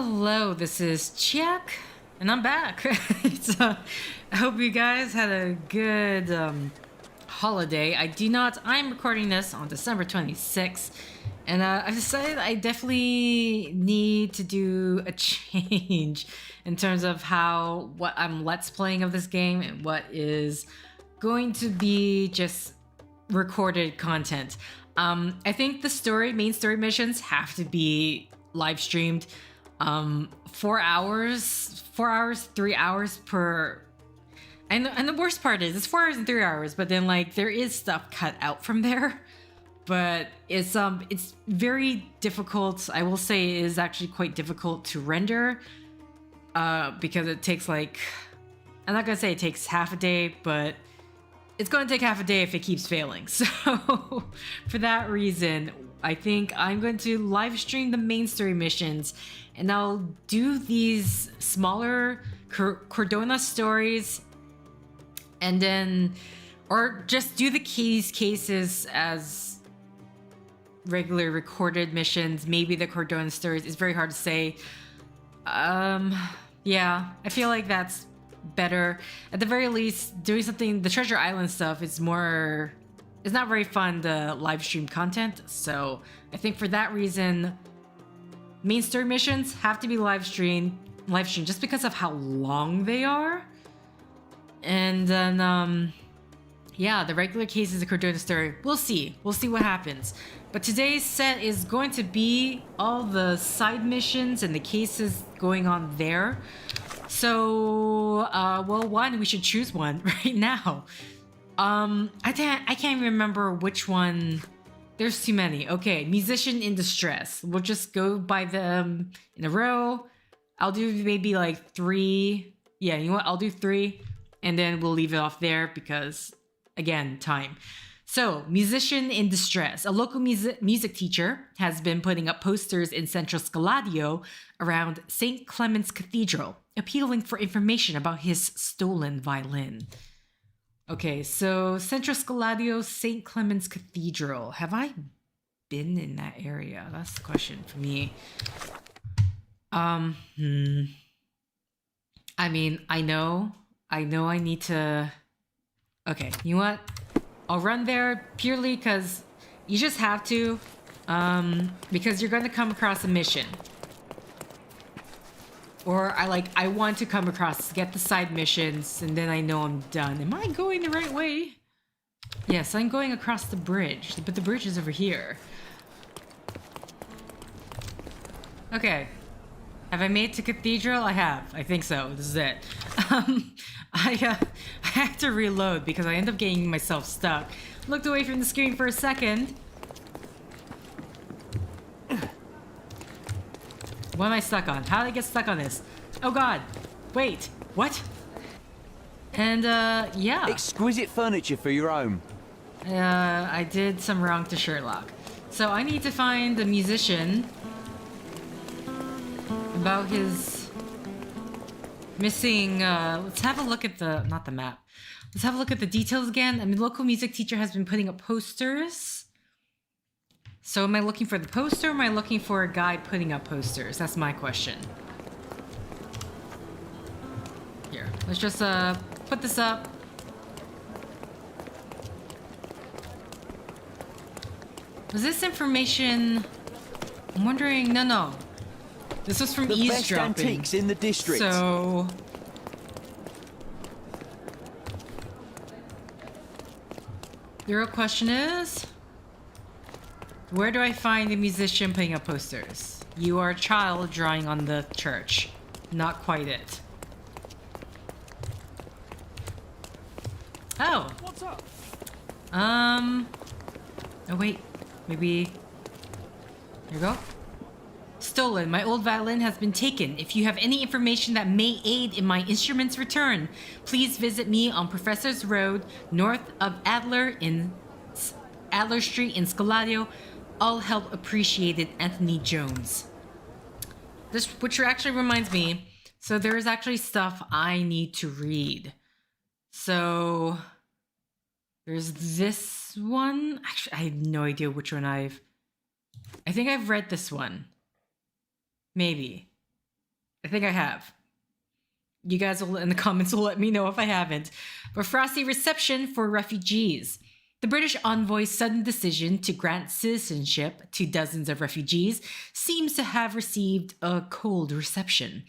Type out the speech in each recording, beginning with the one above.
Hello, this is Chiak, and I'm back. So, I hope you guys had a good holiday. I'm recording this on December 26th, and I've decided I definitely need to do a change in terms of what I'm let's playing of this game and what is going to be just recorded content. I think the main story missions have to be live streamed. 4 hours, 3 hours per. And the worst part is it's 4 hours and 3 hours, but then like there is stuff cut out from there. But it's very difficult. I will say it is actually quite difficult to render. Because it takes like, I'm not gonna say it takes half a day, but it's going to take half a day if it keeps failing. So for that reason, I think I'm going to live stream the main story missions, and I'll do these smaller Cordona stories, and then, or just do the cases as regular recorded missions. Maybe the Cordona stories. It's very hard to say. Yeah, I feel like that's better. At the very least, doing something, the Treasure Island stuff is it's not very fun to live stream content. So I think for that reason, main story missions have to be live streamed just because of how long they are. And then yeah, the regular cases of Cordona story, we'll see what happens. But today's set is going to be all the side missions and the cases going on there. So, well, we should choose one right now. I can't remember which one. There's too many. Okay, musician in distress. We'll just go by them in a row. I'll do maybe like 3. Yeah, you know what? I'll do 3, and then we'll leave it off there because, again, time. So, musician in distress. A local music teacher has been putting up posters in Central Scaladio around St. Clement's Cathedral, appealing for information about his stolen violin. Okay, so Central Scaladio, St. Clement's Cathedral. Have I been in that area? That's the question for me. I mean, I know I need to... Okay, you know what? I'll run there purely because you just have to, because you're going to come across a mission. Or I want to come across, get the side missions, and then I know I'm done. Am I going the right way? Yes, I'm going across the bridge, but the bridge is over here. Okay. Have I made it to Cathedral? I have. I think so. This is it. I had to reload because I ended up getting myself stuck. Looked away from the screen for a second. What am I stuck on? How did I get stuck on this? Oh god. Wait. What? And, yeah. Exquisite furniture for your home. I did some wrong to Sherlock. So I need to find the musician about his missing, let's have a look at not the map. Let's have a look at the details again. I mean, local music teacher has been putting up posters. So am I looking for the poster, or am I looking for a guy putting up posters? That's my question. Here, let's just put this up. Was this information... I'm wondering... No. This was from eavesdropping. The best antiques in the district. So... the real question is... where do I find a musician putting up posters? You are a child drawing on the church. Not quite it. Oh. What's up? Oh wait. Maybe... here we go. Stolen. My old violin has been taken. If you have any information that may aid in my instrument's return, please visit me on Professor's Road, north of Adler Street in Scaladio. All help appreciated, Anthony Jones. Which actually reminds me, so there is actually stuff I need to read. So there's this one. Actually, I have no idea which one I think I've read this one. Maybe. I think I have. You guys will, in the comments, will let me know if I haven't. But frosty reception for refugees. The British envoy's sudden decision to grant citizenship to dozens of refugees seems to have received a cold reception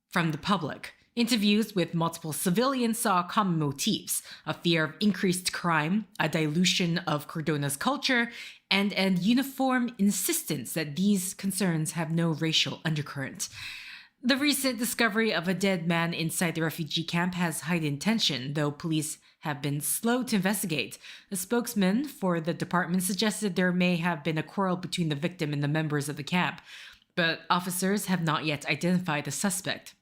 from the public. Interviews with multiple civilians saw common motifs: a fear of increased crime, a dilution of Cordona's culture, and an uniform insistence that these concerns have no racial undercurrent. The recent discovery of a dead man inside the refugee camp has heightened tension, though police have been slow to investigate. A spokesman for the department suggested there may have been a quarrel between the victim and the members of the camp, but officers have not yet identified the suspect.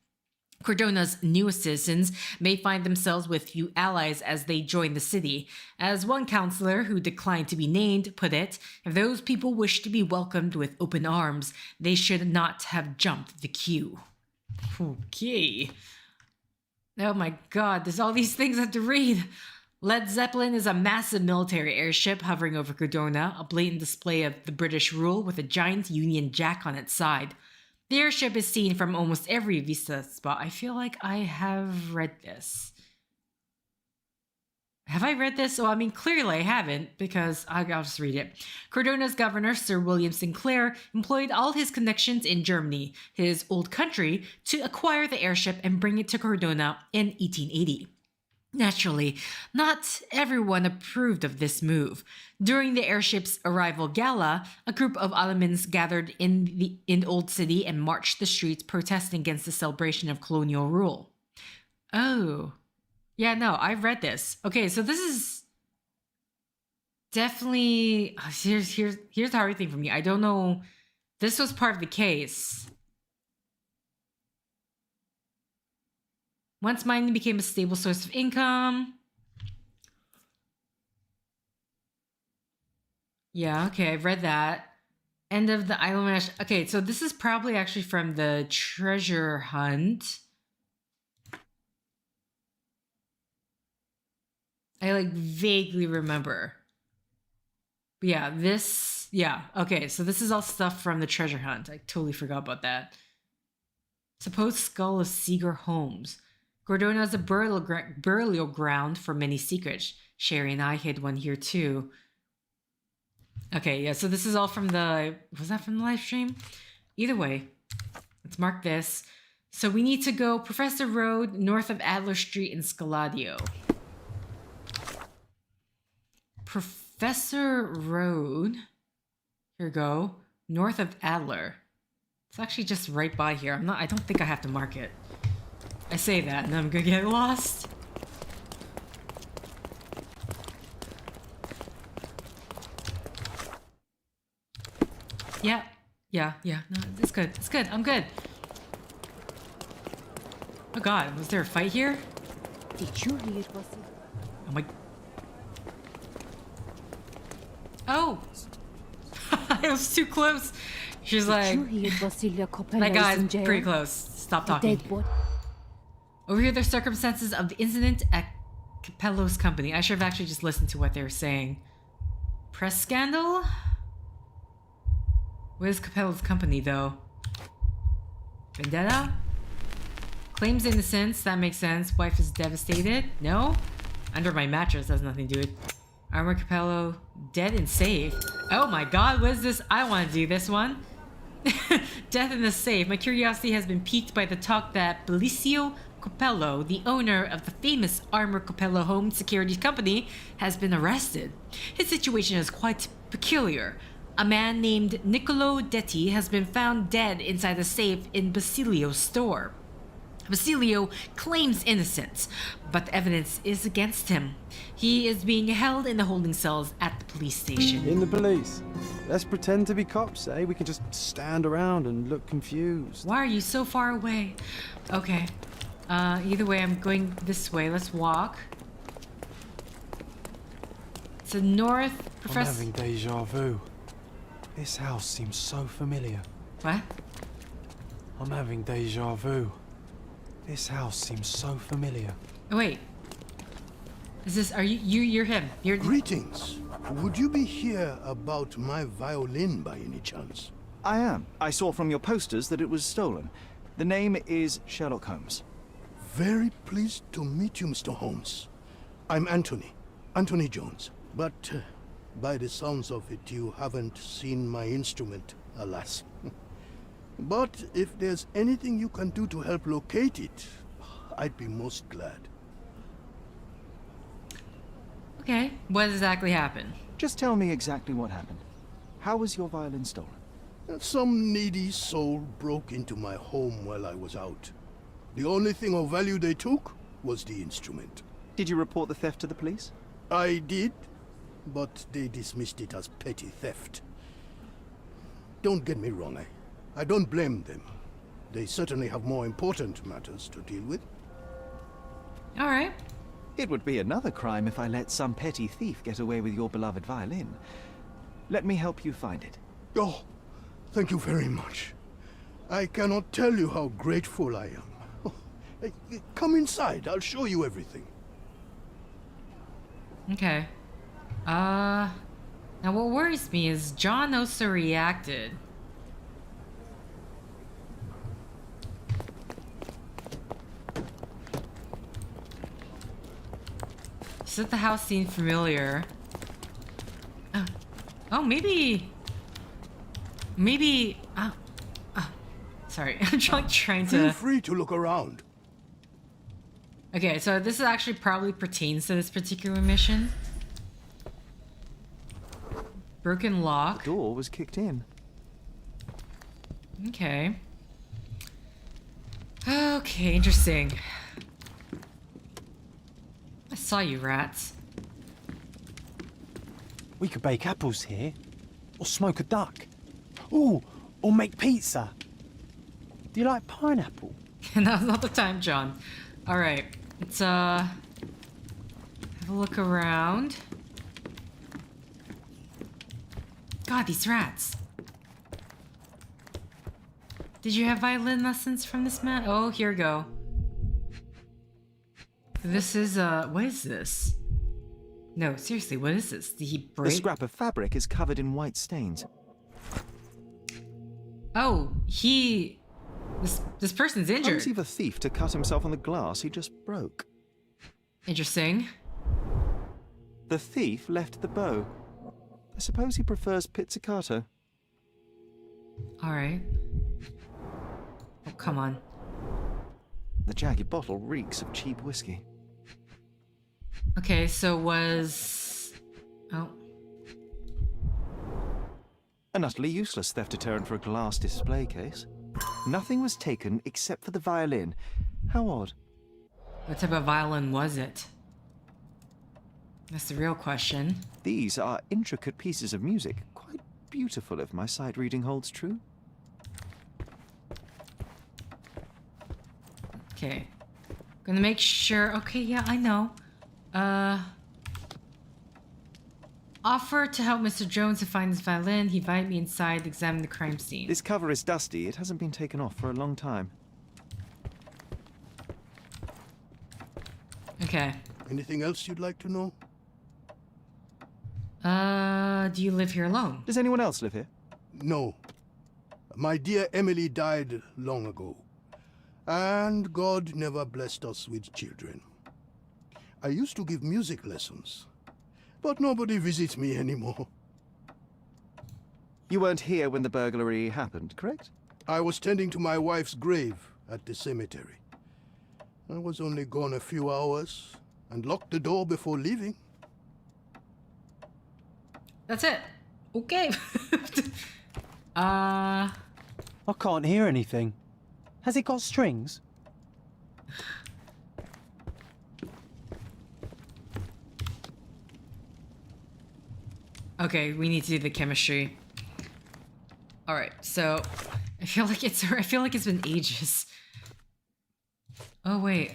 Cordona's newest citizens may find themselves with few allies as they join the city. As one counselor, who declined to be named, put it, if those people wish to be welcomed with open arms, they should not have jumped the queue. Okay. Oh my god, there's all these things I have to read. Led Zeppelin is a massive military airship hovering over Cordona, a blatant display of the British rule with a giant Union Jack on its side. The airship is seen from almost every vista spot. I feel like I have read this. Have I read this? Well, I mean, clearly I haven't, because I'll just read it. Cordona's governor, Sir William Sinclair, employed all his connections in Germany, his old country, to acquire the airship and bring it to Cordona in 1880. Naturally, not everyone approved of this move. During the airship's arrival gala, a group of Alamans gathered in Old City and marched the streets protesting against the celebration of colonial rule. Oh. Yeah, no, I've read this. Okay, so this is definitely... Here's how everything for me. I don't know. This was part of the case. Once mining became a stable source of income. Yeah, okay, I've read that. End of the island. Okay, so this is probably actually from the treasure hunt. I like vaguely remember. But yeah, this, yeah, okay, so this is all stuff from the treasure hunt. I totally forgot about that. Supposed skull of Seeger Holmes. Cordona is a burial ground for many secrets. Sherry and I hid one here too. Okay, yeah, so this is all from the... Was that from the live stream? Either way, let's mark this. So we need to go Professor Road, north of Adler Street in Scaladio. Professor Road. Here we go. North of Adler. It's actually just right by here. I don't think I have to mark it. I say that and I'm gonna get lost. Yeah. No, it's good. It's good. I'm good. Oh god, was there a fight here? Oh my... Oh! It was too close. She's like... That guy's pretty close. Stop talking. Over here, the circumstances of the incident at Capello's company. I should have actually just listened to what they were saying. Press scandal? What is Capello's company, though? Vendetta? Claims innocence. That makes sense. Wife is devastated. No? Under my mattress. Has nothing to do with... Armor Capello. Dead and safe. Oh my god, what is this? I want to do this one. Death in the safe. My curiosity has been piqued by the talk that Belicio Capello, the owner of the famous Armor Capello Home Security Company, has been arrested. His situation is quite peculiar. A man named Niccolo Detti has been found dead inside a safe in Basilio's store. Basilio claims innocence, but the evidence is against him. He is being held in the holding cells at the police station. In the police? Let's pretend to be cops, eh? We can just stand around and look confused. Why are you so far away? Okay. Either way, I'm going this way. Let's walk. It's a north, Professor... I'm having deja vu. This house seems so familiar. What? I'm having deja vu. This house seems so familiar. Oh, wait. Is this... Are you're him. You're... Greetings. Would you be here about my violin by any chance? I am. I saw from your posters that it was stolen. The name is Sherlock Holmes. Very pleased to meet you, Mr. Holmes. I'm Anthony Jones. But by the sounds of it, you haven't seen my instrument, alas. But if there's anything you can do to help locate it, I'd be most glad. Okay, what exactly happened? Just tell me exactly what happened. How was your violin stolen? Some needy soul broke into my home while I was out. The only thing of value they took was the instrument. Did you report the theft to the police? I did, but they dismissed it as petty theft. Don't get me wrong, I don't blame them. They certainly have more important matters to deal with. All right. It would be another crime if I let some petty thief get away with your beloved violin. Let me help you find it. Oh, thank you very much. I cannot tell you how grateful I am. Oh, come inside, I'll show you everything. Okay. Now what worries me is John also reacted. Said the house seemed familiar. Oh, maybe. Sorry, I'm trying Feel to. free to look around. Okay, so this actually probably pertains to this particular mission. Broken lock. The door was kicked in. Okay. Okay, interesting. I saw you, rats. We could bake apples here. Or smoke a duck. Ooh, or make pizza. Do you like pineapple? Now's not the time, John. Alright, let's have a look around. God, these rats. Did you have violin lessons from this man? Oh, here we go. This is, what is this? No, seriously, what is this? Did he break? The scrap of fabric is covered in white stains. Oh, this person's injured. Clumsy of a thief to cut himself on the glass he just broke. Interesting. The thief left the bow. I suppose he prefers pizzicato. Alright. Oh, come on. The jagged bottle reeks of cheap whiskey. Okay, so was... Oh. An utterly useless theft deterrent for a glass display case. Nothing was taken except for the violin. How odd. What type of violin was it? That's the real question. These are intricate pieces of music. Quite beautiful if my sight reading holds true. Okay. Gonna make sure... Okay, yeah, I know. Offer to help Mr. Jones to find his violin. He invited me inside to examine the crime scene. This cover is dusty. It hasn't been taken off for a long time. Okay. Anything else you'd like to know? Do you live here alone? Does anyone else live here? No. My dear Emily died long ago. And God never blessed us with children. I used to give music lessons, but nobody visits me anymore. You weren't here when the burglary happened, correct? I was tending to my wife's grave at the cemetery. I was only gone a few hours and locked the door before leaving. That's it. Okay. I can't hear anything. Has it got strings? Okay, we need to do the chemistry. All right, so I feel like it's been ages. Oh wait,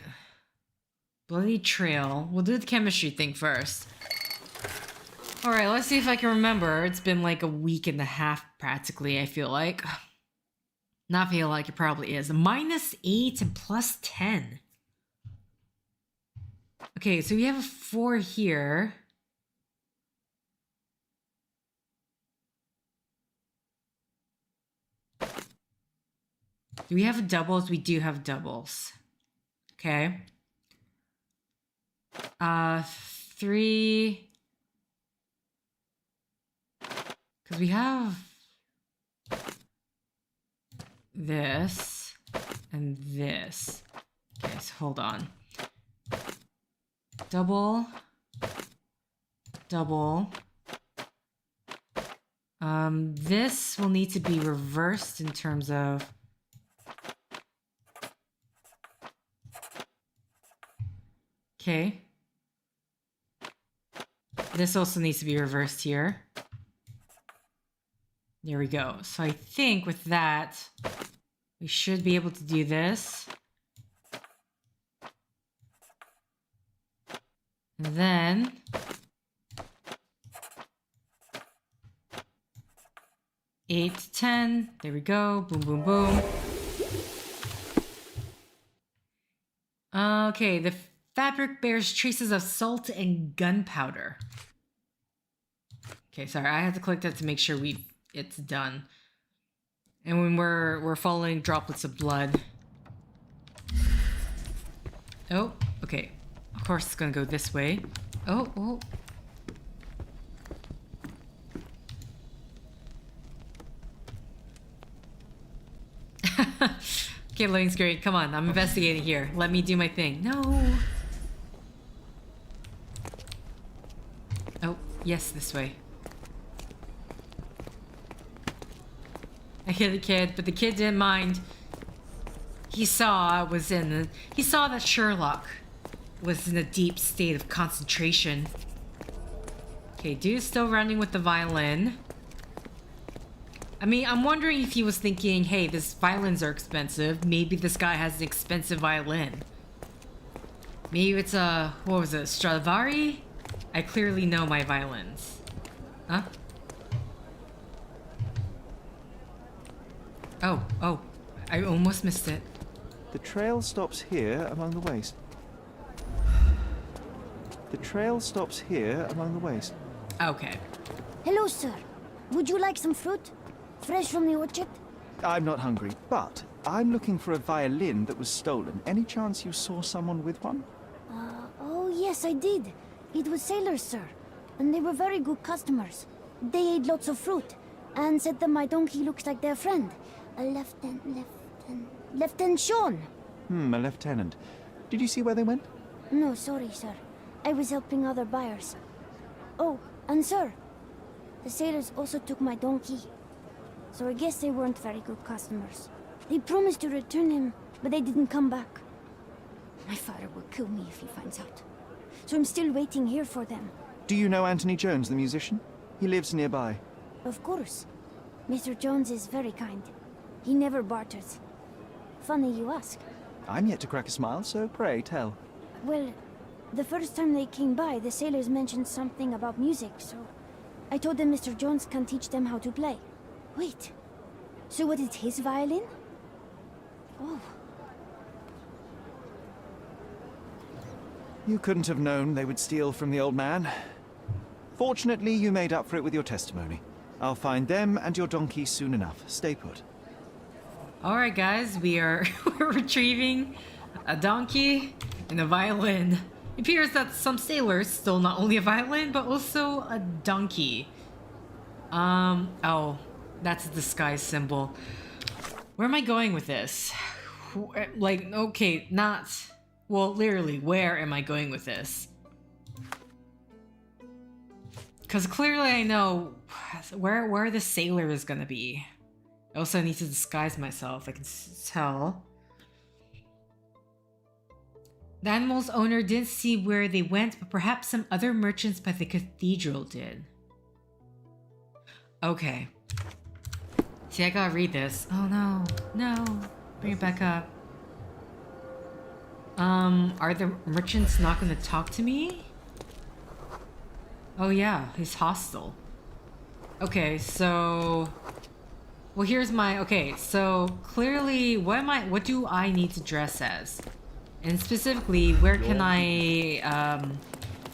bloody trail. We'll do the chemistry thing first. All right, let's see if I can remember. It's been like a week and a half practically. I feel like. Not feel like it probably is. -8 and +10. Okay, so we have a 4 here. Do we have doubles? We do have doubles. Okay. 3. Because we have this and this. Okay, so hold on. Double. Double. This will need to be reversed in terms of... Okay. This also needs to be reversed here. There we go. So I think with that, we should be able to do this. And then... 8 to 10. There we go. Boom, boom, boom. Okay, the fabric bears traces of salt and gunpowder. Okay, sorry, I had to click that to make sure it's done. And when we're following droplets of blood. Oh, okay. Of course it's gonna go this way. Oh. Okay, loading screen. Come on, I'm investigating here. Let me do my thing. No. Oh, yes, this way. I hit the kid, but the kid didn't mind. He saw that Sherlock was in a deep state of concentration. Okay, dude's still running with the violin. I mean, I'm wondering if he was thinking, hey, these violins are expensive. Maybe this guy has an expensive violin. Maybe it's a, what was it, Stradivari? I clearly know my violins. Huh? Oh, I almost missed it. The trail stops here among the waste. The trail stops here among the waste. Okay. Hello, sir. Would you like some fruit? Fresh from the orchard? I'm not hungry, but I'm looking for a violin that was stolen. Any chance you saw someone with one? Oh, yes, I did. It was sailors, sir. And they were very good customers. They ate lots of fruit and said that my donkey looks like their friend. Lieutenant Sean. A lieutenant. Did you see where they went? No, sorry, sir. I was helping other buyers. Oh, and sir, the sailors also took my donkey. So I guess they weren't very good customers. They promised to return him, but they didn't come back. My father will kill me if he finds out. So I'm still waiting here for them. Do you know Anthony Jones, the musician? He lives nearby. Of course. Mr. Jones is very kind. He never barters. Funny you ask. I'm yet to crack a smile, so pray tell. Well, the first time they came by, the sailors mentioned something about music, so I told them Mr. Jones can teach them how to play. Wait, so what is his violin? Oh. You couldn't have known they would steal from the old man. Fortunately, you made up for it with your testimony. I'll find them and your donkey soon enough. Stay put. Alright guys, we're retrieving a donkey and a violin. It appears that some sailors stole not only a violin, but also a donkey. Oh, that's a disguise symbol. Where am I going with this? Like, okay, not... Well, literally, where am I going with this? Because clearly I know where the sailor is gonna be. I also need to disguise myself, I can tell. The animal's owner didn't see where they went, but perhaps some other merchants by the cathedral did. Okay. See, I gotta read this. Oh no, no. Bring it back up. Are the merchants not gonna talk to me? Oh yeah, he's hostile. Okay, so... Well, here's my... Okay, so clearly, what do I need to dress as? And specifically, where can I,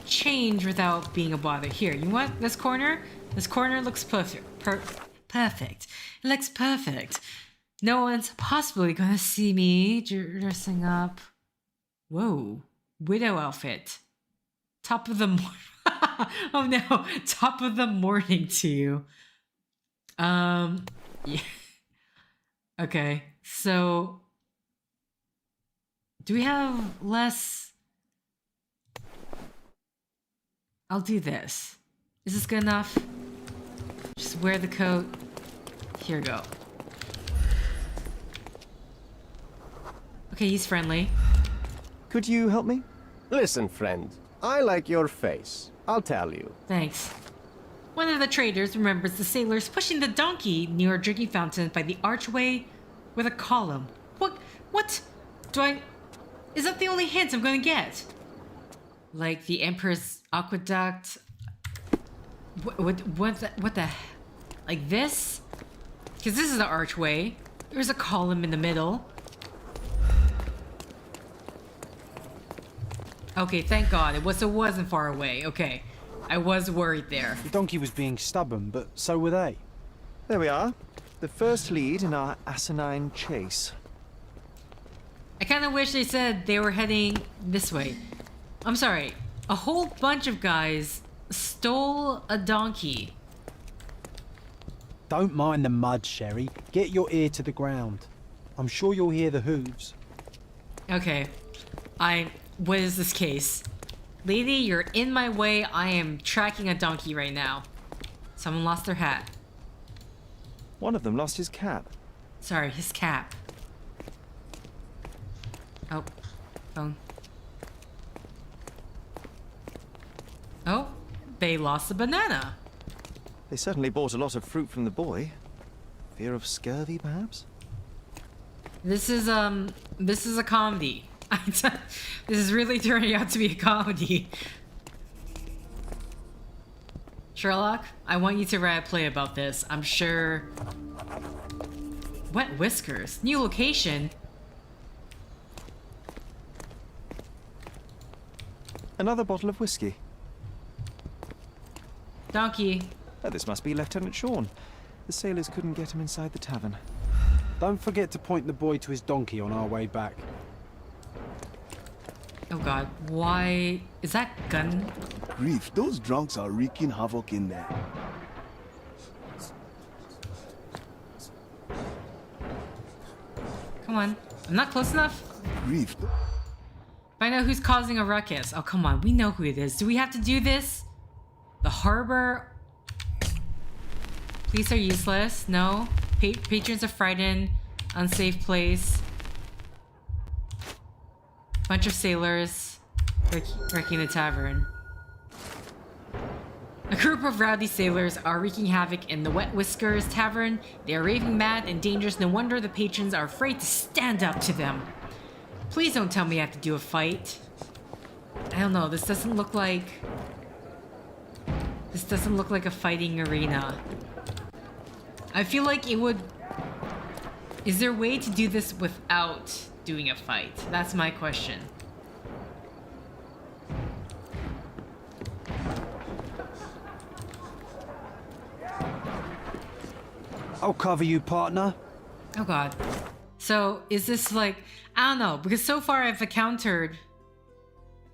change without being a bother? Here, you want this corner? This corner looks perfect. Perfect. It looks perfect. No one's possibly gonna see me dressing up. Whoa, widow outfit. Top of the oh no, top of the morning to you. Yeah. Okay, so do we have less? I'll do this. Is this good enough? Just wear the coat. Here we go. Okay, he's friendly. Could you help me? Listen, friend. I like your face. I'll tell you. Thanks. One of the traders remembers the sailors pushing the donkey near a drinking fountain by the archway with a column. What? Is that the only hint I'm gonna get? Like the Emperor's aqueduct? What the? Like this? Because this is the archway. There's a column in the middle. Okay, thank God. It wasn't far away. Okay. I was worried there. The donkey was being stubborn, but so were they. There we are. The first lead in our asinine chase. I kind of wish they said they were heading this way. I'm sorry. A whole bunch of guys stole a donkey. Don't mind the mud, Sherry. Get your ear to the ground. I'm sure you'll hear the hooves. Okay. What is this case? Lady, you're in my way. I am tracking a donkey right now. Someone lost their hat. One of them lost his cap. Sorry, his cap. Oh, phone. Oh, they lost a banana. They certainly bought a lot of fruit from the boy. Fear of scurvy, perhaps? This is a comedy. This is really turning out to be a comedy. Sherlock, I want you to write a play about this. I'm sure... Wet whiskers? New location? Another bottle of whiskey. Donkey. Oh, this must be Lieutenant Sean. The sailors couldn't get him inside the tavern. Don't forget to point the boy to his donkey on our way back. Oh God, why... Is that gun? Grief, those drunks are wreaking havoc in there. Come on. I'm not close enough? Grief. Find out who's causing a ruckus. Oh, come on. We know who it is. Do we have to do this? The harbor? Police are useless. No. Patrons are frightened. Unsafe place. Bunch of sailors wrecking the tavern. A group of rowdy sailors are wreaking havoc in the Wet Whiskers Tavern. They are raving mad and dangerous. No wonder the patrons are afraid to stand up to them. Please don't tell me I have to do a fight. I don't know. This doesn't look like... This doesn't look like a fighting arena. I feel like it would... Is there a way to do this without doing a fight? That's my question. I'll cover you, partner. Oh God. So is this like... I don't know, because so far I've encountered...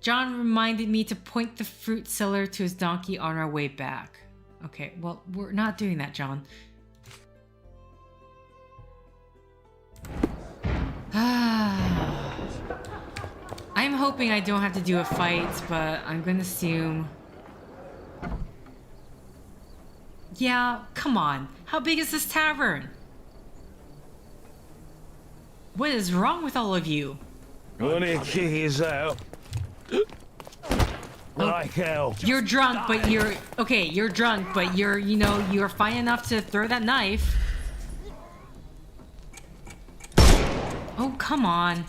John reminded me to point the fruit seller to his donkey on our way back. Okay, well, we're not doing that, John. I'm hoping I don't have to do a fight, but I'm gonna assume... Yeah, come on. How big is this tavern? What is wrong with all of you? Wanna kick his out? Like hell. You're drunk, but you're... Okay, you're drunk, but you're, you know, you're fine enough to throw that knife. Oh, come on.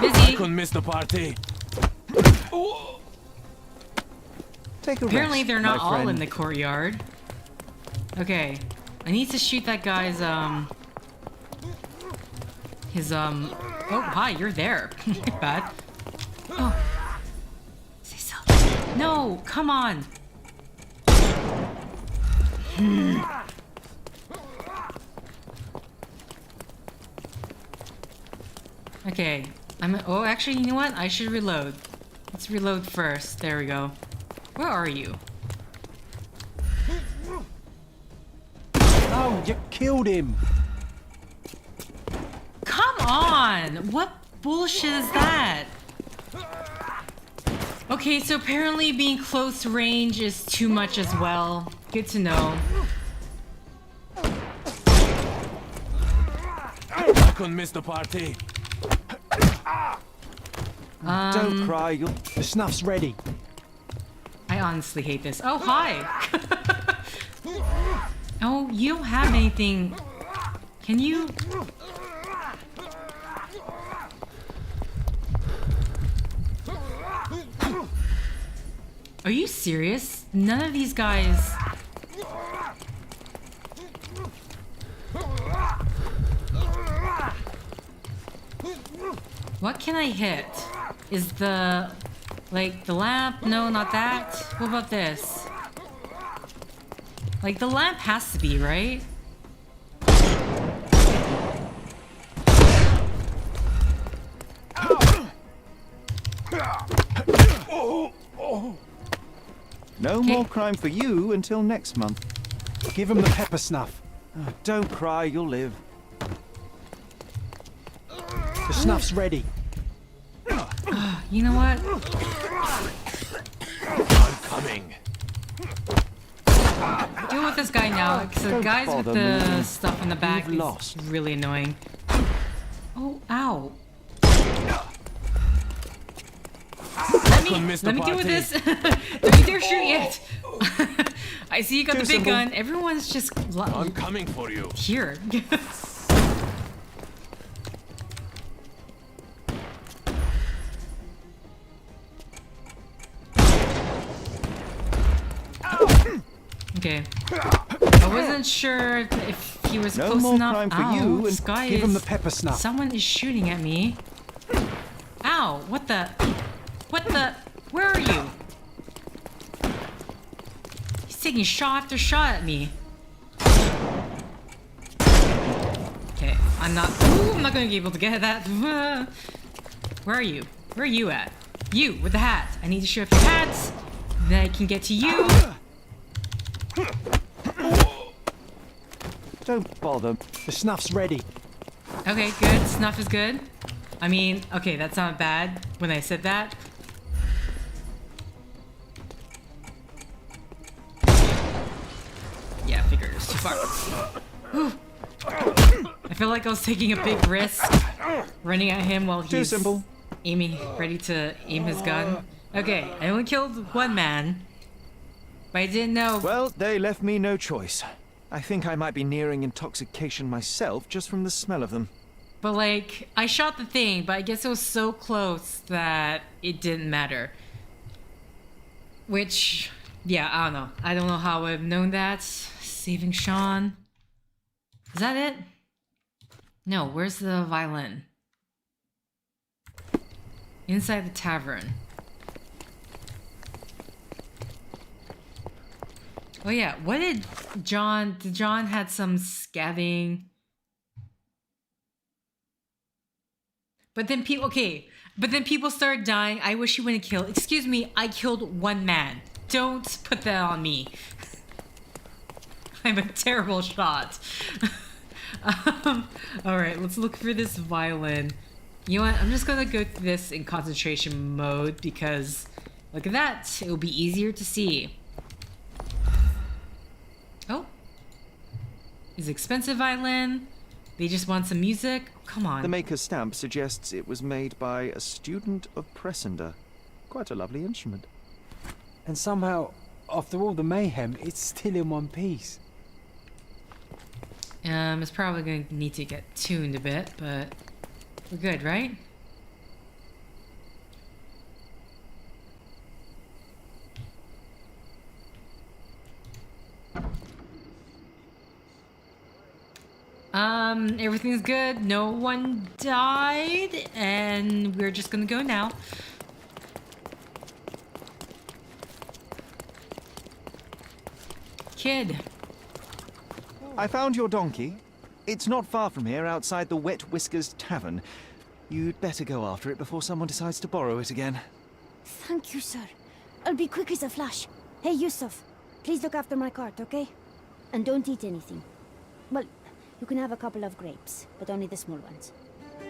Busy. Couldn't miss the party. Take a Apparently rest, they're not my all friend. in the courtyard. Okay. I need to shoot that guy's, Oh, hi, you're there. Bad. Oh. No, come on. Okay, oh, actually, you know what? I should reload. Let's reload first. There we go. Where are you? Oh, you killed him. Come on! What bullshit is that? Okay, so apparently being close range is too much as well. Good to know. I couldn't miss the party. Don't cry, you'll... The snuff's ready. I honestly hate this. Oh, hi! Oh, you don't have anything. Can you? Are you serious? None of these guys... What can I hit? Is the... like, the lamp? No, not that. What about this? Like, the lamp has to be, right? No more crime for you until next month. Give him the pepper snuff. Don't cry, you'll live. The snuff's ready. You know what? I'm coming. Deal with this guy now, because the Don't guys with bother the me. stuff in the back You've is lost. really annoying. Oh, ow. Couldn't miss the Let me deal with party. this. Don't you dare shoot yet. I see you got the Too big simple. gun. Everyone's just I'm coming for you. here. Okay. I wasn't sure if he was No close more enough. crime for Ow, you this and guy Give him the is... pepper snuff. Someone is shooting at me. Ow! What the? What the? Where are you? He's taking shot after shot at me. Okay, I'm not gonna be able to get that. Where are you? Where are you at? You with the hat. I need to show off your hats. Then I can get to you. Don't bother. The snuff's ready. Okay, good. Snuff is good. I mean, okay, that's not bad when I said that. Yeah, I figured it was too far. Whew. I feel like I was taking a big risk running at him while Too he's simple. aiming, ready to aim his gun. Okay, I only killed one man, but I didn't know. Well, they left me no choice. I think I might be nearing intoxication myself just from the smell of them. But like, I shot the thing, but I guess it was so close that it didn't matter. Which, yeah, I don't know. I don't know how I've known that. Saving Sean. Is that it? No, where's the violin? Inside the tavern. Oh yeah, what did John had some scathing... But then people, okay, but then people start dying. I wish you wouldn't kill. Excuse me, I killed one man. Don't put that on me. I'm a terrible shot. All right, let's look for this violin. You know what? I'm just gonna go through this in concentration mode because look at that. It will be easier to see. Oh, it's expensive violin. They just want some music. Come on. The maker's stamp suggests it was made by a student of Pressender. Quite a lovely instrument. And somehow, after all the mayhem, it's still in one piece. It's probably going to need to get tuned a bit, but we're good, right? Everything's good. No one died, and we're just gonna go now. kid. I found your donkey. It's not far from here, outside the Wet Whiskers Tavern. You'd better go after it before someone decides to borrow it again. Thank you, sir. I'll be quick as a flash. Hey, Yusuf, please look after my cart, okay? And don't eat anything. Well, you can have a couple of grapes, but only the small ones.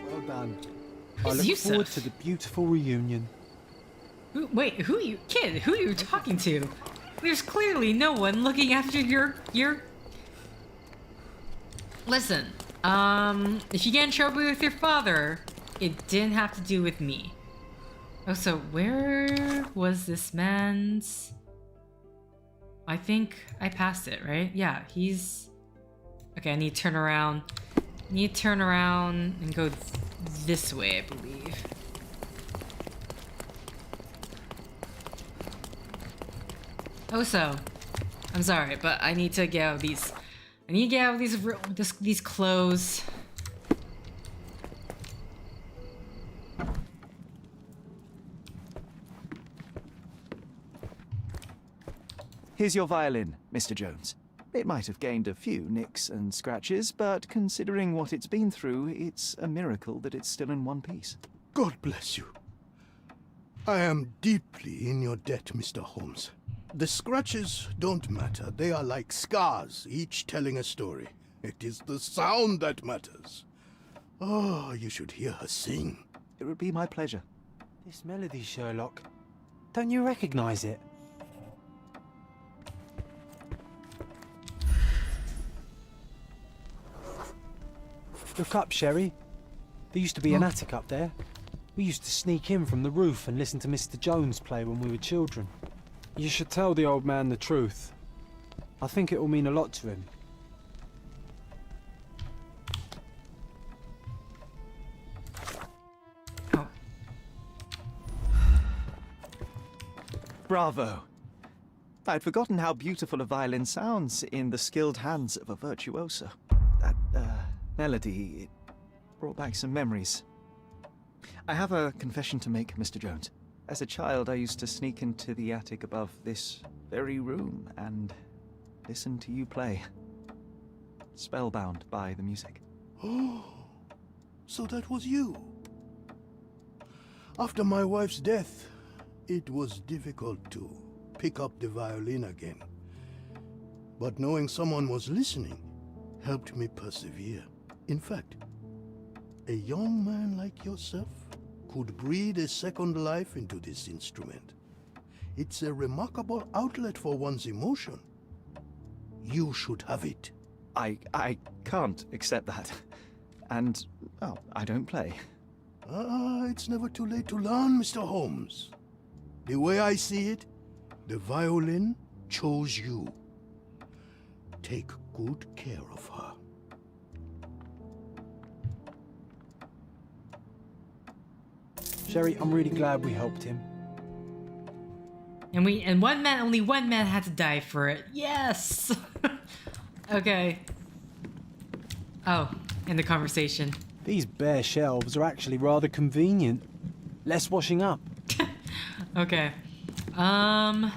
Well done. Who's I look Yusuf? forward to the beautiful reunion. Wait, who you kid? Who are you talking to? There's clearly no one looking after your. Listen, if you get in trouble with your father, it didn't have to do with me. Oh, so where was this man's? I think I passed it, right? Yeah, he's. Okay, I need to turn around. Need to turn around and go this way, I believe. Also, I'm sorry, but I need to get out of these. I need to get out of these clothes. Here's your violin, Mr. Jones. It might have gained a few nicks and scratches, but considering what it's been through, it's a miracle that it's still in one piece. God bless you. I am deeply in your debt, Mr. Holmes. The scratches don't matter. They are like scars, each telling a story. It is the sound that matters. Oh, you should hear her sing. It would be my pleasure. This melody, Sherlock. Don't you recognize it? Look up, Sherry. There used to be an attic up there. We used to sneak in from the roof and listen to Mr. Jones play when we were children. You should tell the old man the truth. I think it will mean a lot to him. Oh. Bravo! I'd forgotten how beautiful a violin sounds in the skilled hands of a virtuoso. That, melody, it brought back some memories. I have a confession to make, Mr. Jones. As a child, I used to sneak into the attic above this very room and listen to you play. Spellbound by the music. Oh, so that was you. After my wife's death, it was difficult to pick up the violin again. But knowing someone was listening helped me persevere. In fact, a young man like yourself could breathe a second life into this instrument. It's a remarkable outlet for one's emotion. You should have it. I can't accept that. And, well, I don't play. It's never too late to learn, Mr. Holmes. The way I see it, the violin chose you. Take good care of her. Sherry, I'm really glad we helped him. And only one man had to die for it. Yes! Okay. Oh, in the conversation. These bare shelves are actually rather convenient. Less washing up. Okay. Yeah,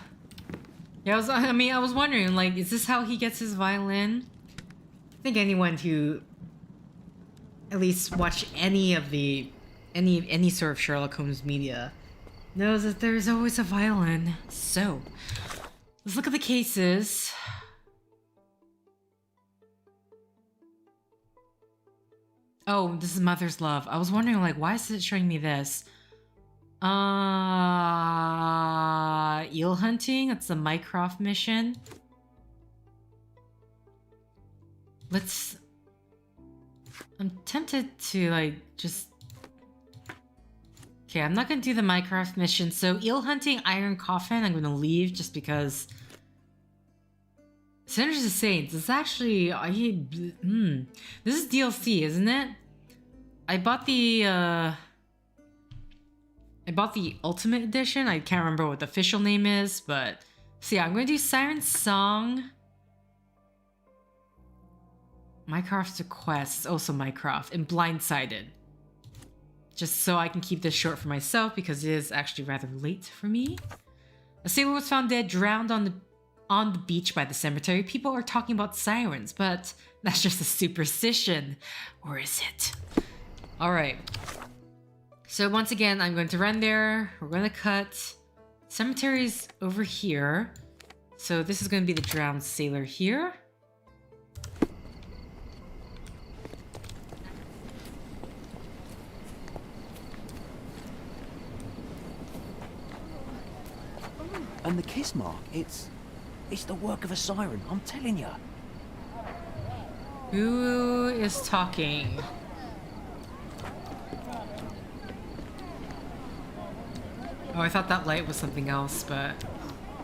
I was wondering, like, is this how he gets his violin? I think anyone who at least watched any of the any sort of Sherlock Holmes media knows that there's always a violin. So, let's look at the cases. Oh, this is Mother's Love. I was wondering, like, why is it showing me this? Eel hunting? That's the Mycroft mission. I'm tempted to, like, just... Okay, I'm not gonna do the Mycroft mission. So, eel hunting, Iron Coffin, I'm gonna leave just because... Sinners and Saints is actually... This is DLC, isn't it? I bought the Ultimate Edition. I can't remember what the official name is, but... So yeah, I'm gonna do Siren's Song. Mycroft's Request, also Mycroft, and Blindsided. Just so I can keep this short for myself, because it is actually rather late for me. A sailor was found dead, drowned on the on the beach by the cemetery, people are talking about sirens, but that's just a superstition. Or is it? Alright. So once again, I'm going to run there. We're going to cut. Cemetery's over here. So this is going to be the drowned sailor here. And the kiss mark, it's the work of a siren, I'm telling you. Who is talking? Oh, I thought that light was something else, but...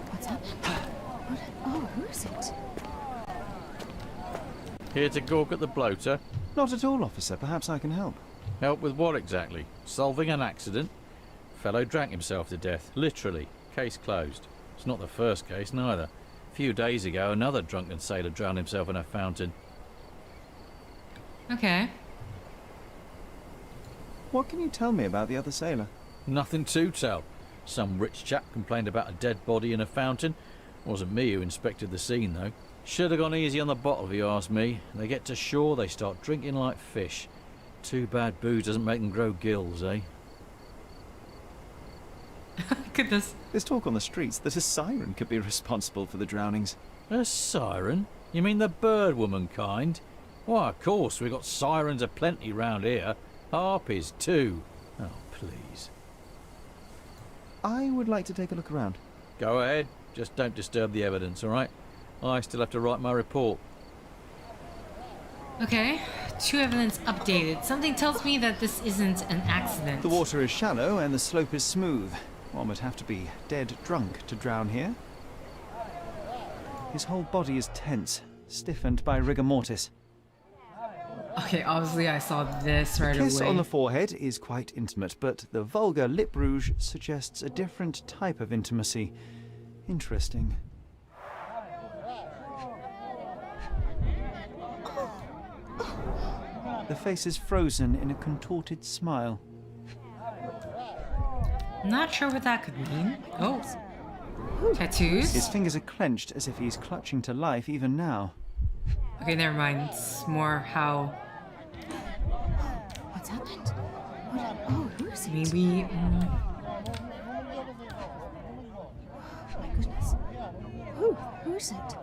What's up? Oh, who is it? Here to gawk at the bloater? Not at all, officer. Perhaps I can help. Help with what exactly? Solving an accident? Fellow drank himself to death, literally. Case closed. It's not the first case, neither. A few days ago, another drunken sailor drowned himself in a fountain. Okay. What can you tell me about the other sailor? Nothing to tell. Some rich chap complained about a dead body in a fountain. Wasn't me who inspected the scene, though. Should have gone easy on the bottle, if you ask me. They get to shore, they start drinking like fish. Too bad booze doesn't make them grow gills, eh? Goodness. There's talk on the streets that a siren could be responsible for the drownings. A siren? You mean the bird woman kind? Why, of course, we've got sirens aplenty round here. Harpies, too. Oh, please. I would like to take a look around. Go ahead. Just don't disturb the evidence, all right? I still have to write my report. Okay. 2 evidence updated. Something tells me that this isn't an accident. The water is shallow and the slope is smooth. One would have to be dead drunk to drown here. His whole body is tense, stiffened by rigor mortis. Okay, obviously I saw this right The kiss away. on the forehead is quite intimate, but the vulgar lip rouge suggests a different type of intimacy. Interesting. The face is frozen in a contorted smile. Not sure what that could mean. Oh. Tattoos? His fingers are clenched as if he's clutching to life even now. Okay, never mind. It's more how... What's happened? Oh, who is it? Maybe... Oh my goodness. Who is it?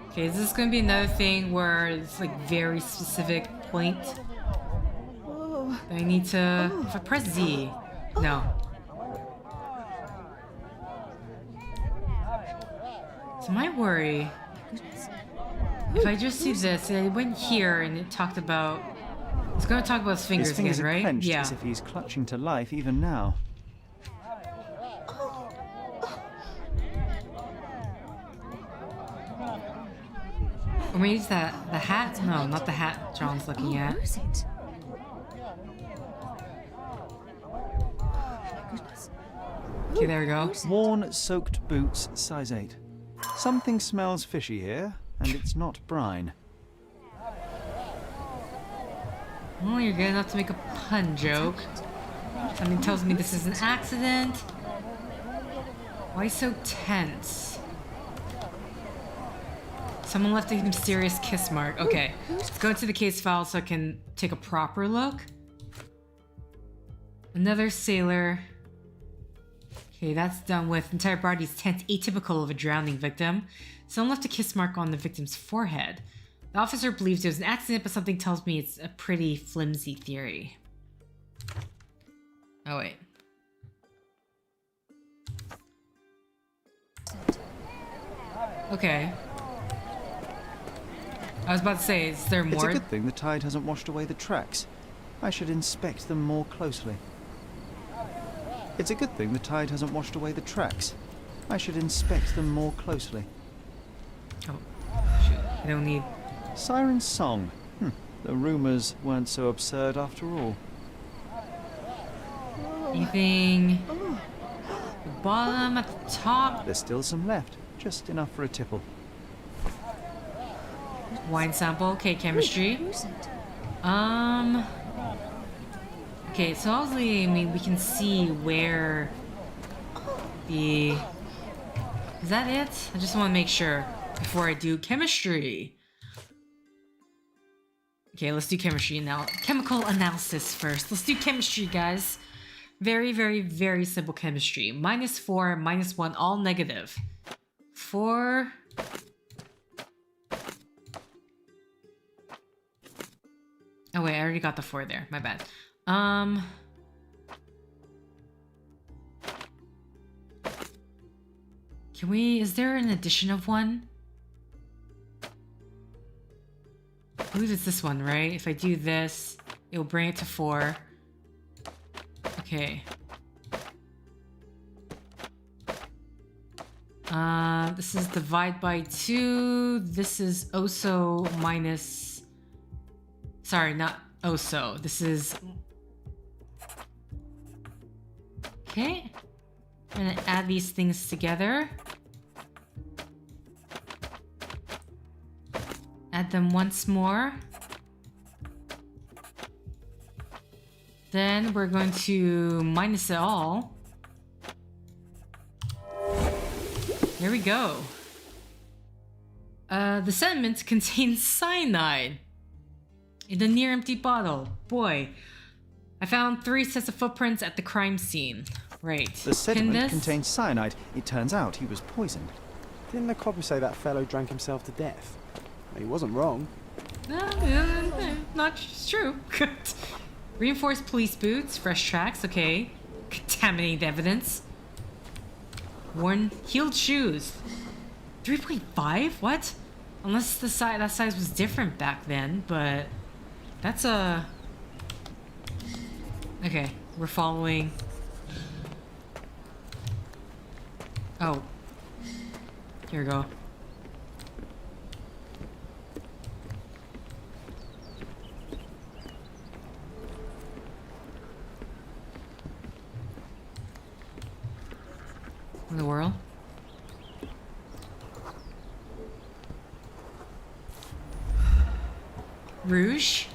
Okay, is this going to be another thing where it's like very specific point? Oh. I need to... If I press Z... No. So my worry... If I just see this, I went here and it talked about... It's going to talk about his fingers, His fingers again, are right? clenched Yeah. as if he's clutching to life even now. Or maybe it's the hat? No, not the hat John's looking at. Who is it? Oh my goodness. Okay, there we go. Worn, soaked boots, size 8. Something smells fishy here, and it's not brine. Well, you're good enough to make a pun joke. Something tells me this is an accident. Why so tense? Someone left a mysterious kiss mark. Okay, let's go into the case file so I can take a proper look. Another sailor. Okay, that's done with. Entire body is tense, atypical of a drowning victim. Someone left a kiss mark on the victim's forehead. The officer believes it was an accident, but something tells me it's a pretty flimsy theory. Oh, wait. Okay. I was about to say, is there more? It's a good thing the tide hasn't washed away the tracks. I should inspect them more closely. It's a good thing the tide hasn't washed away the tracks. I should inspect them more closely. Oh, shoot. I don't need... Siren's song. The rumours weren't so absurd after all. Anything... The bottom, at the top? There's still some left, just enough for a tipple. Wine sample, okay, chemistry. Who is it? Okay, so obviously, I mean, we can see where the... Is that it? I just want to make sure before I do chemistry. Okay, let's do chemistry now. Chemical analysis first. Let's do chemistry, guys. Very, very, very simple chemistry. -4, -1, all negative. 4... Oh wait, I already got the 4 there. My bad. Can we... Is there an addition of 1? I believe it's this one, right? If I do this, it will bring it to 4. Okay. This is divide by 2. This is also minus... Sorry, not also. This is... Okay. I'm gonna add these things together. Add them once more. Then we're going to minus it all. There we go. The sediment contains cyanide in the near empty bottle. Boy, I found 3 sets of footprints at the crime scene. Right. The sediment contains cyanide. It turns out he was poisoned. Didn't the copper say that fellow drank himself to death? He wasn't wrong. No, not true. Reinforced police boots, fresh tracks, okay. Contaminated evidence. Worn heeled shoes. 3.5? What? Unless the that size was different back then, but that's a... Okay, we're following. Oh. Here we go. In the world? Rouge?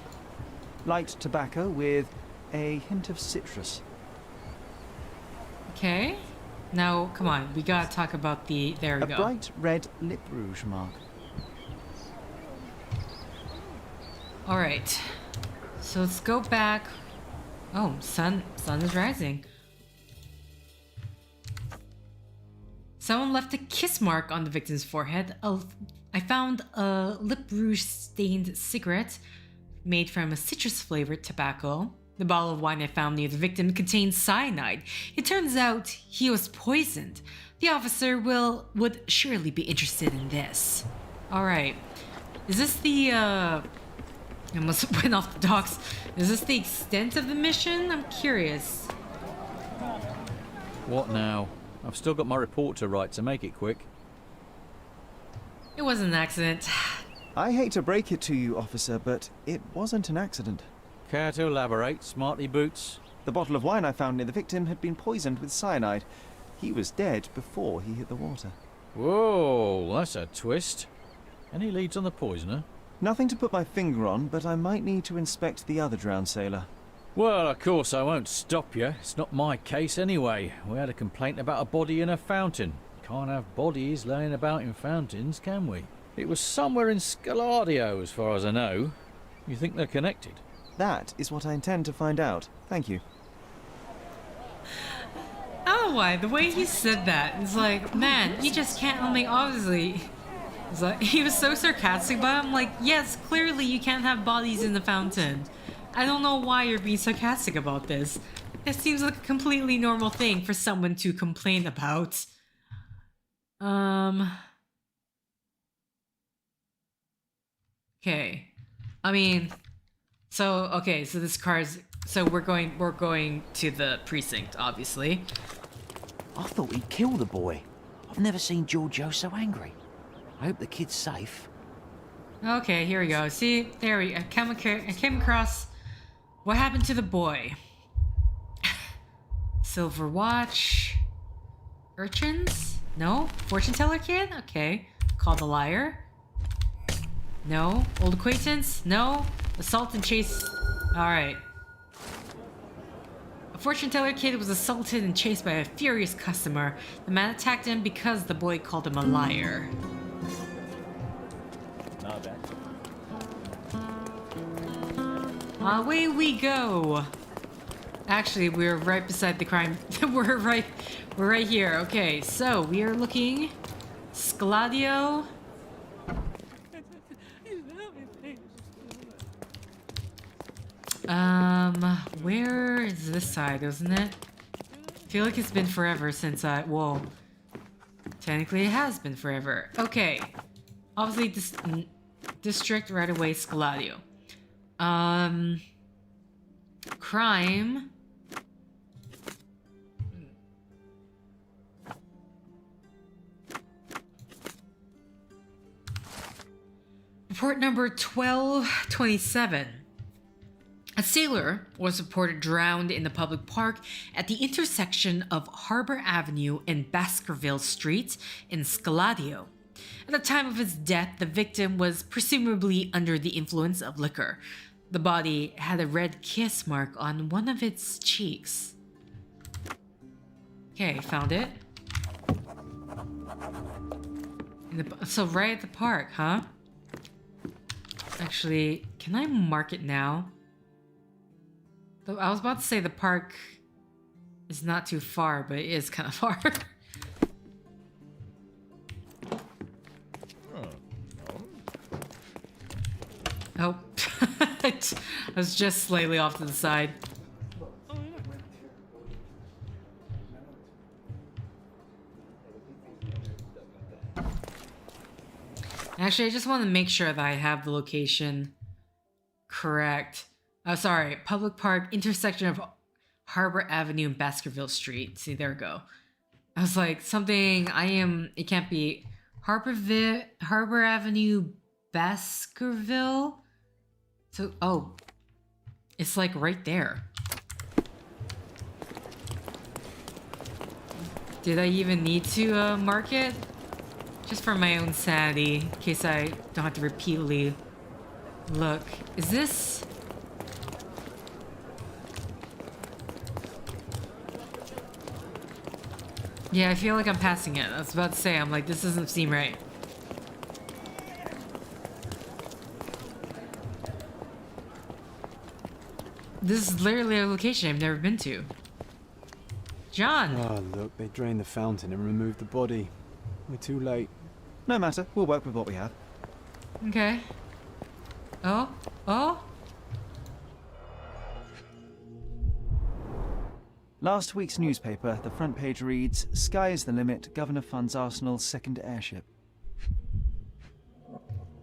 Light tobacco with a hint of citrus. Okay. Now, come on. We gotta talk about the... There we go. A bright red lip rouge mark. Alright. So let's go back. Oh, sun is rising. Someone left a kiss mark on the victim's forehead. I found a lip rouge stained cigarette made from a citrus flavored tobacco. The bottle of wine I found near the victim contained cyanide. It turns out he was poisoned. The officer would surely be interested in this. Alright. Is this the I almost went off the docks. Is this the extent of the mission? I'm curious. What now? I've still got my report to write, so make it quick. It wasn't an accident. I hate to break it to you, officer, but it wasn't an accident. Care to elaborate, smarty boots? The bottle of wine I found near the victim had been poisoned with cyanide. He was dead before he hit the water. Whoa, that's a twist. Any leads on the poisoner? Nothing to put my finger on, but I might need to inspect the other drowned sailor. Well, of course I won't stop you. It's not my case anyway. We had a complaint about a body in a fountain. Can't have bodies laying about in fountains, can we? It was somewhere in Scaladio, as far as I know. You think they're connected? That is what I intend to find out. Thank you. I don't know why. The way he said that, it's like, man, you just can't, I mean, obviously... It's like, he was so sarcastic about it. I'm like, yes, clearly you can't have bodies in the fountain. I don't know why you're being sarcastic about this. It seems like a completely normal thing for someone to complain about. Okay. I mean, so okay, so this car's so we're going to the precinct, obviously. I thought he'd kill the boy. I've never seen Giorgio so angry. I hope the kid's safe. Okay, here we go. See, there we I came across what happened to the boy. Silver watch. Urchins? No? Fortune teller kid? Okay. Call the liar? No. Old acquaintance? No. Assault and chase. Alright. fortune teller kid was assaulted and chased by a furious customer. The man attacked him because the boy called him a liar. Not bad. Away we go. Actually, we're right beside the crime. we're right here. Okay, so we are looking. Scladio. Where is this side, isn't it? I feel like it's been forever since well, technically it has been forever. Okay. Obviously, this district right away, Scladio. Crime. Report number 1227. A sailor was reported drowned in the public park at the intersection of Harbor Avenue and Baskerville Street in Scladio. At the time of his death, the victim was presumably under the influence of liquor. The body had a red kiss mark on one of its cheeks. Okay, found it. So right at the park, huh? Actually, can I mark it now? I was about to say the park is not too far, but it is kind of far. Oh, I was just slightly off to the side. Actually, I just want to make sure that I have the location correct. Oh, sorry. Public Park, intersection of Harbor Avenue and Baskerville Street. See, there we go. I was like, it can't be Harbor Avenue, Baskerville? So, oh, it's like right there. Did I even need to mark it? Just for my own sanity, in case I don't have to repeatedly look. Is this... Yeah, I feel like I'm passing it. I was about to say, I'm like, this doesn't seem right. This is literally a location I've never been to. John! Oh, look, they drained the fountain and removed the body. We're too late. No matter, we'll work with what we have. Okay. Oh? Oh? Last week's newspaper, the front page reads, "Sky is the limit, Governor funds Arsenal's second airship."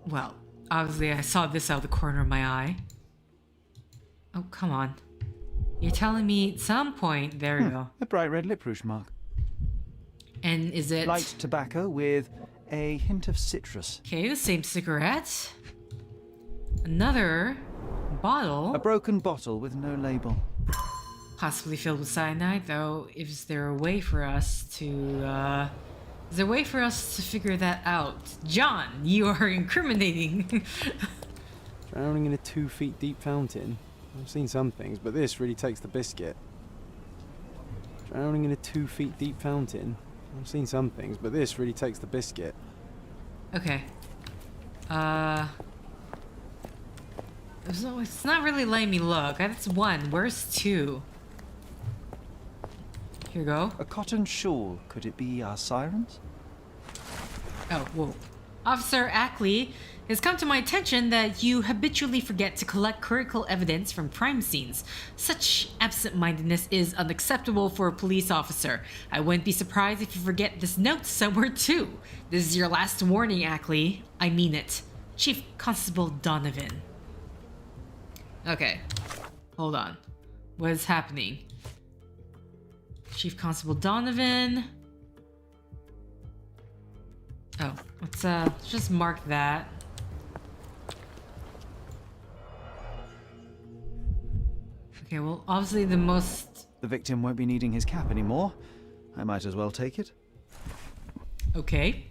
Well, obviously I saw this out of the corner of my eye. Oh, come on. You're telling me at some point... There you go. A bright red lip rouge mark. And is it... Light tobacco with a hint of citrus. Okay, the same cigarette. Another bottle. A broken bottle with no label. Possibly filled with cyanide, though. Is there a way for us to, Is there a way for us to figure that out? John, you are incriminating. Drowning in a 2 feet deep fountain. I've seen some things, but this really takes the biscuit. Drowning in a 2 feet deep fountain. I've seen some things, but this really takes the biscuit. Okay. It's not really letting me look. That's one. Where's two? Here we go. A cotton shawl. Could it be our sirens? Oh, whoa. Officer Ackley, it's come to my attention that you habitually forget to collect critical evidence from crime scenes. Such absent-mindedness is unacceptable for a police officer. I wouldn't be surprised if you forget this note somewhere too. This is your last warning, Ackley. I mean it. Chief Constable Donovan. Okay. Hold on. What is happening? Chief Constable Donovan. Oh, let's just mark that. Okay, well, obviously the most... The victim won't be needing his cap anymore. I might as well take it. Okay.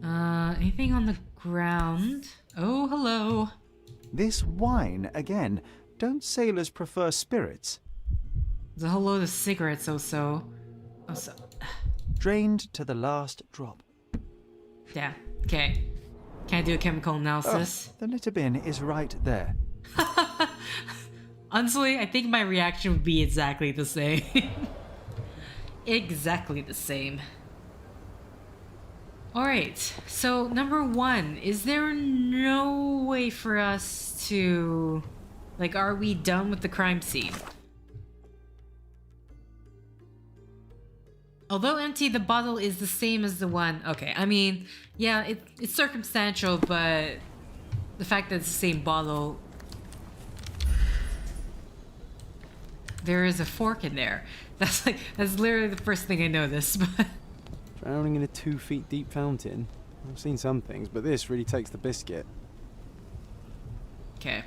Anything on the ground? Oh, hello. This wine, again. don't sailors prefer spirits? There's a whole load of cigarettes also. Drained to the last drop. Yeah, okay. Can't do a chemical analysis. Oh, the litter bin is right there. Honestly, I think my reaction would be exactly the same. Exactly the same. Alright, so number 1, is there no way for us to... Like, are we done with the crime scene? Although empty, the bottle is the same as the one... Okay, I mean, yeah, it's circumstantial, but the fact that it's the same bottle... There is a fork in there. That's literally the first thing I noticed, but... Drowning in a 2 feet deep fountain? I've seen some things, but this really takes the biscuit. Okay.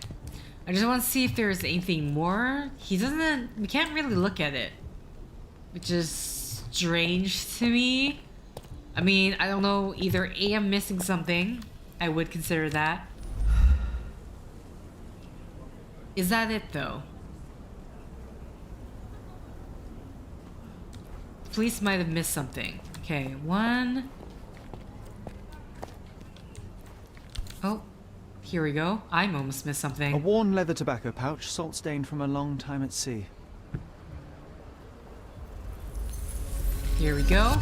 I just want to see if there's anything more. He doesn't... We can't really look at it. Which is strange to me. I mean, I don't know. Either A, I'm missing something. I would consider that. Is that it, though? The police might have missed something. Okay, 1. Oh, here we go. I almost missed something. A worn leather tobacco pouch, salt stained from a long time at sea. Here we go.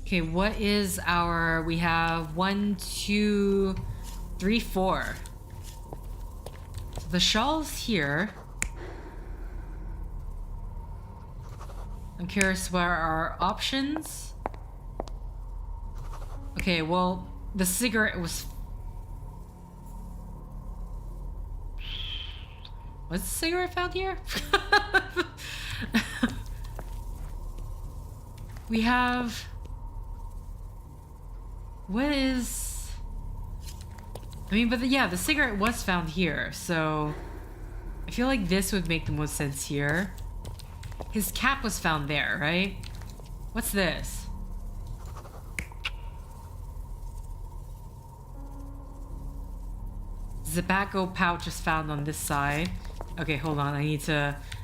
Okay, what is our... We have 1, 2, 3, 4. So the shawl's here. I'm curious what are our options. Okay, well, the cigarette was... Was the cigarette found here? We have... What is... I mean, but yeah, the cigarette was found here, so... I feel like this would make the most sense here. His cap was found there, right? What's this? Tobacco pouch is found on this side. Okay, hold on. I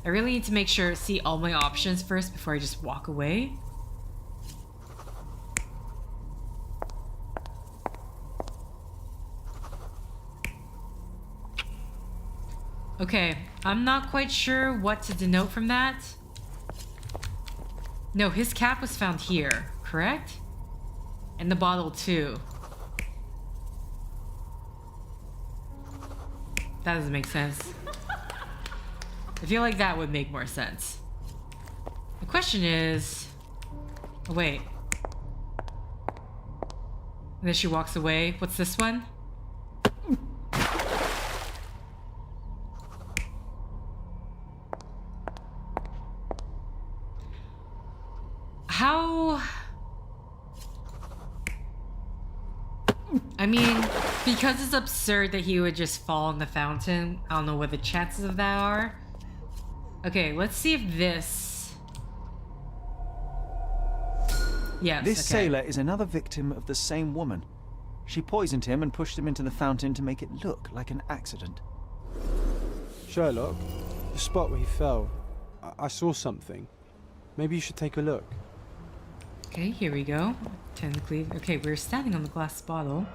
really need to make sure, see all my options first before I just walk away. Okay, I'm not quite sure what to denote from that. No, his cap was found here, correct? And the bottle too. That doesn't make sense. I feel like that would make more sense. The question is... Oh, wait. And then she walks away. What's this one? How... I mean, because it's absurd that he would just fall in the fountain, I don't know what the chances of that are. Okay, let's see if this... Yes, This okay. sailor is another victim of the same woman. She poisoned him and pushed him into the fountain to make it look like an accident. Sherlock, the spot where he fell, I saw something. Maybe you should take a look. Okay, here we go. Technically, okay, we're standing on the glass bottle.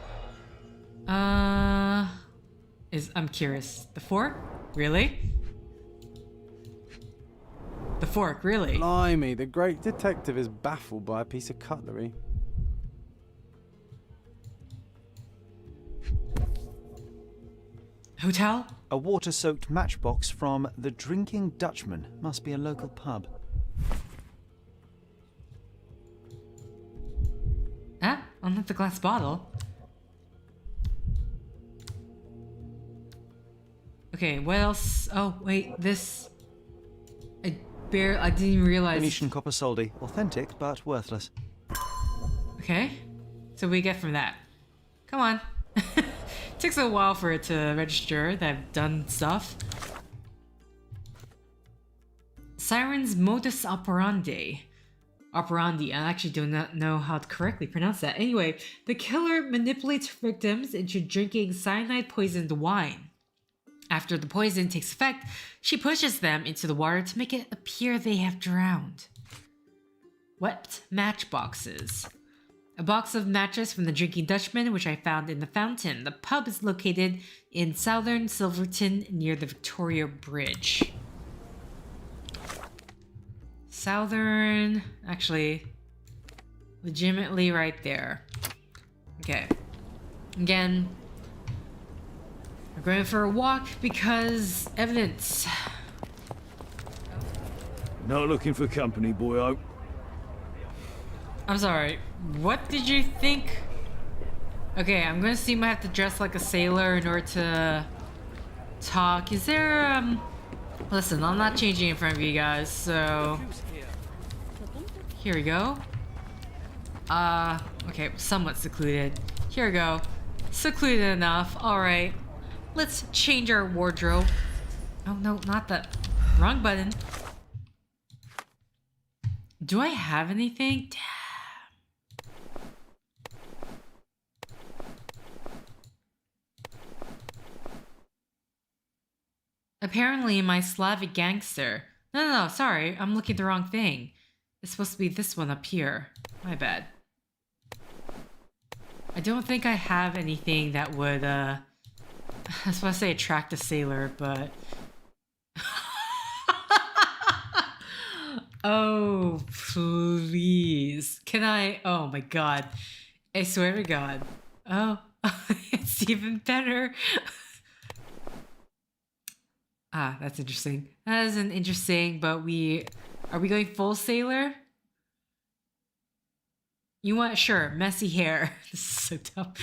I'm curious. The fork? Really? The fork, really? Blimey, the great detective is baffled by a piece of cutlery. Hotel? A water-soaked matchbox from the Drinking Dutchman. Must be a local pub. Huh? On the glass bottle? Okay, what else? Oh, wait, this... I didn't even realize... Venetian copper soldi. Authentic, but worthless. Okay. So what do we get from that? Come on. Takes a while for it to register that I've done stuff. Siren's modus operandi. operandi. I actually do not know how to correctly pronounce that. Anyway, the killer manipulates victims into drinking cyanide-poisoned wine. After the poison takes effect, she pushes them into the water to make it appear they have drowned. Wet matchboxes. A box of matches from the Drinking Dutchman, which I found in the fountain. The pub is located in southern Silverton near the Victoria Bridge. Southern, actually, legitimately right there. Okay. Again, we're going for a walk because evidence. Not looking for company, boy. I'm sorry, what did you think? Okay, I'm gonna assume I have to dress like a sailor in order to talk. Is there, listen, I'm not changing in front of you guys, so... Here we go. Okay, somewhat secluded. Here we go. Secluded enough, alright. Let's change our wardrobe. Oh no, not that. Wrong button. Do I have anything? Damn. Apparently my Slavic gangster. No, sorry, I'm looking at the wrong thing. It's supposed to be this one up here. My bad. I don't think I have anything that would, I was supposed to say attract a sailor, but... Oh, please. Can I? Oh my god. I swear to god. Oh, it's even better. Ah, that's interesting. That isn't interesting, but are we going full sailor? You want, sure, messy hair. This is so dumb.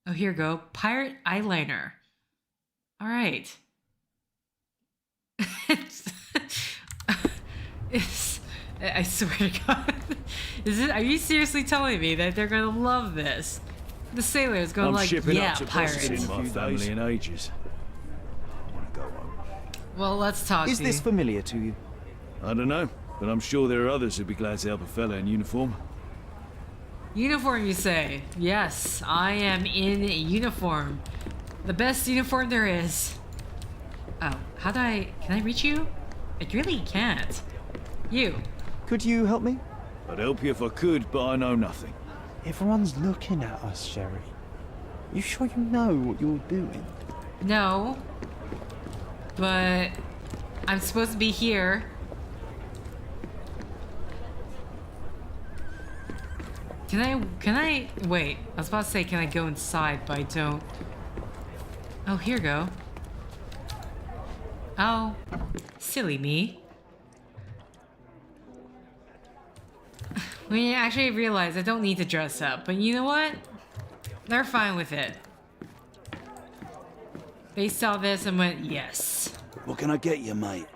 Oh, here we go. Pirate eyeliner. All right. I swear to God. Are you seriously telling me that they're gonna love this? The sailor is gonna yeah, pirates. In my family in ages. Well, let's talk. Is this familiar to you? I don't know, but I'm sure there are others who'd be glad to help a fella in uniform. Uniform, you say? Yes, I am in uniform. The best uniform there is. Oh, can I reach you? I really can't. You. Could you help me? I'd help you if I could, but I know nothing. Everyone's looking at us, Sherry. You sure you know what you're doing? No. But I'm supposed to be here. Can I wait, I was about to say can I go inside, but I don't. Oh, here we go. Oh, silly me. We actually realized I don't need to dress up, but you know what? They're fine with it. They saw this and went, yes. What can I get you, mate?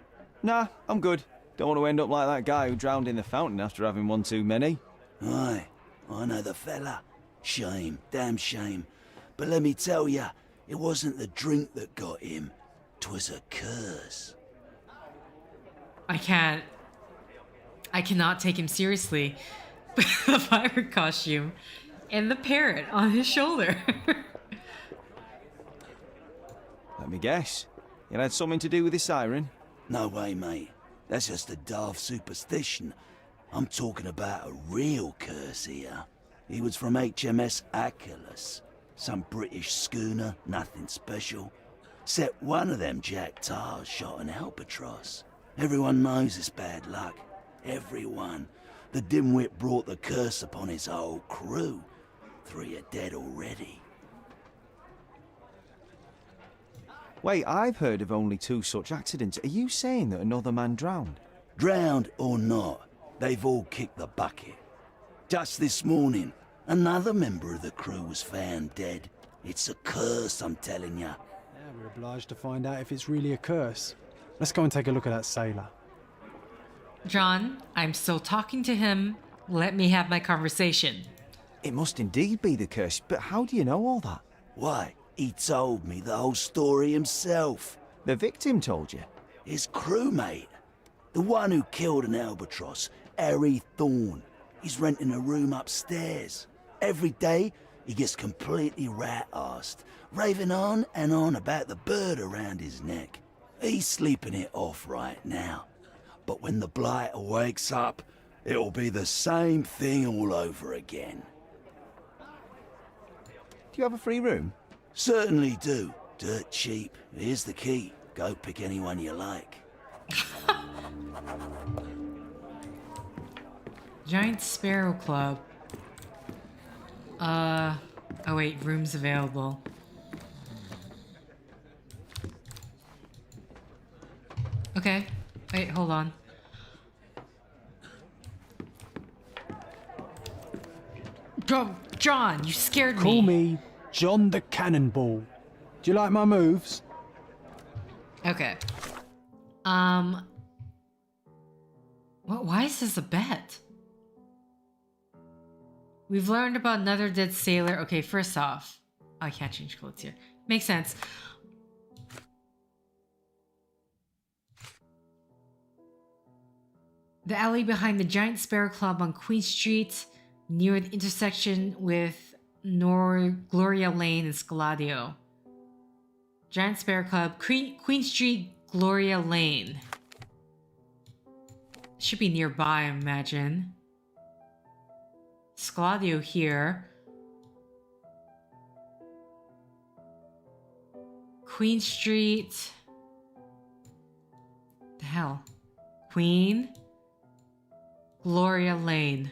Nah, I'm good. Don't want to end up like that guy who drowned in the fountain after having one too many. Aye, I know the fella. Shame, damn shame. But let me tell ya, it wasn't the drink that got him. 'Twas a curse. I cannot take him seriously. The pirate costume and the parrot on his shoulder. Let me guess. It had something to do with the siren? No way, mate. That's just a daft superstition. I'm talking about a real curse here. He was from HMS Achilles. Some British schooner, nothing special. Except one of them Jack tars shot an albatross. Everyone knows it's bad luck. Everyone. The dimwit brought the curse upon his whole crew. 3 are dead already. Wait, I've heard of only 2 such accidents. Are you saying that another man drowned? Drowned or not, they've all kicked the bucket. Just this morning, another member of the crew was found dead. It's a curse, I'm telling ya. Yeah, we're obliged to find out if it's really a curse. Let's go and take a look at that sailor. John, I'm still talking to him. Let me have my conversation. It must indeed be the curse, but how do you know all that? Why, he told me the whole story himself. The victim told you? His crewmate. The one who killed an albatross, Harry Thorne. He's renting a room upstairs. Every day, he gets completely rat-arsed, raving on and on about the bird around his neck. He's sleeping it off right now. But when the blighter wakes up, it'll be the same thing all over again. Do you have a free room? Certainly do. Dirt cheap. Here's the key. Go pick anyone you like. Giant Sparrow Club. Oh wait, rooms available. Okay. Wait, hold on. Go, John, you scared me. Call me John the Cannonball. Do you like my moves? Okay. Why is this a bet? We've learned about another dead sailor. Okay, first off, I can't change clothes here. Makes sense. The alley behind the Giant Sparrow Club on Queen Street, near the intersection with Gloria Lane and Scaladio. Giant Sparrow Club, Queen Street, Gloria Lane. Should be nearby, I imagine. Scaladio here. Queen Street. The hell? Queen? Gloria Lane.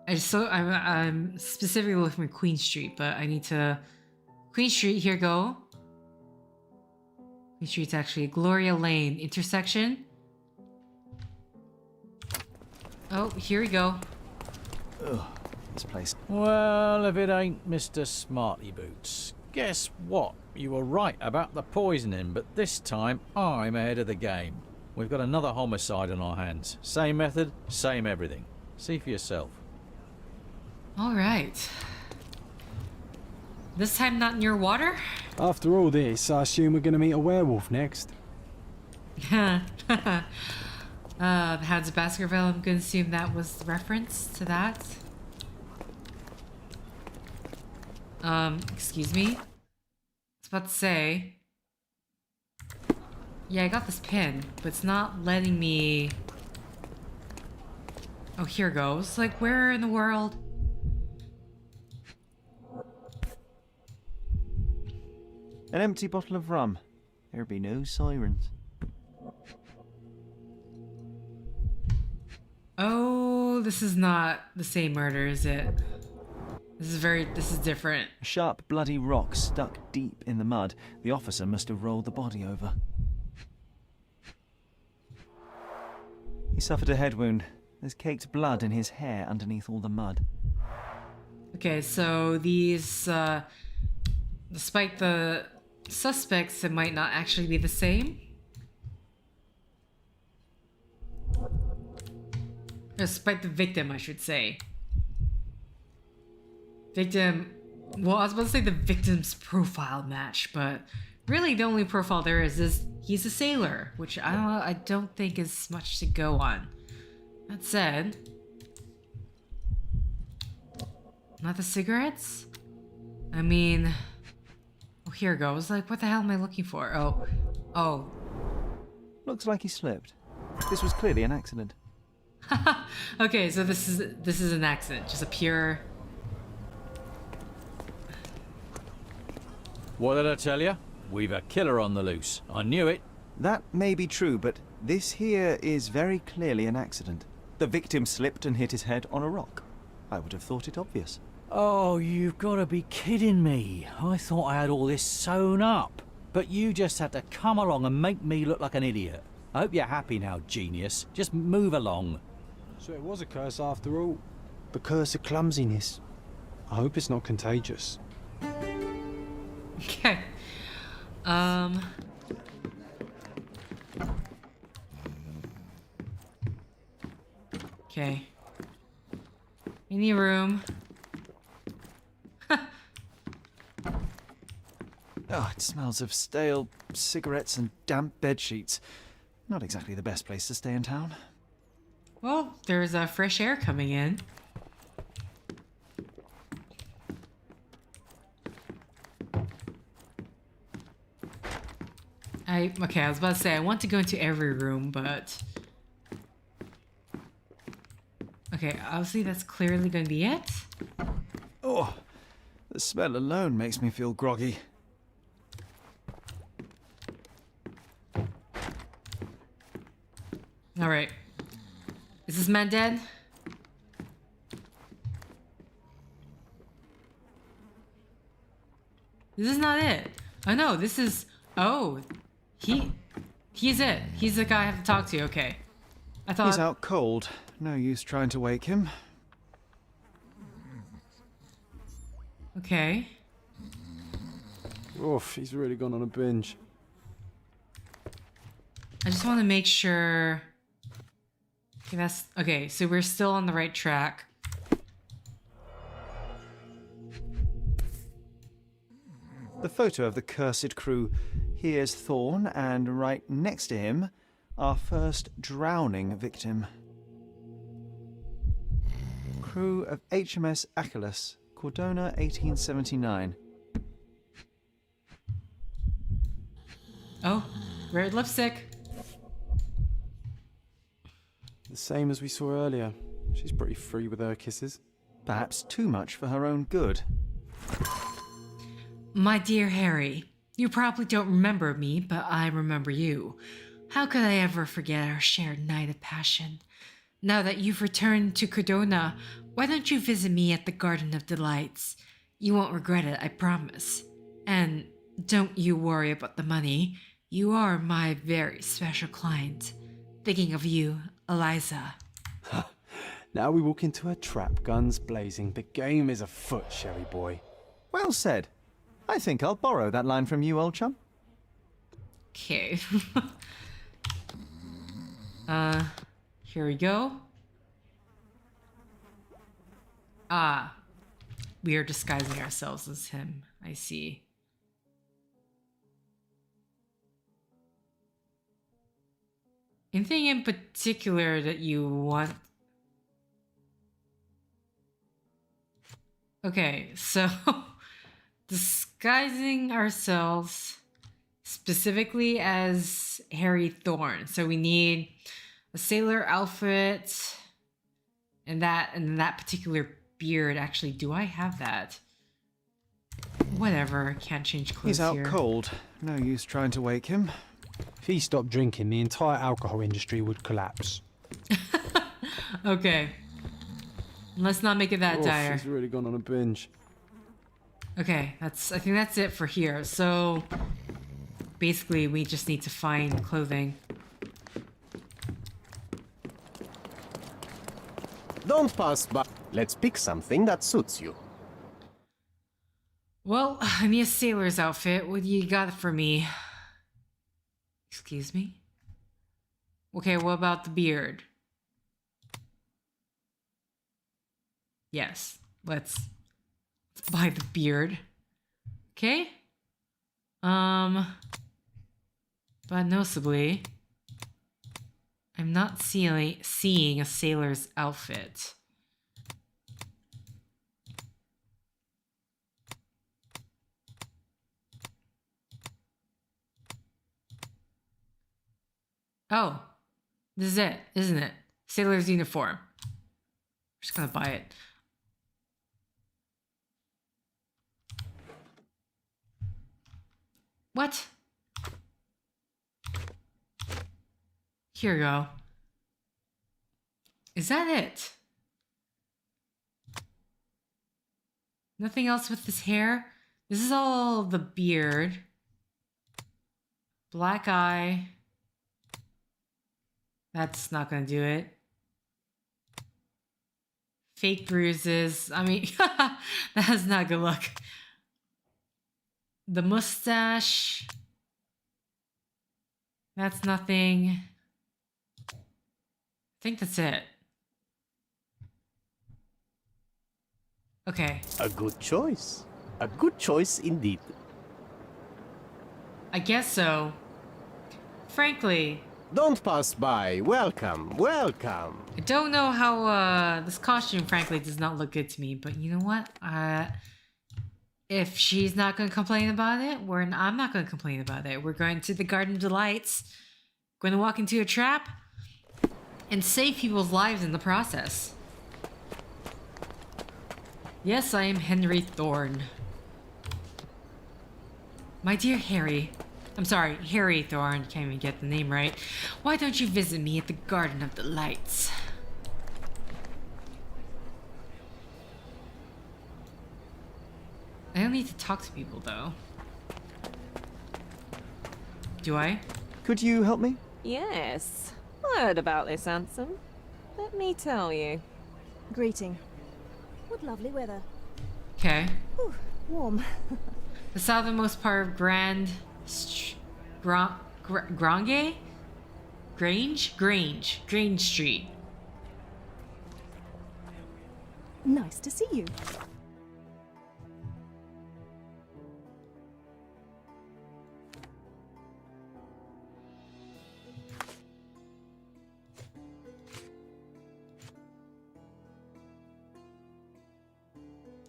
I'm specifically looking for Queen Street, but I need to... Queen Street, here go. Queen Street's actually Gloria Lane intersection. Oh, here we go. Ugh, this place. Well, if it ain't Mr. Smarty Boots. Guess what? You were right about the poisoning, but this time I'm ahead of the game. We've got another homicide on our hands. Same method, same everything. See for yourself. Alright. This time not near water? After all this, I assume we're gonna meet a werewolf next. Hounds of Baskerville, I'm gonna assume that was the reference to that. Excuse me? I was about to say... Yeah, I got this pin, but it's not letting me... Oh, here goes. Like, where in the world? An empty bottle of rum. There'd be no sirens. Oh, this is not the same murder, is it? This is different. A sharp, bloody rock stuck deep in the mud. The officer must have rolled the body over. He suffered a head wound. There's caked blood in his hair underneath all the mud. Okay, so these, despite the suspects, it might not actually be the same. Despite the victim, I should say. Victim... Well, I was about to say the victim's profile match, but really the only profile there is he's a sailor, which I don't think is much to go on. That said... Not the cigarettes? I mean... Oh, here it goes. Like, what the hell am I looking for? Oh. Looks like he slipped. This was clearly an accident. Okay, so this is an accident. Just a pure... What did I tell you? We've a killer on the loose. I knew it. That may be true, but this here is very clearly an accident. The victim slipped and hit his head on a rock. I would have thought it obvious. Oh, you've got to be kidding me. I thought I had all this sewn up. But you just had to come along and make me look like an idiot. I hope you're happy now, genius. Just move along. So it was a curse after all. The curse of clumsiness. I hope it's not contagious. Okay. Okay. Any room. Oh, it smells of stale cigarettes and damp bed sheets. Not exactly the best place to stay in town. Well, there's fresh air coming in. Okay, I was about to say I want to go into every room, but okay, obviously that's clearly going to be it. Oh, the smell alone makes me feel groggy. All right, is this man dead? This is not it. Oh no, this is. Oh, he's it. He's the guy I have to talk to. Okay, I thought He's out cold. No use trying to wake him. Okay. Oof, he's really gone on a binge. I just want to make sure. Okay, that's okay. So we're still on the right track. The photo of the cursed crew. Here's Thorn, and right next to him, our first drowning victim. Crew of HMS Achilles, Cordona, 1879. Oh, red lipstick. The same as we saw earlier. She's pretty free with her kisses. Perhaps too much for her own good. My dear Harry, you probably don't remember me, but I remember you. How could I ever forget our shared night of passion? Now that you've returned to Cordona, why don't you visit me at the Garden of Delights? You won't regret it, I promise. And don't you worry about the money. You are my very special client. Thinking of you, Eliza. Now we walk into a trap, guns blazing. The game is afoot, Sherry boy. Well said. I think I'll borrow that line from you, old chum. Okay. Here we go. Ah, we are disguising ourselves as him. I see. Anything in particular that you want? Okay, so disguising ourselves specifically as Harry Thorne. So we need a sailor outfit and that particular beard. Actually, do I have that? Whatever, can't change clothes He's out here. cold. No use trying to wake him. If he stopped drinking, the entire alcohol industry would collapse. Okay. Let's not make it that Oof, dire. he's really gone on a binge. Okay, I think that's it for here. So basically we just need to find clothing. Don't pass by. Let's pick something that suits you. Well, I need a sailor's outfit. What do you got for me? Excuse me? Okay, what about the beard? Yes, let's buy the beard. Okay? But noticeably, I'm not seeing a sailor's outfit. Oh, this is it, isn't it? Sailor's uniform. I'm just gonna buy it. What? Here we go. Is that it? Nothing else with this hair? This is all the beard. Black eye. That's not gonna do it. Fake bruises. I mean, that's not good luck. The mustache. That's nothing. I think that's it. Okay. A good choice. A good choice indeed. I guess so. Frankly, Don't pass by. Welcome, welcome. I don't know how this costume frankly does not look good to me, but you know what? If she's not going to complain about it, I'm not going to complain about it. We're going to the Garden of Delights, going to walk into a trap, and save people's lives in the process. Yes, I am Henry Thorne. My dear Harry, I'm sorry, Harry Thorne, can't even get the name right. Why don't you visit me at the Garden of Delights? I don't need to talk to people, though. Do I? Could you help me? Yes. I heard about this, Ansem. Let me tell you. Greeting. What lovely weather. Okay. Warm. The southernmost part of Grange Street. Nice to see you.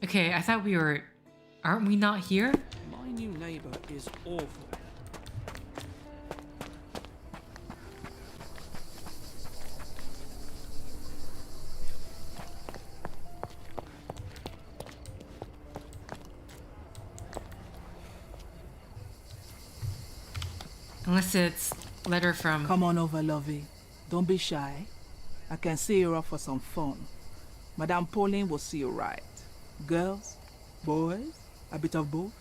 Okay, I thought we were... Aren't we not here? My new neighbor is awful. Unless it's a letter from... Come on over, lovey. Don't be shy. I can see you're up for some fun. Madame Pauline will see you right. Girls, boys, a bit of both.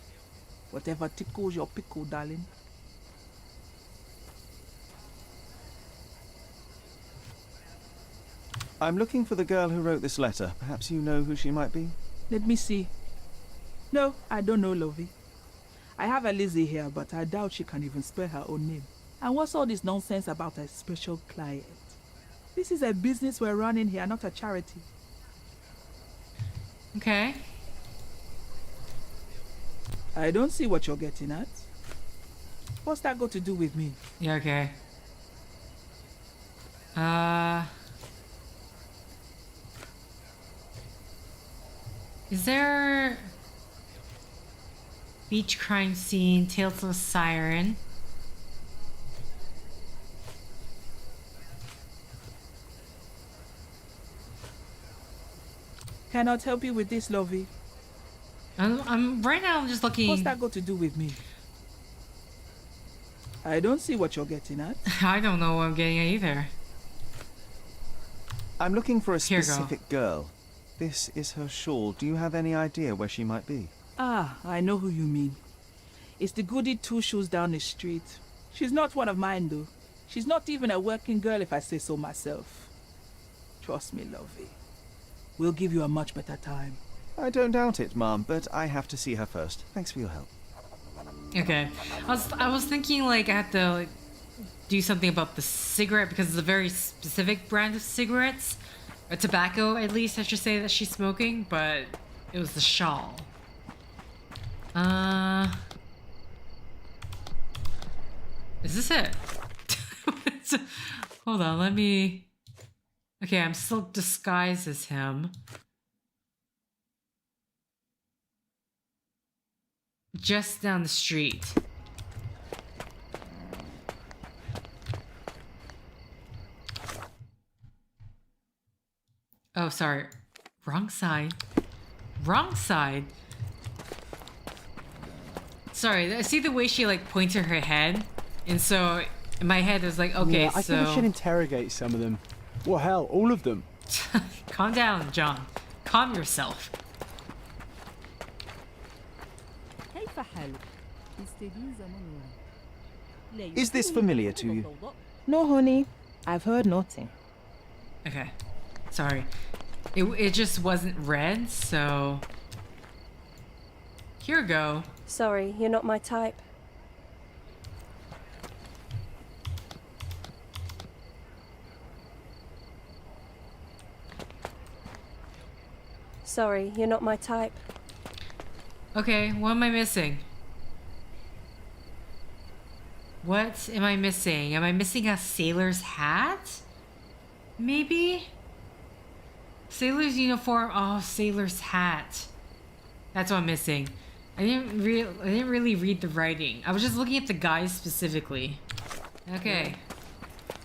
Whatever tickles your pickle, darling. I'm looking for the girl who wrote this letter. Perhaps you know who she might be? Let me see. No, I don't know, lovey. I have a Lizzie here, but I doubt she can even spell her own name. And what's all this nonsense about a special client? This is a business we're running here, not a charity. Okay. I don't see what you're getting at. What's that got to do with me? Yeah, okay. Is there... Beach crime scene, Tales of Siren. Cannot help you with this, lovey. I'm right now. I'm just looking. What's that got to do with me? I don't see what you're getting at. I don't know what I'm getting at either. I'm looking for a specific girl. This is her shawl. Do you have any idea where she might be? Ah, I know who you mean. It's the goody two shoes down the street. She's not one of mine, though. She's not even a working girl, if I say so myself. Trust me, lovey. We'll give you a much better time. I don't doubt it, Mom, but I have to see her first. Thanks for your help. Okay. I was thinking, like, I had to like, do something about the cigarette because it's a very specific brand of cigarettes. Or tobacco, at least, I should say, that she's smoking, but it was the shawl. Is this it? Hold on, let me... Okay, I'm still disguised as him. Just down the street. Oh, sorry. Wrong side. Wrong side? Sorry, I see the way she like pointed her head. And so in my head it was like, okay, yeah, I so... think we should interrogate some of them. Well, hell, all of them. Calm down, John. Calm yourself. Is this familiar to you? No, honey. I've heard nothing. Okay. Sorry. It just wasn't red, so... Here we go. Sorry, you're not my type. Sorry, you're not my type. Okay, what am I missing? What am I missing? Am I missing a sailor's hat? Maybe? Sailor's uniform. Oh, sailor's hat. That's what I'm missing. I didn't really read the writing. I was just looking at the guys specifically. Okay.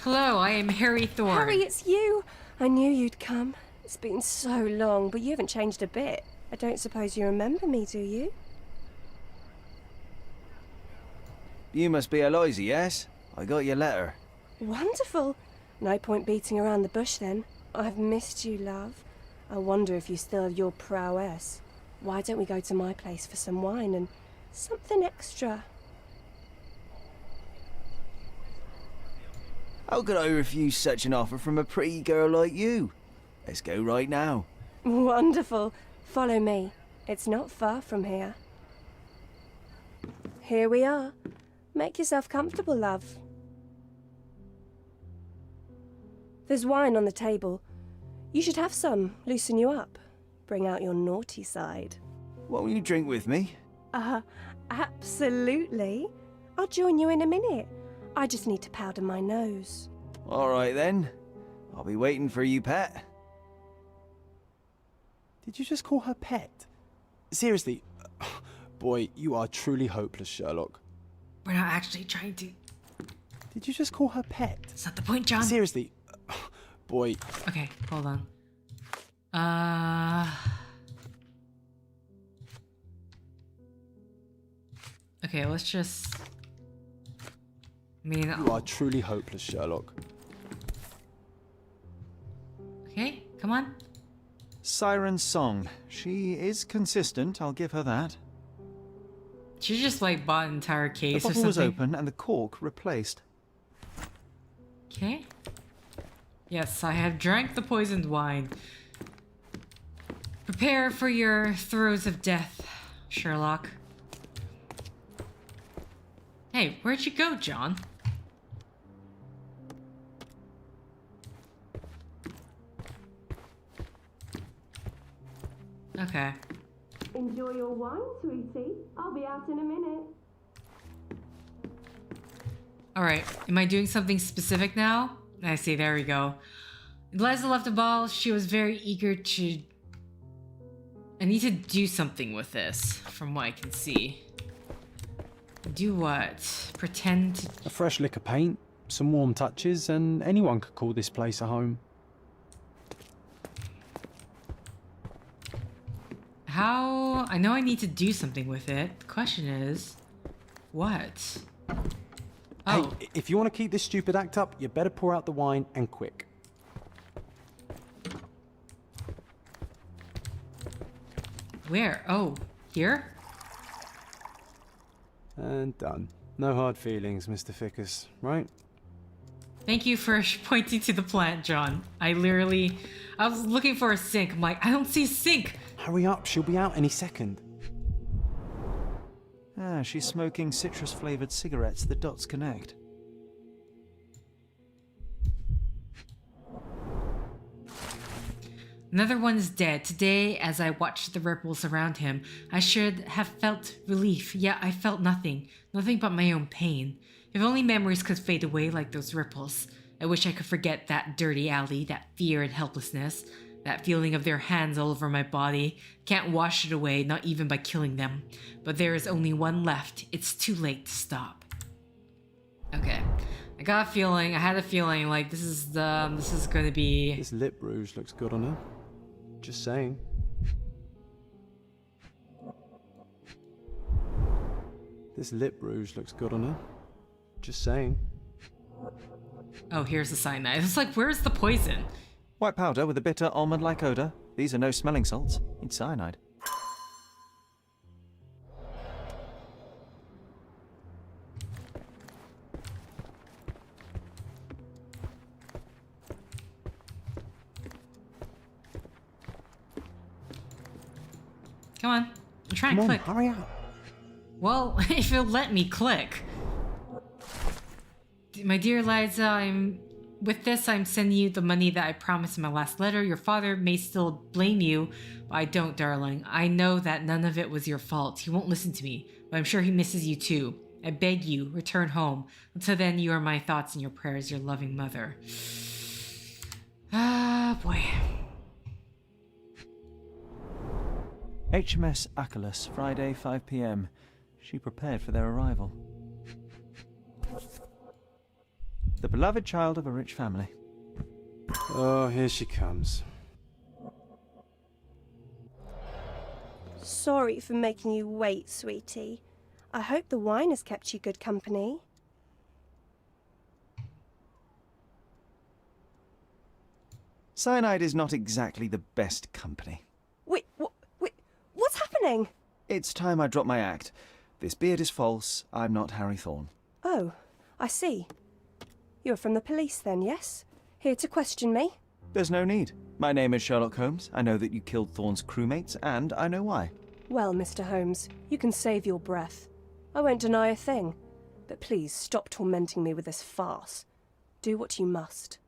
Hello, I am Harry Thorne. Harry, it's you! I knew you'd come. It's been so long, but you haven't changed a bit. I don't suppose you remember me, do you? You must be Eloise, yes? I got your letter. Wonderful. No point beating around the bush then. I've missed you, love. I wonder if you still have your prowess. Why don't we go to my place for some wine and something extra? How could I refuse such an offer from a pretty girl like you? Let's go right now. Wonderful. Follow me. It's not far from here. Here we are. Make yourself comfortable, love. There's wine on the table. You should have some. Loosen you up. Bring out your naughty side. Won't you drink with me? Absolutely. I'll join you in a minute. I just need to powder my nose. All right then. I'll be waiting for you, pet. Did you just call her pet? Seriously? Boy, you are truly hopeless, Sherlock. We're not actually trying to... Did you just call her pet? That's not the point, John. Seriously? Boy. Okay, hold on. Okay, let's just... You are truly hopeless, Sherlock. Okay, come on. Siren's song. She is consistent, I'll give her that. She just like bought an entire case the or bottle something. was open and the cork replaced. Okay. Yes, I have drank the poisoned wine. Prepare for your throes of death, Sherlock. Hey, where'd you go, John? Okay. Enjoy your wine, sweetie. I'll be out in a minute. Alright, am I doing something specific now? I see, there we go. Eliza left the ball. She was very eager to... I need to do something with this, from what I can see. Do what? Pretend to... A fresh lick of paint, some warm touches, and anyone could call this place a home. How... I know I need to do something with it. The question is... What? Oh. Hey, if you want to keep this stupid act up, you better pour out the wine, and quick. Where? Oh, here? And done. No hard feelings, Mr. Fickus, right? Thank you for pointing to the plant, John. I was looking for a sink. I'm like, I don't see a sink. Hurry up, she'll be out any second. Ah, she's smoking citrus-flavored cigarettes. The dots connect. Another one is dead. Today, as I watched the ripples around him, I should have felt relief. Yet I felt nothing. Nothing but my own pain. If only memories could fade away like those ripples. I wish I could forget that dirty alley, that fear and helplessness, that feeling of their hands all over my body. Can't wash it away, not even by killing them. But there is only one left. It's too late to stop. Okay. I had a feeling like this is gonna be... This lip rouge looks good on her. Just saying. This lip rouge looks good on her. Just saying. Oh, here's the cyanide. It's like, where's the poison? White powder with a bitter almond-like odor. These are no smelling salts. It's cyanide. Come on. I'm trying to click. Hurry up. Well, if you'll let me click. My dear Liza, with this, I'm sending you the money that I promised in my last letter. Your father may still blame you, but I don't, darling. I know that none of it was your fault. He won't listen to me, but I'm sure he misses you too. I beg you, return home. Until then, you are my thoughts and your prayers, your loving mother. Ah, boy. HMS Achilles, Friday, 5 p.m. She prepared for their arrival. The beloved child of a rich family. Oh, here she comes. Sorry for making you wait, sweetie. I hope the wine has kept you good company. Cyanide is not exactly the best company. Wait, what's happening? It's time I drop my act. This beard is false. I'm not Harry Thorne. Oh, I see. You're from the police then, yes? Here to question me? There's no need. My name is Sherlock Holmes. I know that you killed Thorne's crewmates, and I know why. Well, Mr. Holmes, you can save your breath. I won't deny a thing. But please stop tormenting me with this farce. Do what you must.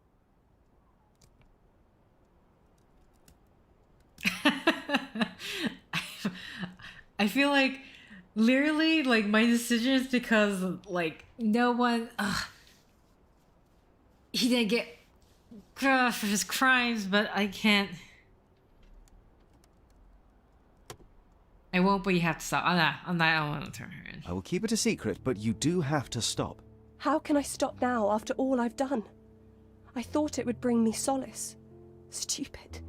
I feel like literally like my decision is because like no one he didn't get for his crimes, but I can't. I won't, but you have to stop. I'm not, I don't want to turn her in. I will keep it a secret, but you do have to stop. How can I stop now after all I've done? I thought it would bring me solace. Stupid.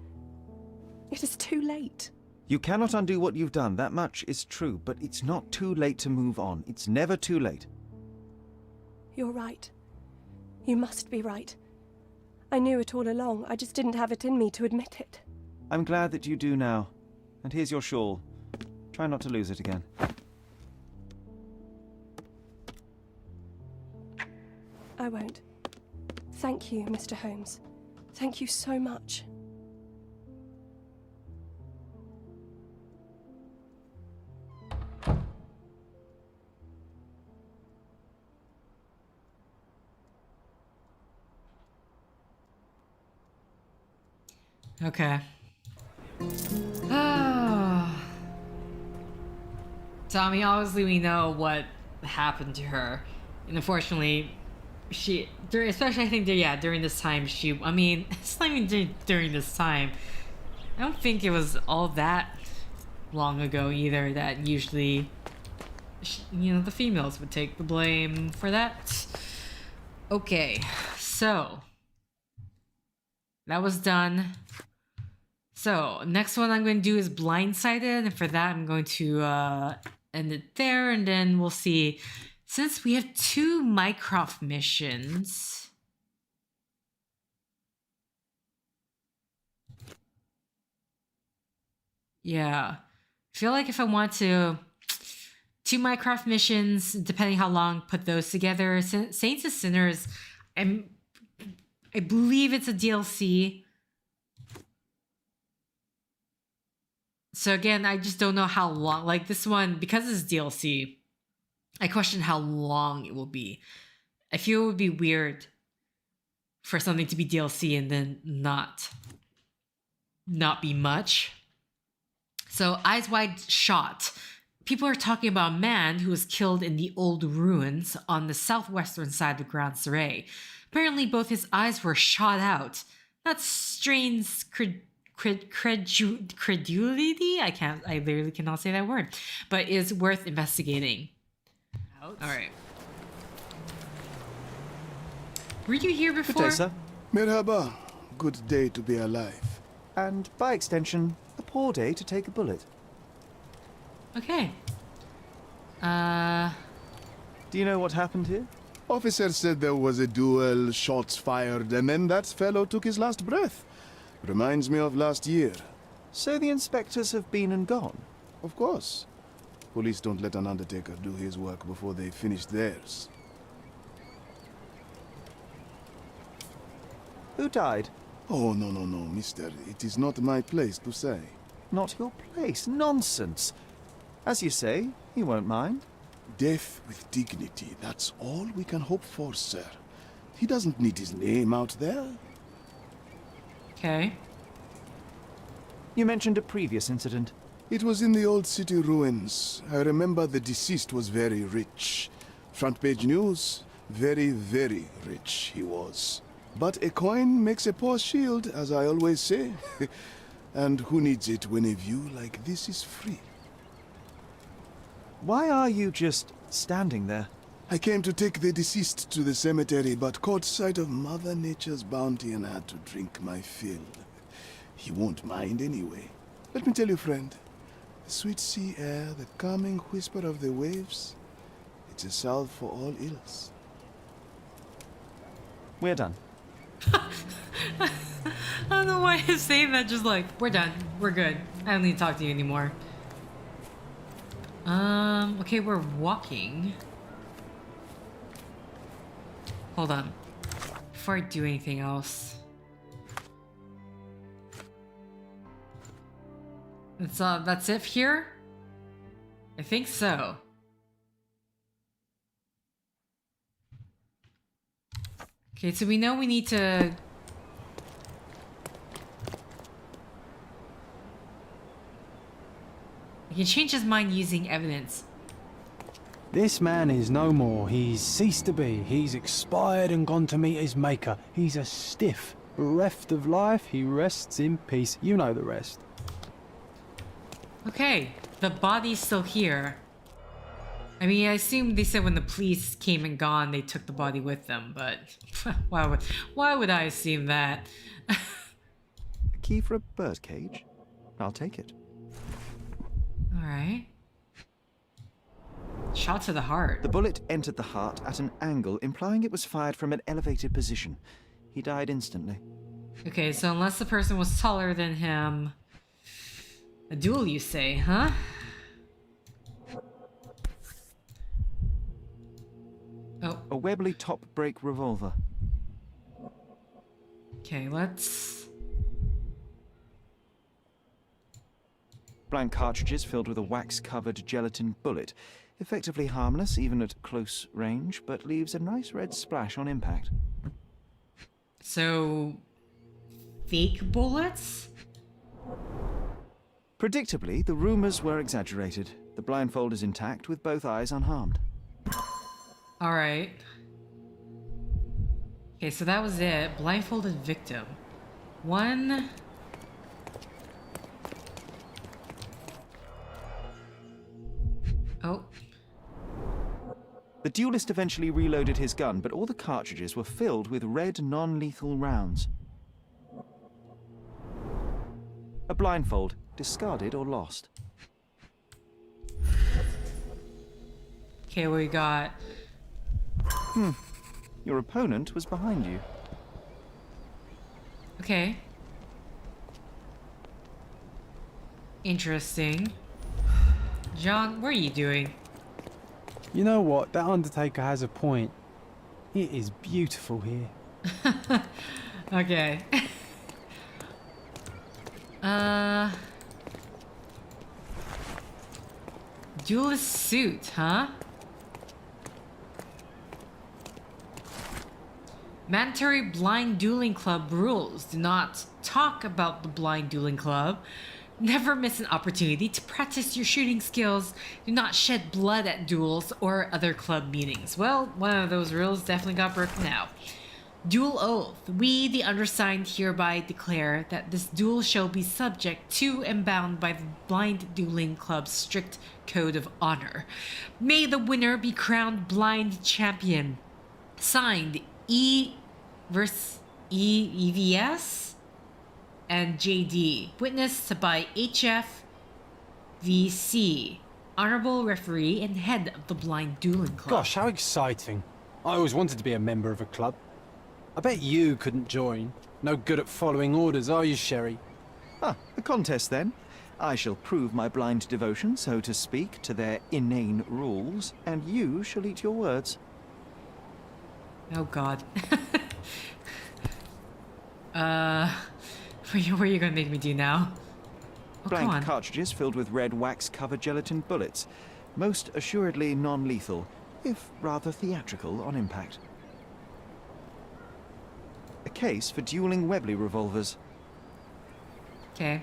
It is too late. You cannot undo what you've done, that much is true, but it's not too late to move on. It's never too late. You're right. You must be right. I knew it all along, I just didn't have it in me to admit it. I'm glad that you do now. And here's your shawl. Try not to lose it again. I won't. Thank you, Mr. Holmes. Thank you so much. Okay. So, I mean, obviously we know what happened to her. And unfortunately, especially I think, during this time, I mean, it's not even during this time. I don't think it was all that long ago either that usually, the females would take the blame for that. Okay, so that was done. So, next one I'm going to do is Blindsided, and for that I'm going to end it there, and then we'll see. Since we have 2 Mycroft missions... Yeah. I feel like if I want to... 2 Mycroft missions, depending how long, put those together. Saints and Sinners, I believe it's a DLC. So again, I just don't know how long, like this one, because it's DLC, I question how long it will be. I feel it would be weird for something to be DLC and then not be much. So Eyes Wide Shut. People are talking about a man who was killed in the old ruins on the southwestern side of Grand Surrey. Apparently both his eyes were shot out. That strains credulity? I literally cannot say that word, but is worth investigating. All right. Were you here before? Good day, sir. Merhaba. Good day to be alive. And by extension, a poor day to take a bullet. Okay. Do you know what happened here? Officer said there was a duel, shots fired, and then that fellow took his last breath. Reminds me of last year. So the inspectors have been and gone? Of course. Police don't let an undertaker do his work before they finish theirs. Who died? Oh, no, mister. It is not my place to say. Not your place? Nonsense. As you say, he won't mind. Death with dignity, that's all we can hope for, sir. He doesn't need his name out there. Okay. You mentioned a previous incident. It was in the old city ruins. I remember the deceased was very rich. Front page news. Very, very rich he was. But a coin makes a poor shield, as I always say. And who needs it when a view like this is free? Why are you just standing there? I came to take the deceased to the cemetery, but caught sight of Mother Nature's bounty and had to drink my fill. He won't mind anyway. Let me tell you, friend, the sweet sea air, the calming whisper of the waves, it's a salve for all ills. We're done. I don't know why he's saying that, just like, we're done. We're good. I don't need to talk to you anymore. Okay, we're walking. Hold on. Before I do anything else. That's it here? I think so. Okay, so we know we need to... He can change his mind using evidence. This man is no more. He's ceased to be. He's expired and gone to meet his maker. He's a stiff. Bereft of life, he rests in peace. You know the rest. Okay, the body's still here. I mean, I assume they said when the police came and gone, they took the body with them, but why would I assume that? A key for a birdcage? I'll take it. Alright. Shot to the heart. The bullet entered the heart at an angle, implying it was fired from an elevated position. He died instantly. Okay, so unless the person was taller than him... A duel, you say, huh? Oh. A Webley top break revolver. Okay, let's... Blank cartridges filled with a wax-covered gelatin bullet. Effectively harmless, even at close range, but leaves a nice red splash on impact. So... fake bullets? Predictably, the rumors were exaggerated. The blindfold is intact, with both eyes unharmed. Alright. Okay, so that was it. Blindfolded victim. One... Oh. The duelist eventually reloaded his gun, but all the cartridges were filled with red non-lethal rounds. A blindfold, discarded or lost. Okay, we got... Your opponent was behind you. Okay. Interesting. John, what are you doing? You know what? That Undertaker has a point. It is beautiful here. Okay. Duelist suit, huh? Mandatory Blind Dueling Club rules. Do not talk about the Blind Dueling Club. Never miss an opportunity to practice your shooting skills. Do not shed blood at duels or other club meetings. Well, one of those rules definitely got broken now. Duel oath. We, the undersigned, hereby declare that this duel shall be subject to and bound by the Blind Dueling Club's strict code of honor. May the winner be crowned blind champion. Signed, E versus EVS and JD. Witnessed by HFVC, honorable referee and head of the Blind Dueling Club. Gosh, how exciting. I always wanted to be a member of a club. I bet you couldn't join. No good at following orders, are you, Sherry? Ah, the contest then. I shall prove my blind devotion, so to speak, to their inane rules, and you shall eat your words. Oh God. What are you gonna make me do now? Oh, Blank come on. cartridges filled with red wax-covered gelatin bullets. Most assuredly non-lethal, if rather theatrical on impact. A case for dueling Webley revolvers. Okay.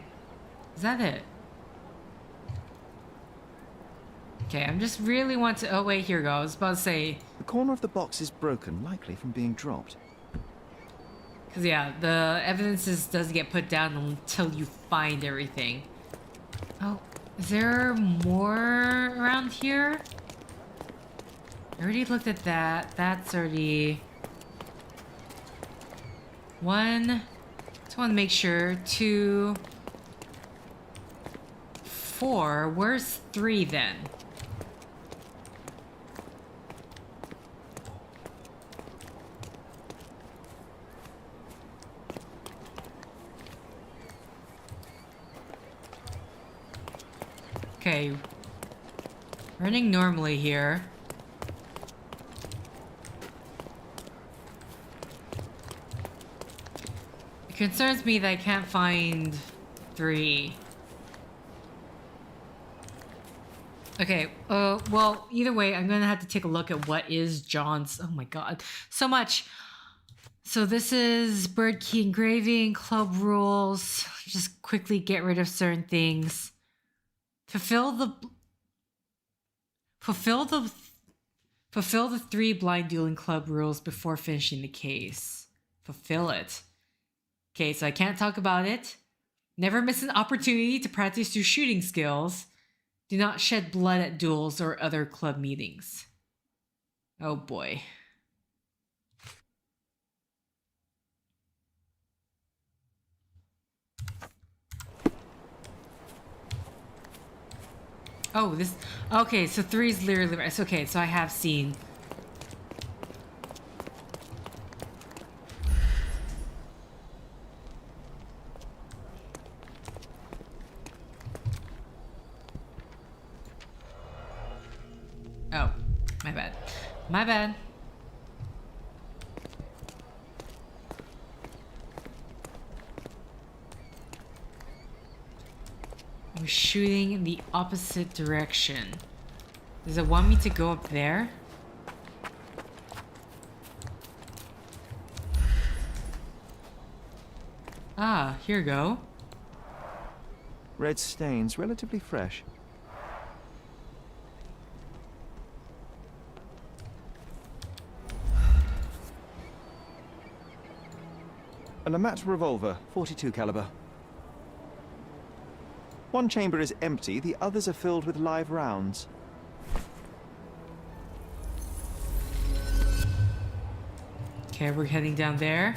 Is that it? Okay, I'm just really want to... Oh, wait, here we go. I was about to say... The corner of the box is broken, likely from being dropped. Because, yeah, the evidence doesn't get put down until you find everything. Oh, is there more around here? I already looked at that. That's already... 1. Just want to make sure. 2. 4. Where's 3 then? Okay. Running normally here. It concerns me that I can't find 3. Okay, well, either way, I'm gonna have to take a look at what is John's... Oh my god, so much! So this is bird key engraving, club rules, just quickly get rid of certain things. Fulfill the 3 blind dueling club rules before finishing the case. Fulfill it. Okay, so I can't talk about it. Never miss an opportunity to practice your shooting skills. Do not shed blood at duels or other club meetings. Oh boy. Oh, this... Okay, so 3 is literally... It's okay, so I have seen... Oh, my bad. My bad. I'm shooting in the opposite direction. Does it want me to go up there? Ah, here we go. Red stains, relatively fresh. A Lamat revolver, .42 caliber. One chamber is empty, the others are filled with live rounds. Okay, we're heading down there.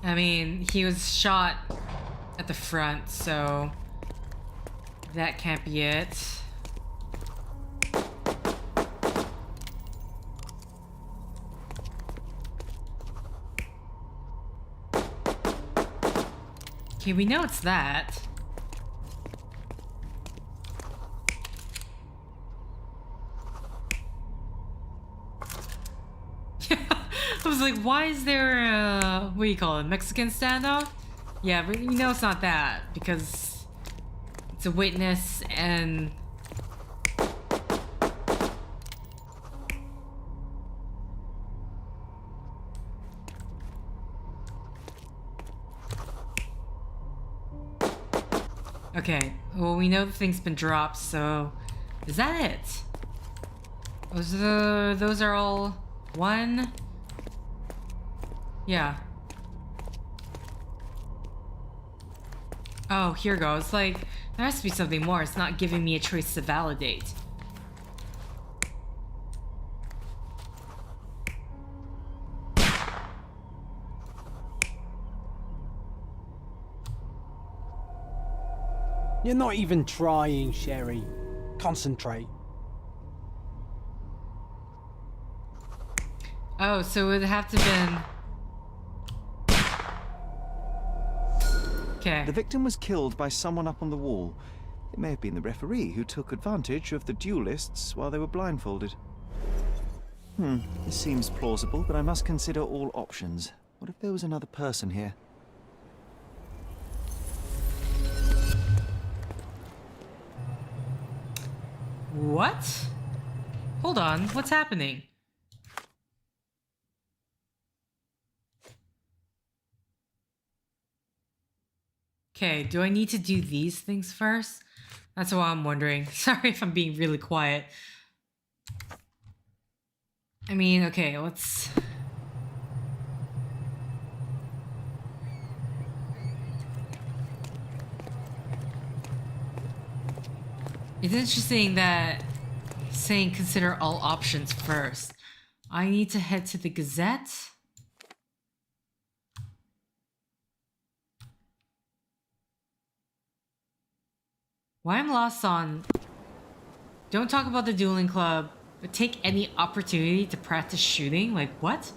I mean, he was shot at the front, so that can't be it. Okay, we know it's that. I was like, why is there a, what do you call it, Mexican standoff? Yeah, but we know it's not that, because it's a witness and... Okay, well, we know the thing's been dropped, so... Is that it? Those are all... 1... Yeah. Oh, here goes. Like, there has to be something more. It's not giving me a choice to validate. You're not even trying, Sherry. Concentrate. Oh, so it would have to have been... Okay. The victim was killed by someone up on the wall. It may have been the referee who took advantage of the duelists while they were blindfolded. This seems plausible, but I must consider all options. What if there was another person here? What? Hold on, what's happening? Okay, do I need to do these things first? That's what I'm wondering. Sorry if I'm being really quiet. I mean, okay, let's... It's interesting that saying consider all options first. I need to head to the Gazette. Why I'm lost on... Don't talk about the dueling club, but take any opportunity to practice shooting? Like, what?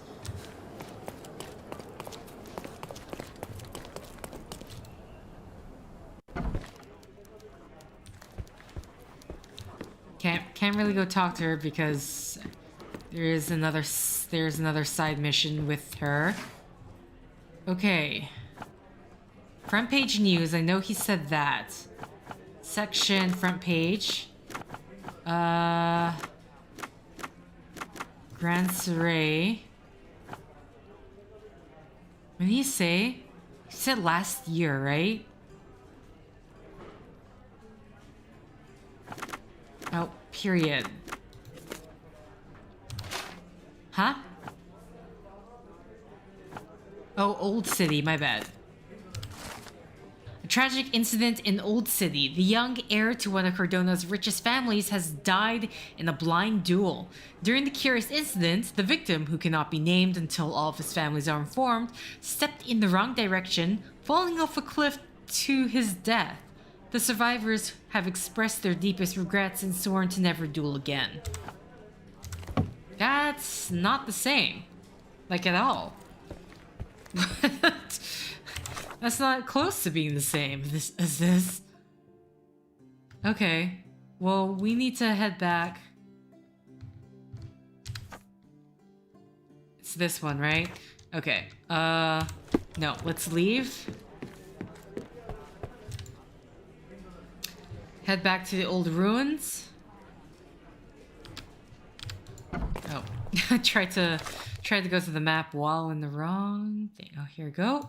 Can't really go talk to her because there's another side mission with her. Okay. Front page news, I know he said that. Section, front page. Grand Soiree. When did he say? He said last year, right? Oh, period. Huh? Oh, Old City, my bad. A tragic incident in Old City. The young heir to one of Cordona's richest families has died in a blind duel. During the curious incident, the victim, who cannot be named until all of his families are informed, stepped in the wrong direction, falling off a cliff to his death. The survivors have expressed their deepest regrets and sworn to never duel again. That's not the same. Like, at all. That's not close to being the same as this. Okay. Well, we need to head back. It's this one, right? Okay. No, let's leave. Head back to the old ruins. Oh, tried to go to the map while in the wrong thing. Oh, here we go.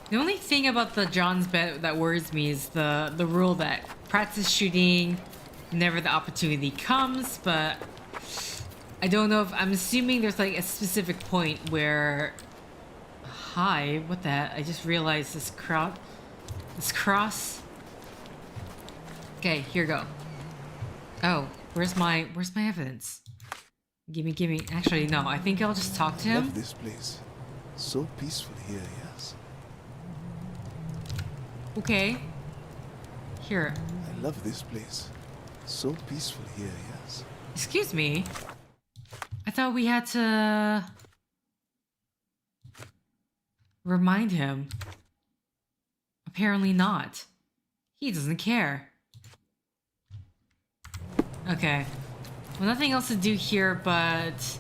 The only thing about the John's bet that worries me is the rule that practice shooting whenever the opportunity comes, but I don't know if... I'm assuming there's like a specific point where... Hi, what the heck? I just realized this cross. Okay, here we go. Oh, where's my evidence? Gimme. Actually, no, I think I'll just talk to him. Love this place. So peaceful here, yes. Okay. Here. I love this place. So peaceful here, yes. Excuse me. I thought we had to remind him. Apparently not. He doesn't care. Okay. Well, nothing else to do here but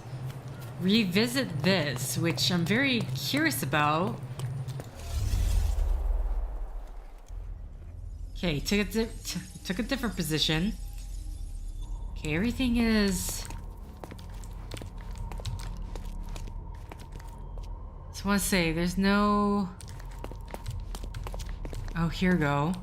revisit this, which I'm very curious about. Okay, took a different position. Okay, everything is... I want to say, there's no... Oh, here we go.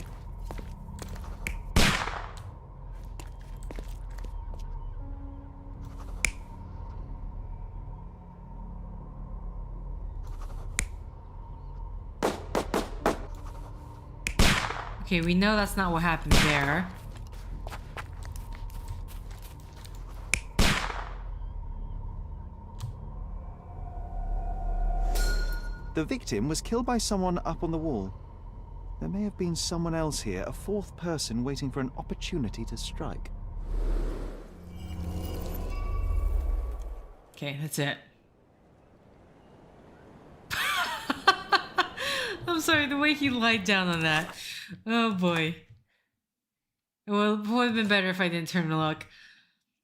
Okay, we know that's not what happened there. The victim was killed by someone up on the wall. There may have been someone else here, a fourth person waiting for an opportunity to strike. Okay, that's it. I'm sorry, the way he lied down on that. Oh boy. Well, it would have been better if I didn't turn and look.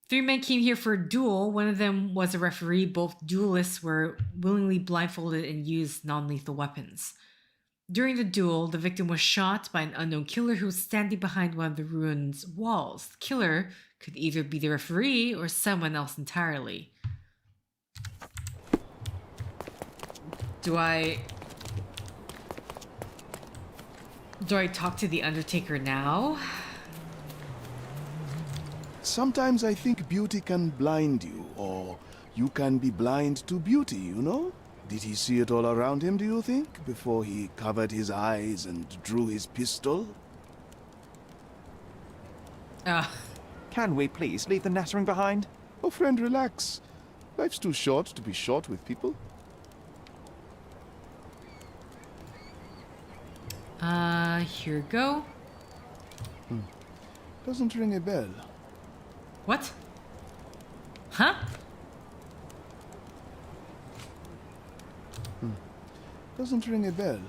Three men came here for a duel. One of them was a referee. Both duelists were willingly blindfolded and used non-lethal weapons. During the duel, the victim was shot by an unknown killer who was standing behind one of the ruins' walls. The killer could either be the referee or someone else entirely. Do I talk to the Undertaker now? Sometimes I think beauty can blind you, or you can be blind to beauty, you know? Did he see it all around him, do you think, before he covered his eyes and drew his pistol? Can we please leave the nattering behind? Oh, friend, relax. Life's too short to be short with people. Here we go. Doesn't ring a bell. What? Huh? Doesn't ring a bell.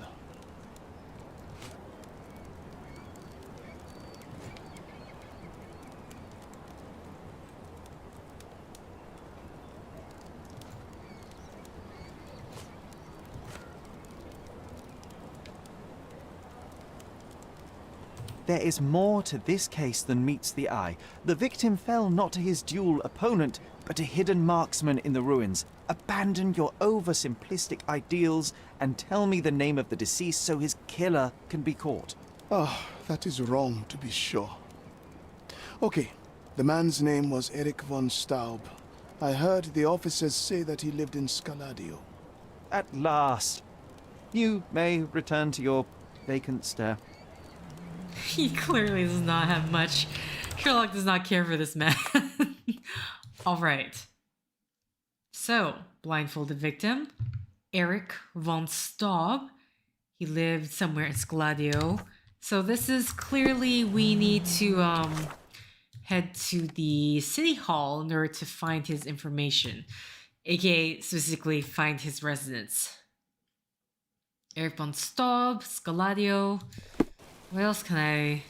There is more to this case than meets the eye. The victim fell not to his dual opponent, but a hidden marksman in the ruins. Abandon your oversimplistic ideals and tell me the name of the deceased so his killer can be caught. Ah, that is wrong, to be sure. Okay, the man's name was Eric von Staub. I heard the officers say that he lived in Scaladio. At last. You may return to your vacant stare. He clearly does not have much. Sherlock does not care for this man. Alright. So, blindfolded victim, Eric von Staub. He lived somewhere in Scaladio. So this is clearly we need to head to the city hall in order to find his information. AKA specifically find his residence. Eric von Staub, Scaladio. What else can I...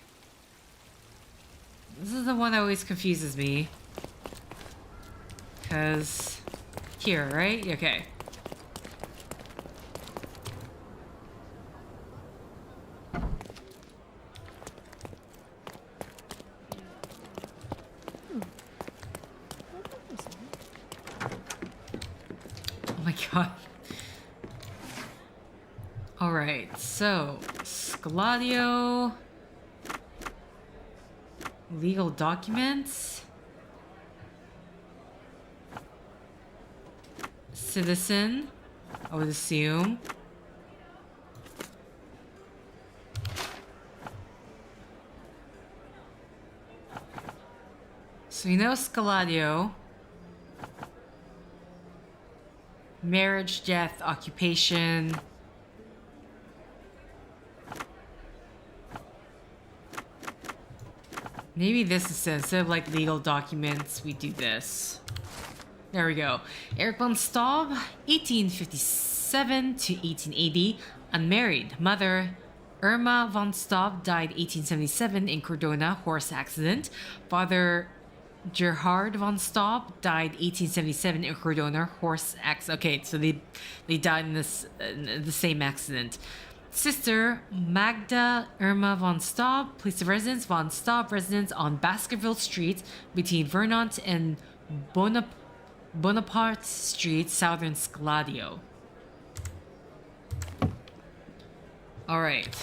This is the one that always confuses me. Because... Here, right? Okay. Oh my god. Alright, so... Scaladio... Legal documents... Citizen, I would assume. So you know Scaladio. Marriage, death, occupation. Maybe this is it. Instead of like legal documents, we do this. There we go. Eric von Staub, 1857 to 1880, unmarried. Mother, Irma von Staub, died 1877 in Cordona, horse accident. Father, Gerhard von Staub, died 1877 in Cordona, horse accident. Okay, so they died in the same accident. Sister, Magda Irma von Staub, place of residence, von Staub residence on Baskerville Street between Vermont and Bonaparte Street, southern Scaladio. Alright.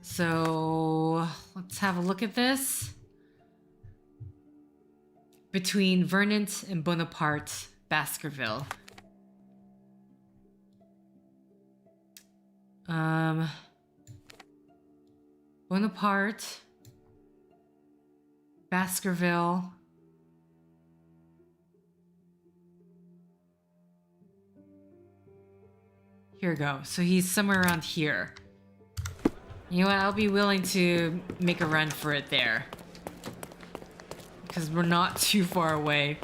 So, let's have a look at this. Between Vermont and Bonaparte, Baskerville. Bonaparte, Baskerville. Here we go. So he's somewhere around here. You know what? I'll be willing to make a run for it there. Because we're not too far away.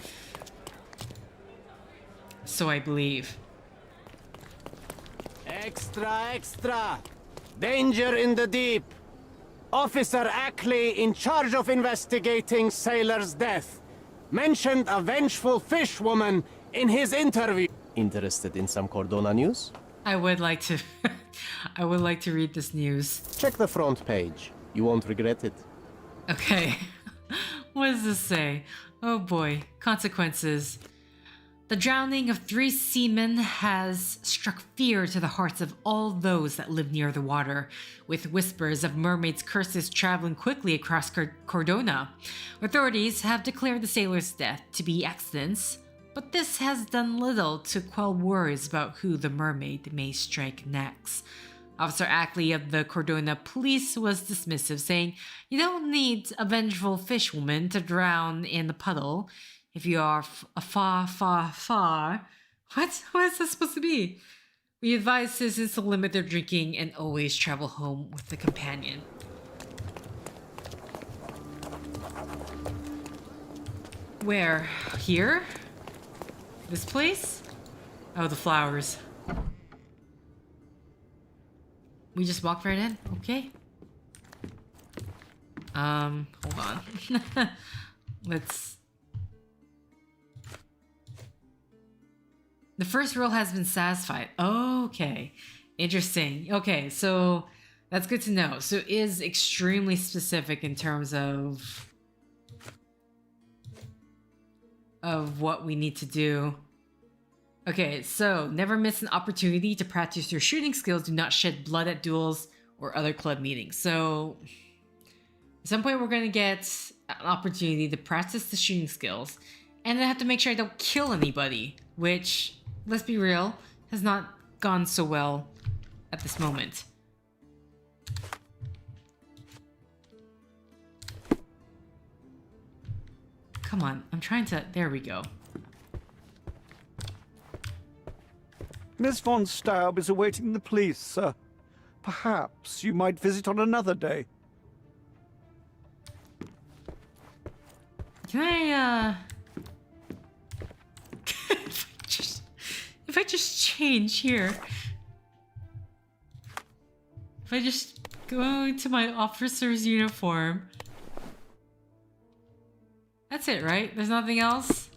So I believe. Extra, extra! Danger in the deep! Officer Ackley, in charge of investigating sailor's death, mentioned a vengeful fishwoman in his interview. Interested in some Cordona news? I would like to I would like to read this news. Check the front page. You won't regret it. Okay. What does this say? Oh boy. Consequences. The drowning of 3 seamen has struck fear to the hearts of all those that live near the water, with whispers of mermaids' curses traveling quickly across Cordona. Authorities have declared the sailor's death to be accidents, but this has done little to quell worries about who the mermaid may strike next. Officer Ackley of the Cordona police was dismissive, saying, "You don't need a vengeful fishwoman to drown in the puddle. If you are far. What is that supposed to be? We advise citizens to limit their drinking and always travel home with a companion." Where? Here? This place? Oh, the flowers. We just walked right in? Okay. Hold on. Let's... The first rule has been satisfied. Okay. Interesting. Okay, so that's good to know. So it is extremely specific in terms of what we need to do. Okay, so never miss an opportunity to practice your shooting skills. Do not shed blood at duels or other club meetings. So at some point we're going to get an opportunity to practice the shooting skills, and then I have to make sure I don't kill anybody, which, let's be real, has not gone so well at this moment. Come on, I'm trying to... There we go. Miss von Staub is awaiting the police, sir. Perhaps you might visit on another day. Can I, if I just change here. If I just go to my officer's uniform. That's it, right? There's nothing else?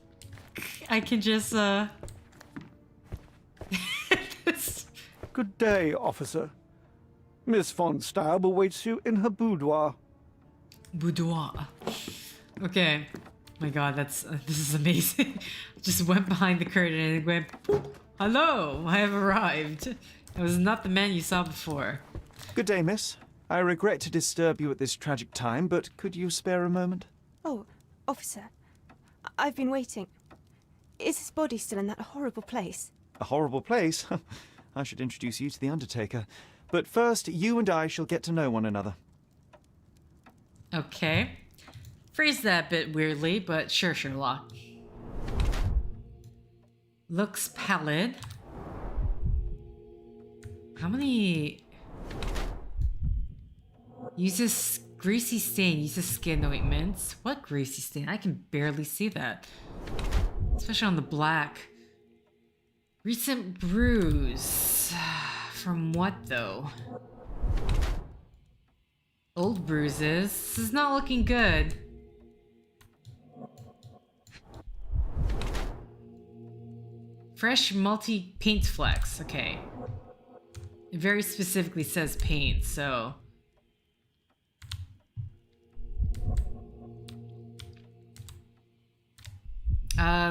I can just, Good day, officer. Miss von Staub awaits you in her boudoir. Boudoir. Okay. My god, this is amazing. Just went behind the curtain and it went, "Boop. Hello, I have arrived." It was not the man you saw before. Good day, miss. I regret to disturb you at this tragic time, but could you spare a moment? Oh, officer. I've been waiting. Is his body still in that horrible place? A horrible place? I should introduce you to the Undertaker. But first, you and I shall get to know one another. Okay. Phrased that a bit weirdly, but sure, Sherlock. Looks pallid. How many... Uses greasy stain, uses skin ointments. What greasy stain? I can barely see that. Especially on the black. Recent bruise. From what, though? Old bruises. This is not looking good. Fresh multi-paint flecks. Okay. It very specifically says paint, so...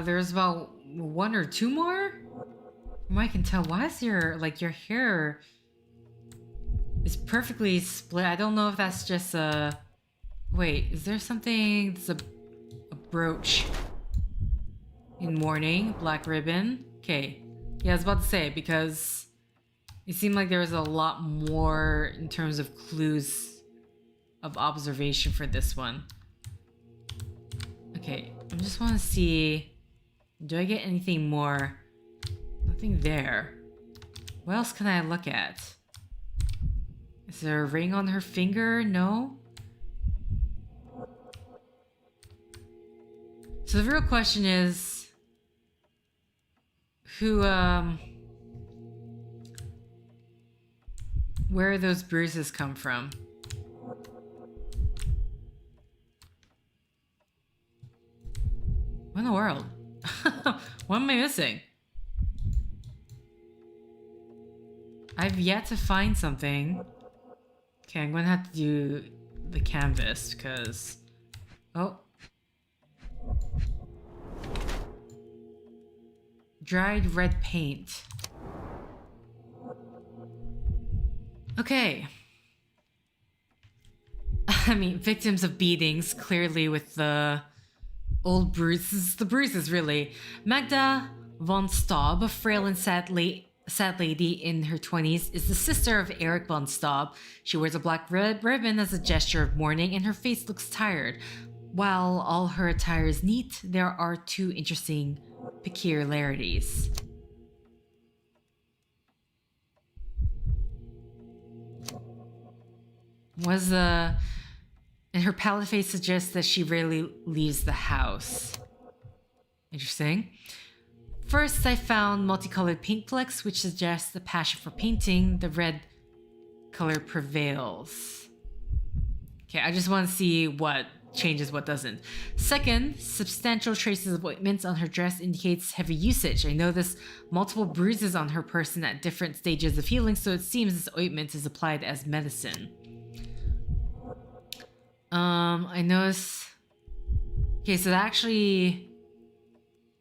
There's about 1 or 2 more? From what I can tell, why is your hair is perfectly split? I don't know if that's just a... Wait, is there something that's a brooch in mourning? Black ribbon? Okay. Yeah, I was about to say, because it seemed like there was a lot more in terms of clues of observation for this one. Okay, I just want to see... Do I get anything more? Nothing there. What else can I look at? Is there a ring on her finger? No? So the real question is... Who, where those bruises come from? What in the world? What am I missing? I've yet to find something. Okay, I'm gonna have to do the canvas because... Oh. Dried red paint. Okay. I mean, victims of beatings, clearly with the old bruises. The bruises, really. Magda von Staub, a frail and sad lady in her 20s, is the sister of Eric von Staub. She wears a black ribbon as a gesture of mourning, and her face looks tired. While all her attire is neat, there are two interesting peculiarities. And her pallid face suggests that she rarely leaves the house. Interesting. First, I found multicolored paint flecks, which suggests the passion for painting. The red color prevails. Okay, I just want to see what changes, what doesn't. Second, substantial traces of ointments on her dress indicates heavy usage. I noticed multiple bruises on her person at different stages of healing, so it seems this ointment is applied as medicine. I noticed... Okay, so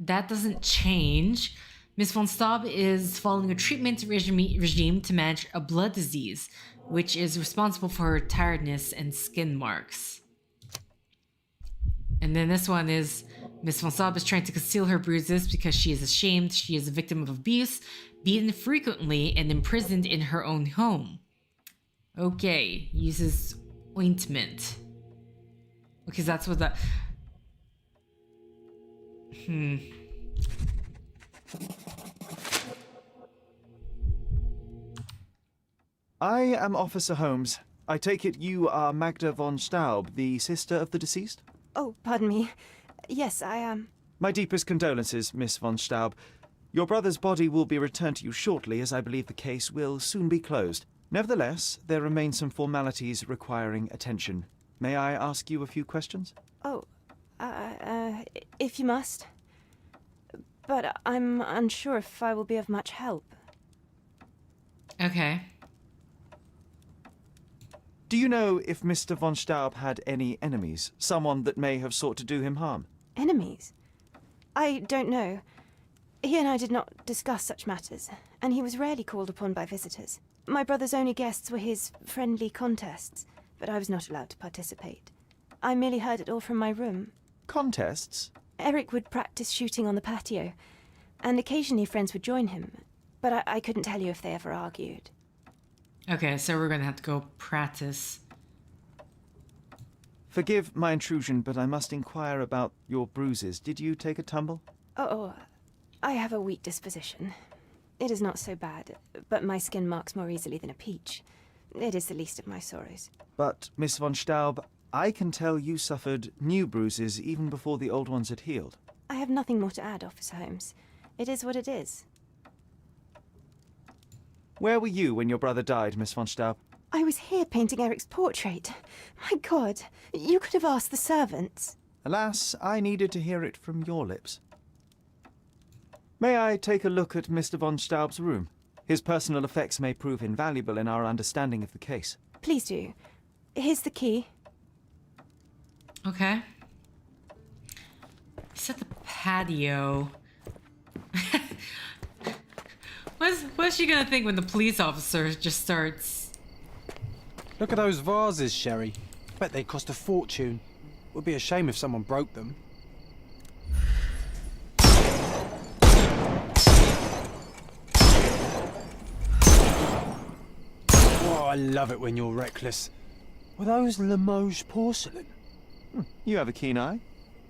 that doesn't change. Miss von Staub is following a treatment regime to manage a blood disease, which is responsible for her tiredness and skin marks. And then this one is Miss von Staub is trying to conceal her bruises because she is ashamed she is a victim of abuse, beaten frequently, and imprisoned in her own home. Okay, uses ointment. Okay, so that's what that... I am Officer Holmes. I take it you are Magda von Staub, the sister of the deceased? Oh, pardon me. Yes, I am. My deepest condolences, Miss von Staub. Your brother's body will be returned to you shortly, as I believe the case will soon be closed. Nevertheless, there remain some formalities requiring attention. May I ask you a few questions? Oh, if you must. But I'm unsure if I will be of much help. Okay. Do you know if Mr. von Staub had any enemies? Someone that may have sought to do him harm? Enemies? I don't know. He and I did not discuss such matters, and he was rarely called upon by visitors. My brother's only guests were his friendly contests, but I was not allowed to participate. I merely heard it all from my room. Contests? Eric would practice shooting on the patio, and occasionally friends would join him, but I couldn't tell you if they ever argued. Okay, so we're gonna have to go practice. Forgive my intrusion, but I must inquire about your bruises. Did you take a tumble? Oh, I have a weak disposition. It is not so bad, but my skin marks more easily than a peach. It is the least of my sorrows. But, Miss von Staub, I can tell you suffered new bruises even before the old ones had healed. I have nothing more to add, Officer Holmes. It is what it is. Where were you when your brother died, Miss von Staub? I was here painting Eric's portrait. My God, you could have asked the servants. Alas, I needed to hear it from your lips. May I take a look at Mr. von Staub's room? His personal effects may prove invaluable in our understanding of the case. Please do. Here's the key. Okay. He's at the patio. What's she gonna think when the police officer just starts... Look at those vases, Sherry. Bet they cost a fortune. Would be a shame if someone broke them. Oh, I love it when you're reckless. Were those Limoges porcelain? You have a keen eye.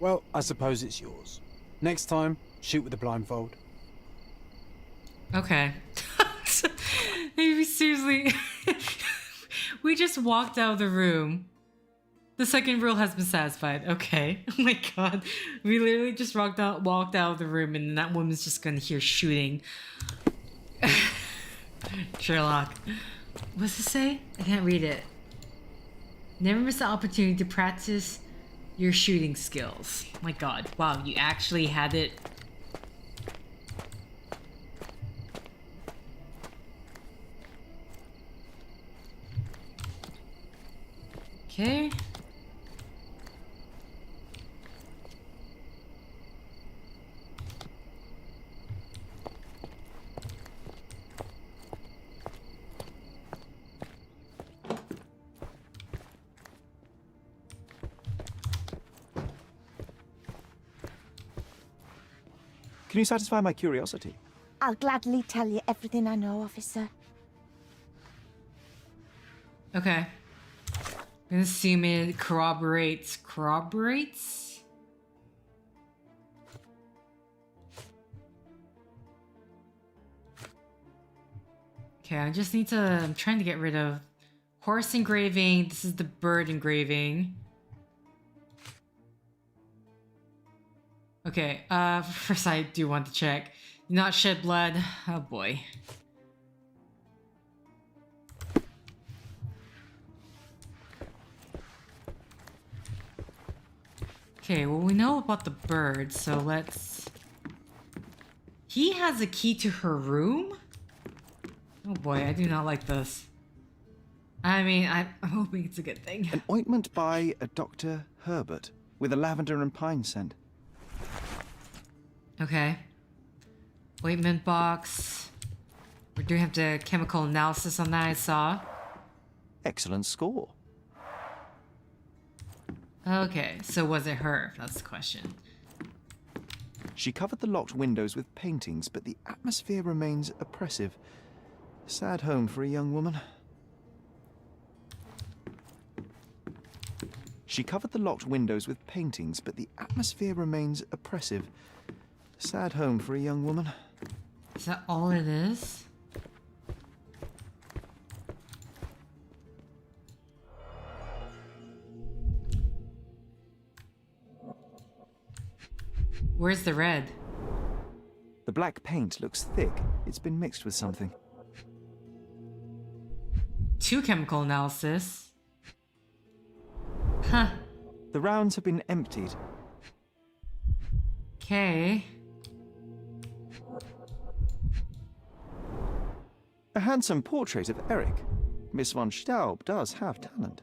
Well, I suppose it's yours. Next time, shoot with a blindfold. Okay. Maybe seriously. We just walked out of the room. The second rule has been satisfied. Okay. Oh my god. We literally just walked out of the room and that woman's just gonna hear shooting. Sherlock. What's it say? I can't read it. Never miss the opportunity to practice your shooting skills. My god. Wow, you actually had it. Okay. Can you satisfy my curiosity? I'll gladly tell you everything I know, officer. Okay. I'm gonna assume it corroborates. Corroborates? Okay, I just need to... I'm trying to get rid of horse engraving. This is the bird engraving. Okay, first I do want to check. Do not shed blood. Oh boy. Okay, well we know about the bird, so let's... He has a key to her room? Oh boy, I do not like this. I mean, I'm hoping it's a good thing. An ointment by a Dr. Herbert with a lavender and pine scent. Okay. Ointment box. We do have the chemical analysis on that, I saw. Excellent score. Okay, so was it her? That's the question. She covered the locked windows with paintings, but the atmosphere remains oppressive. Sad home for a young woman. She covered the locked windows with paintings, but the atmosphere remains oppressive. Sad home for a young woman. Is that all it is? Where's the red? The black paint looks thick. It's been mixed with something. 2 chemical analysis. Huh. The rounds have been emptied. Okay. A handsome portrait of Eric. Miss von Staub does have talent.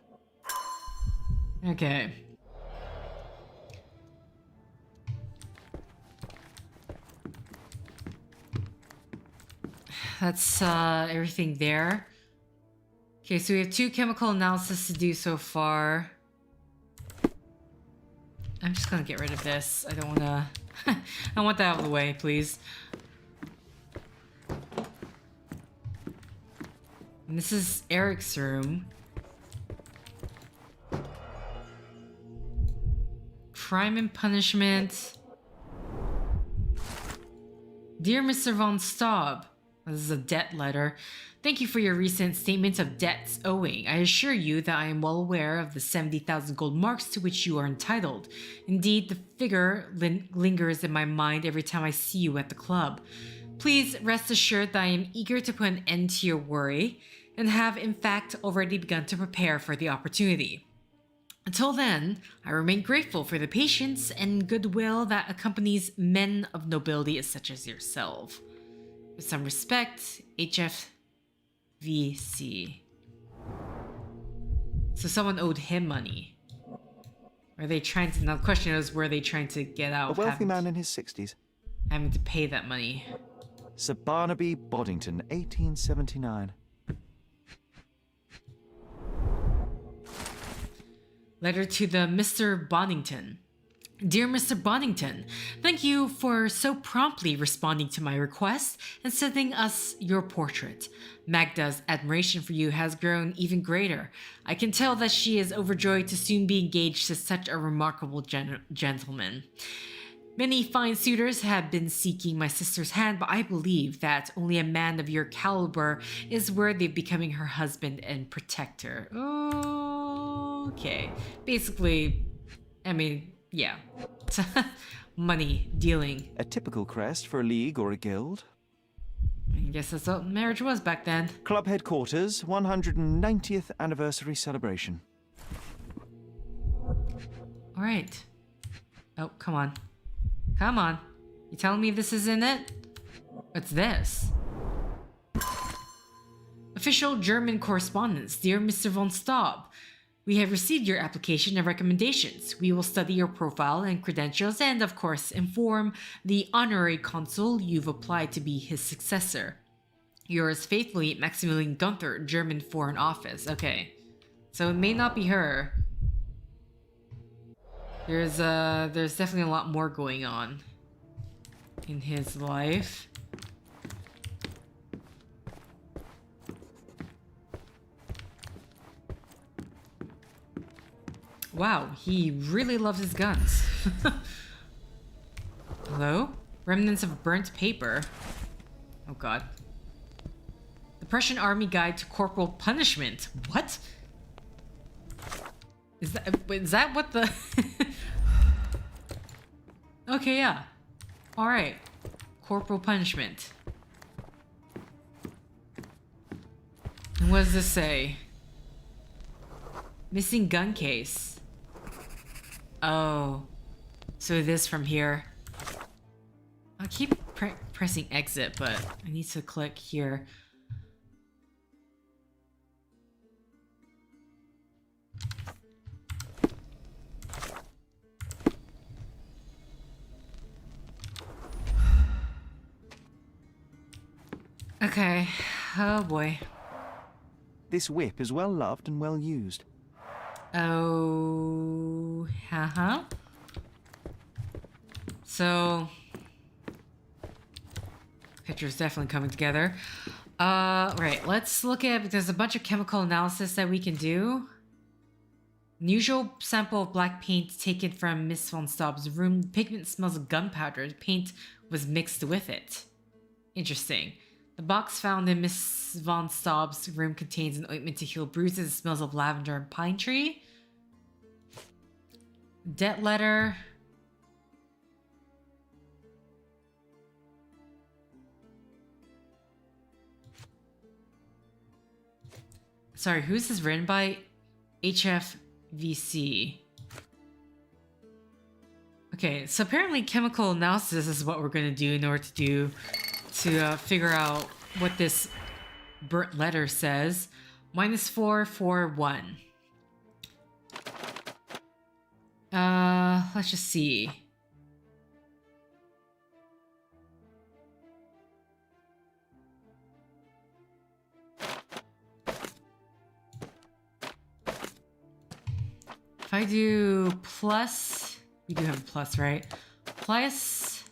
Okay. That's everything there. Okay, so we have 2 chemical analysis to do so far. I'm just gonna get rid of this. I don't wanna... I want that out of the way, please. And this is Eric's room. Crime and Punishment. Dear Mr. von Staub, this is a debt letter. Thank you for your recent statements of debts owing. I assure you that I am well aware of the 70,000 gold marks to which you are entitled. Indeed, the figure lingers in my mind every time I see you at the club. Please rest assured that I am eager to put an end to your worry and have in fact already begun to prepare for the opportunity. Until then, I remain grateful for the patience and goodwill that accompanies men of nobility such as yourself. With some respect, HFVC. So someone owed him money. Are they trying to... Now the question is, were they trying to get out of A wealthy man in his 60s. having to pay that money? Sir Barnaby Boddington, 1879. Letter to the Mr. Boddington. Dear Mr. Boddington, thank you for so promptly responding to my request and sending us your portrait. Magda's admiration for you has grown even greater. I can tell that she is overjoyed to soon be engaged to such a remarkable gentleman. Many fine suitors have been seeking my sister's hand, but I believe that only a man of your caliber is worthy of becoming her husband and protector. Okay. Basically, I mean, yeah. Money dealing. A typical crest for a league or a guild. I guess that's what marriage was back then. Club headquarters, 190th anniversary celebration. Alright. Oh, come on. Come on. You telling me this isn't it? What's this? Official German correspondence. Dear Mr. von Staub, we have received your application and recommendations. We will study your profile and credentials and, of course, inform the honorary consul you've applied to be his successor. Yours faithfully, Maximilian Gunther, German Foreign Office. Okay. So it may not be her. There's definitely a lot more going on in his life. Wow, he really loves his guns. Hello? Remnants of burnt paper. Oh god. The Prussian Army Guide to Corporal Punishment. What? Is that what the... Okay, yeah. Alright. Corporal Punishment. And what does this say? Missing gun case. Oh. So it is from here. I keep pressing exit, but I need to click here. Okay. Oh boy. This whip is well loved and well used. Oh, So, picture's definitely coming together. Right, let's look at, there's a bunch of chemical analysis that we can do. Unusual sample of black paint taken from Miss von Staub's room. The pigment smells of gunpowder. The paint was mixed with it. Interesting. The box found in Miss von Staub's room contains an ointment to heal bruises. It smells of lavender and pine tree. Debt letter. Sorry, who's this written by? HFVC. Okay, so apparently chemical analysis is what we're going to do in order to figure out what this burnt letter says. -441. Let's just see. If I do plus, we do have a plus, right? Plus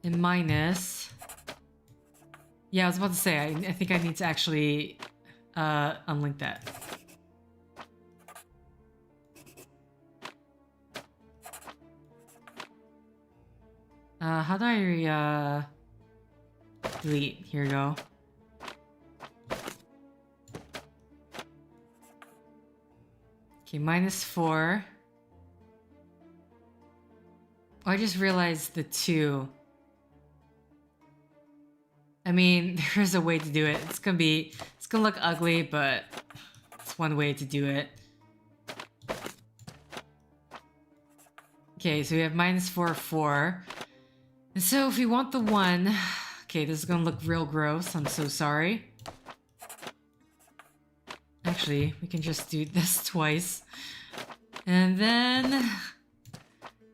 and minus. Yeah, I was about to say, I think I need to actually unlink that. How do I delete? Here we go. Okay, -4. Oh, I just realized the 2. I mean, there's a way to do it. It's gonna look ugly, but it's one way to do it. Okay, so we have -4. And so if we want the 1, okay, this is gonna look real gross. I'm so sorry. Actually, we can just do this twice. And then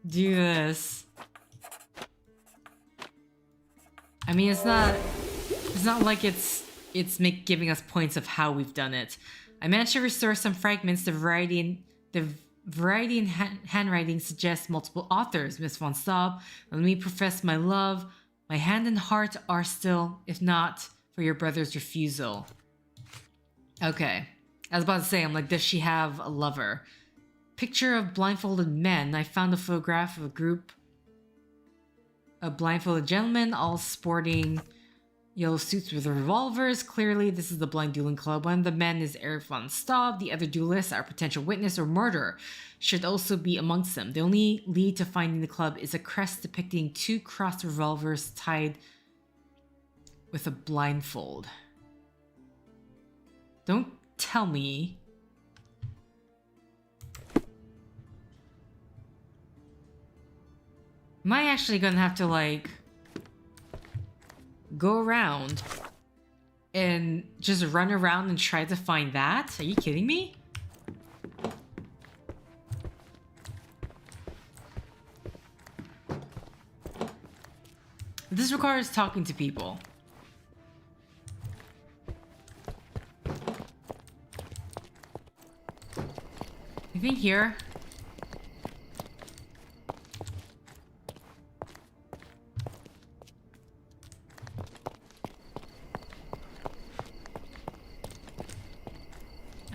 do this. I mean, it's not like it's giving us points of how we've done it. I managed to restore some fragments. The variety in handwriting suggests multiple authors. Miss von Staub, let me profess my love. My hand and heart are still, if not for your brother's refusal. Okay. I was about to say, I'm like, does she have a lover? Picture of blindfolded men. I found a photograph of a group of blindfolded gentlemen, all sporting yellow suits with revolvers. Clearly, this is the blind dueling club. One of the men is Erich von Staub. The other duelists, our potential witness or murderer, should also be amongst them. The only lead to finding the club is a crest depicting 2 crossed revolvers tied with a blindfold. Don't tell me. Am I actually gonna have to, like, go around and just run around and try to find that? Are you kidding me? This requires talking to people. Anything here?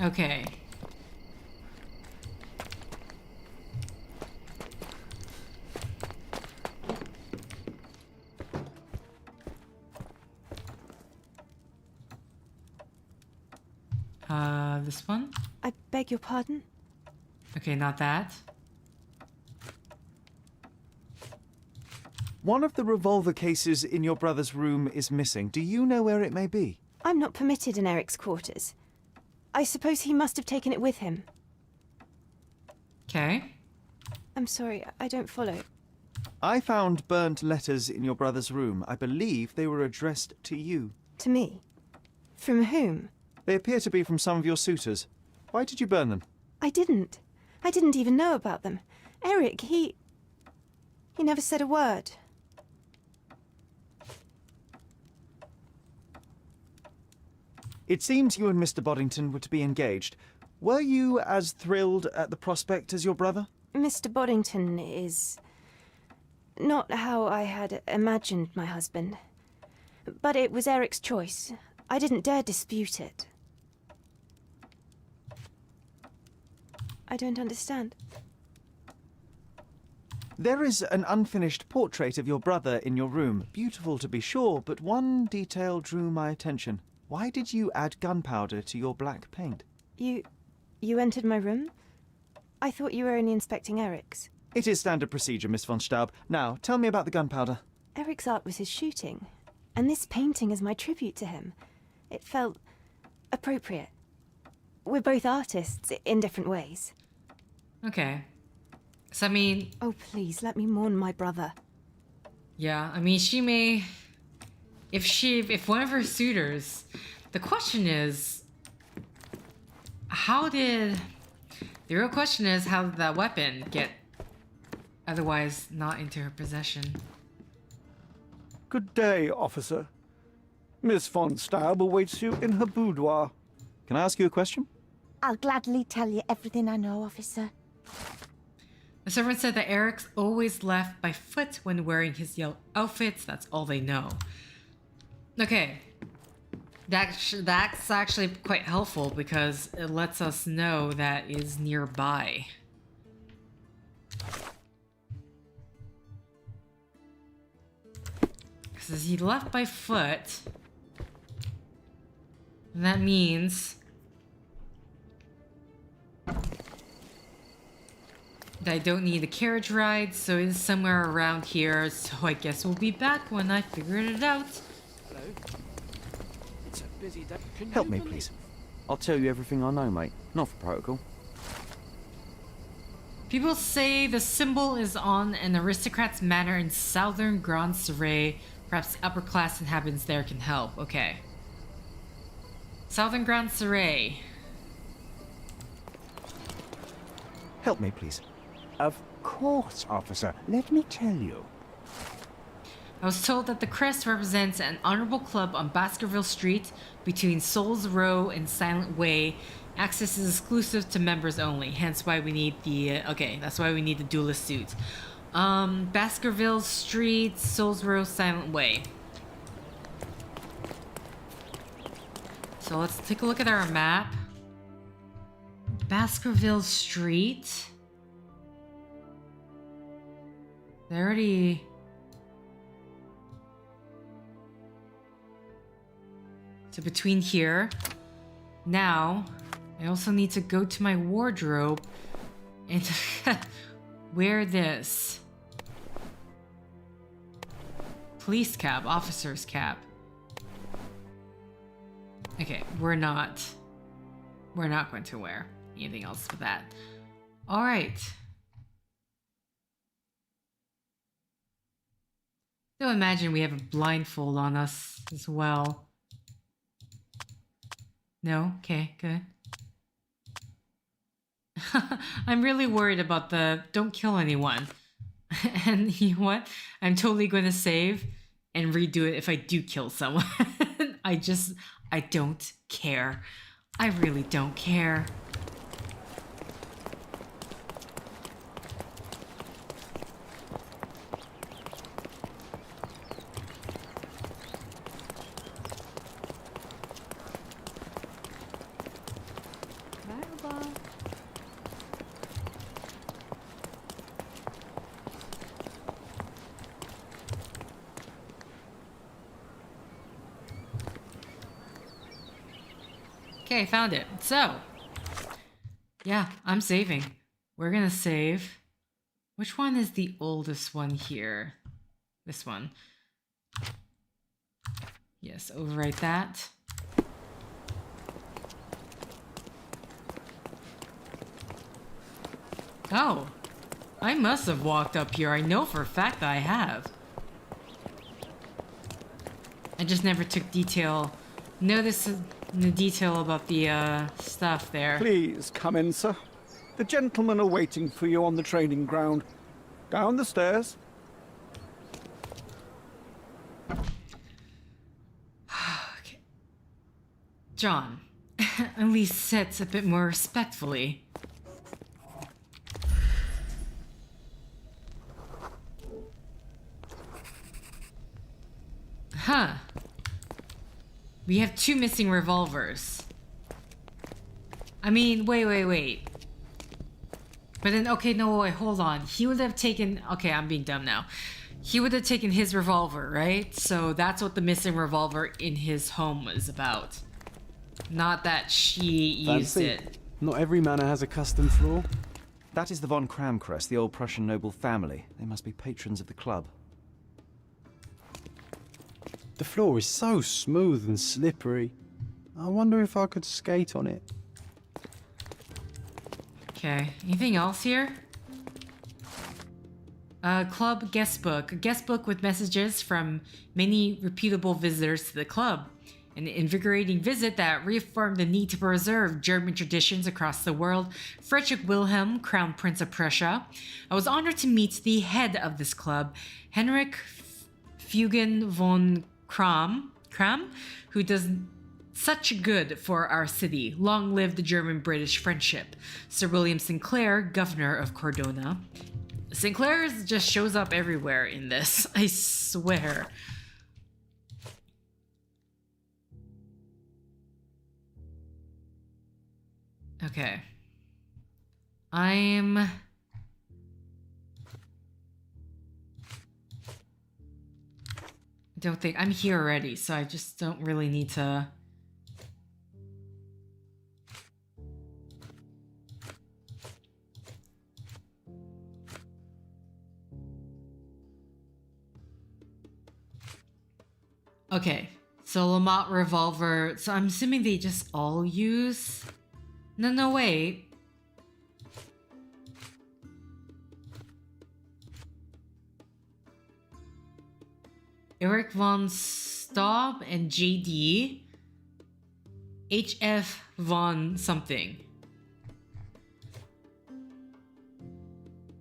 Okay. This one? I beg your pardon? Okay, not that. One of the revolver cases in your brother's room is missing. Do you know where it may be? I'm not permitted in Eric's quarters. I suppose he must have taken it with him. Okay. I'm sorry, I don't follow. I found burnt letters in your brother's room. I believe they were addressed to you. To me? From whom? They appear to be from some of your suitors. Why did you burn them? I didn't. I didn't even know about them. Eric, he never said a word. It seems you and Mr. Boddington were to be engaged. Were you as thrilled at the prospect as your brother? Mr. Boddington is not how I had imagined my husband. But it was Eric's choice. I didn't dare dispute it. I don't understand. There is an unfinished portrait of your brother in your room. Beautiful to be sure, but one detail drew my attention. Why did you add gunpowder to your black paint? You entered my room? I thought you were only inspecting Eric's. It is standard procedure, Miss von Staub. Now, tell me about the gunpowder. Eric's art was his shooting, and this painting is my tribute to him. It felt appropriate. We're both artists in different ways. Okay. So, I mean... Oh, please, let me mourn my brother. Yeah, I mean, she may... If one of her suitors... The question is... How did... The real question is, how did that weapon get otherwise not into her possession? Good day, officer. Miss von Staub awaits you in her boudoir. Can I ask you a question? I'll gladly tell you everything I know, officer. The servant said that Eric's always left by foot when wearing his yellow outfits. That's all they know. Okay. That's actually quite helpful because it lets us know that is nearby. Because he left by foot. And that means that I don't need a carriage ride, so it is somewhere around here. So I guess we'll be back when I figured it out. Hello. It's a busy day. Help me, please. I'll tell you everything I know, mate. Not for protocol. People say the symbol is on an aristocrat's manor in southern Grand Surrey. Perhaps upper-class inhabitants there can help. Okay. Southern Grand Surrey. Help me, please. Of course, officer. Let me tell you. I was told that the crest represents an honorable club on Baskerville Street between Souls Row and Silent Way. Access is exclusive to members only, hence why we need the... okay, that's why we need the duelist suit. Baskerville Street, Souls Row, Silent Way. So let's take a look at our map. Baskerville Street. They already... So between here. Now, I also need to go to my wardrobe and wear this. Police cap, officer's cap. Okay, we're not going to wear anything else for that. All right. Don't imagine we have a blindfold on us as well. No? Okay, good. I'm really worried about the don't kill anyone. And you know what? I'm totally going to save and redo it if I do kill someone. I don't care. I really don't care. Okay, found it. So, yeah, I'm saving. We're gonna save. Which one is the oldest one here? This one. Yes, overwrite that. Oh, I must have walked up here. I know for a fact that I have. I just never took notice the detail about the stuff there. Please come in, sir. The gentlemen are waiting for you on the training ground. Down the stairs. Okay. John, at least sit a bit more respectfully. Huh. We have 2 missing revolvers. I mean, wait. But then, okay, no, wait, hold on. He would have taken... Okay, I'm being dumb now. He would have taken his revolver, right? So that's what the missing revolver in his home was about. Not that she used Fancy. it. Not every manor has a custom floor. That is the von Kramkress, the old Prussian noble family. They must be patrons of the club. The floor is so smooth and slippery. I wonder if I could skate on it. Okay, anything else here? Club guest book. A guest book with messages from many reputable visitors to the club. An invigorating visit that reaffirmed the need to preserve German traditions across the world. Frederick Wilhelm, Crown Prince of Prussia. I was honored to meet the head of this club, Henrik Fugen von Kram, who does such good for our city. Long live the German-British friendship. Sir William Sinclair, Governor of Cordona. Sinclair just shows up everywhere in this, I swear. Okay. Don't think I'm here already, so I just don't really need to. Okay, so Lamont revolver. So I'm assuming they just all use. No, wait. Eric von Staub and JD. HF von something.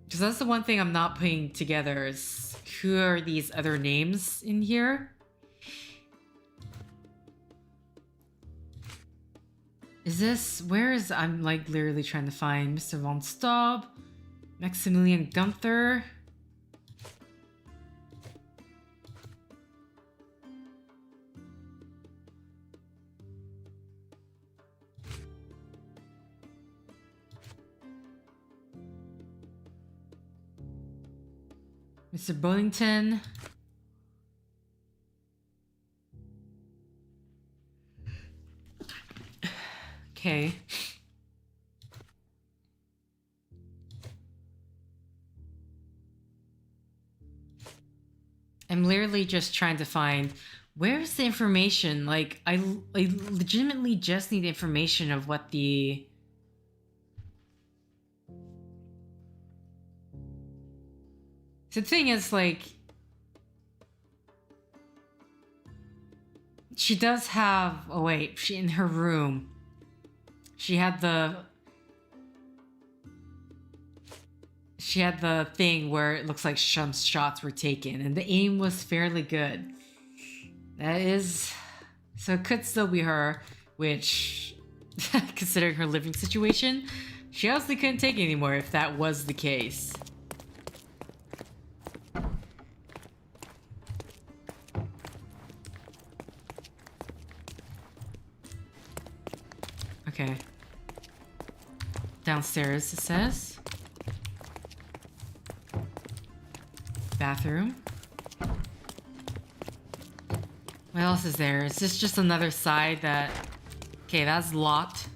Because that's the one thing I'm not putting together is who are these other names in here? Is this, I'm like literally trying to find Mr. von Staub, Maximilian Gunther. Mr. Bonington. Okay. I'm literally just trying to find where's the information. Like, I legitimately just need information of what the... The thing is, like... she does have... Oh wait, she in her room. She had the thing where it looks like some shots were taken, and the aim was fairly good. That is... So it could still be her, which, considering her living situation, she obviously couldn't take it anymore if that was the case. Okay. Downstairs, it says. Bathroom. What else is there? Is this just another side that... Okay, that's locked.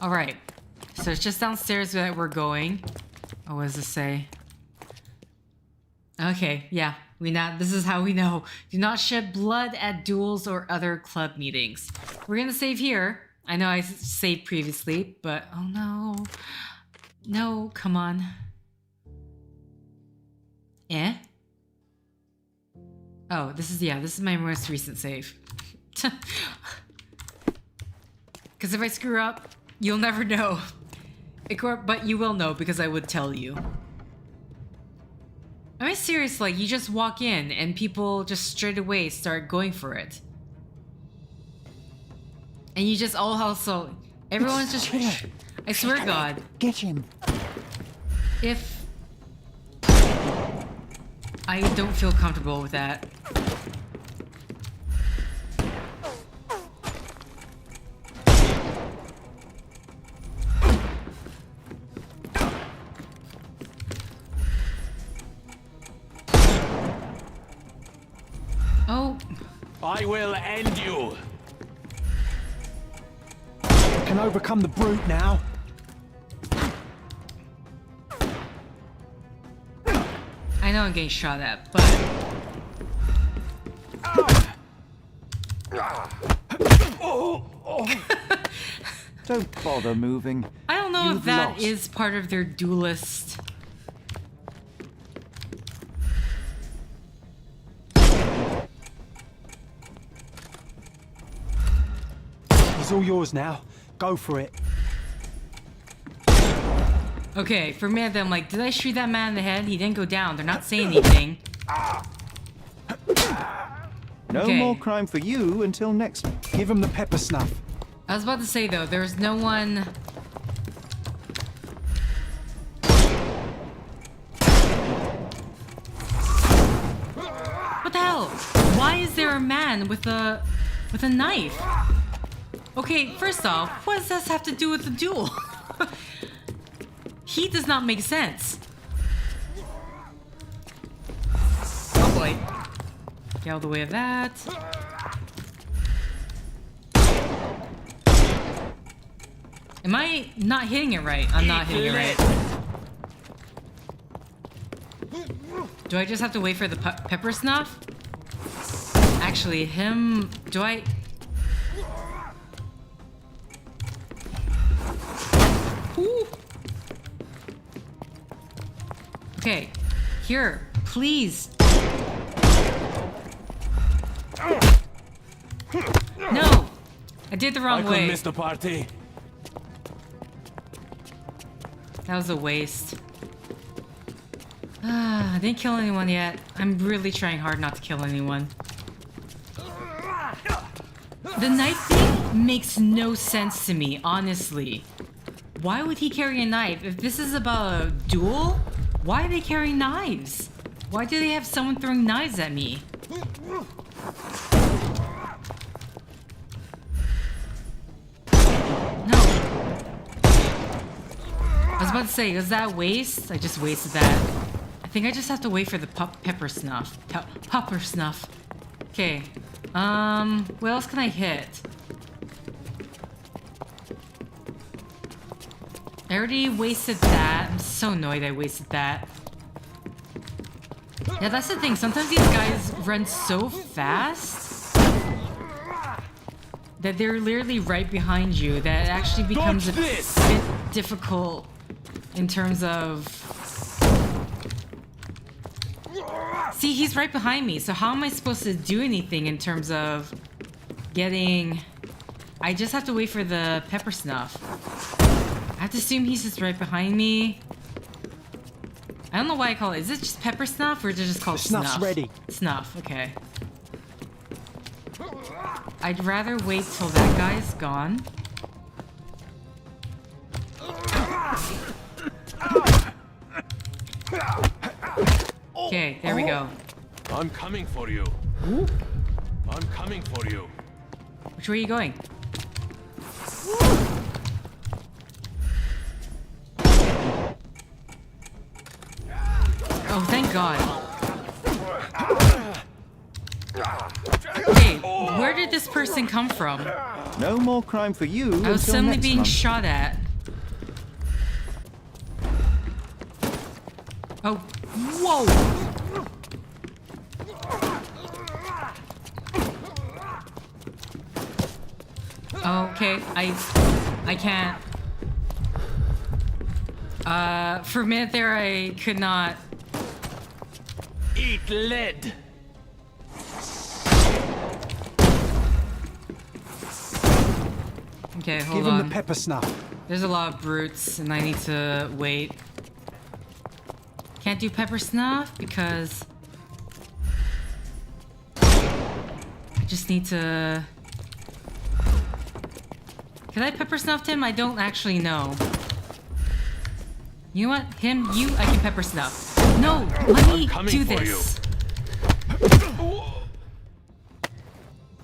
Alright. So it's just downstairs that we're going. Oh, what does this say? Okay, yeah. This is how we know. Do not shed blood at duels or other club meetings. We're gonna save here. I know I saved previously, but oh no. No, come on. Eh? Oh, this is my most recent save. Because if I screw up, you'll never know. But you will know because I would tell you. I mean, seriously, you just walk in and people just straight away start going for it. And you just all also... Everyone's just... I swear to God. Get him. If... I don't feel comfortable with that. Oh. I will end you. I can overcome the brute now. I know I'm getting shot at, but... Don't bother moving. I don't know if that is part of their duelist. He's all yours now. Go for it. Okay, for a minute I'm like, did I shoot that man in the head? He didn't go down. They're not saying anything. No more crime for you until next. Give him the pepper snuff. I was about to say though, there's no one... What the hell? Why is there a man with a knife? Okay, first off, what does this have to do with the duel? He does not make sense. Oh boy. Get out of the way of that. Am I not hitting it right? I'm not hitting it right. Do I just have to wait for the pepper snuff? Actually, him... Do I... Ooh. Okay, here, please. No, I did the wrong way. I missed the party. That was a waste. I didn't kill anyone yet. I'm really trying hard not to kill anyone. The knife thing makes no sense to me, honestly. Why would he carry a knife? If this is about a duel, why are they carrying knives? Why do they have someone throwing knives at me? No. I was about to say, was that a waste? I just wasted that. I think I just have to wait for the pepper snuff. Pepper snuff. Okay. What else can I hit? I already wasted that. I'm so annoyed I wasted that. Yeah, that's the thing. Sometimes these guys run so fast that they're literally right behind you that it actually becomes a bit difficult in terms of... See, he's right behind me, so how am I supposed to do anything in terms of getting... I just have to wait for the pepper snuff. I have to assume he's just right behind me. I don't know why I call it. Is it just pepper snuff or is it just called snuff? Snuff's ready. Snuff, okay. I'd rather wait till that guy's gone. Okay, there we go. I'm coming for you. I'm coming for you. Which way are you going? Oh, thank God. Okay, where did this person come from? No more crime for you. I was until suddenly next being month. shot at. Oh, whoa! Okay, I can't. For a minute there, I could not. Eat lead. Okay, hold Give on. him the pepper snuff. There's a lot of brutes, and I need to wait. Can't do pepper snuff because I just need to. Can I pepper snuff him? I don't actually know. You know what? Him, you, I can pepper snuff. No, let me do this.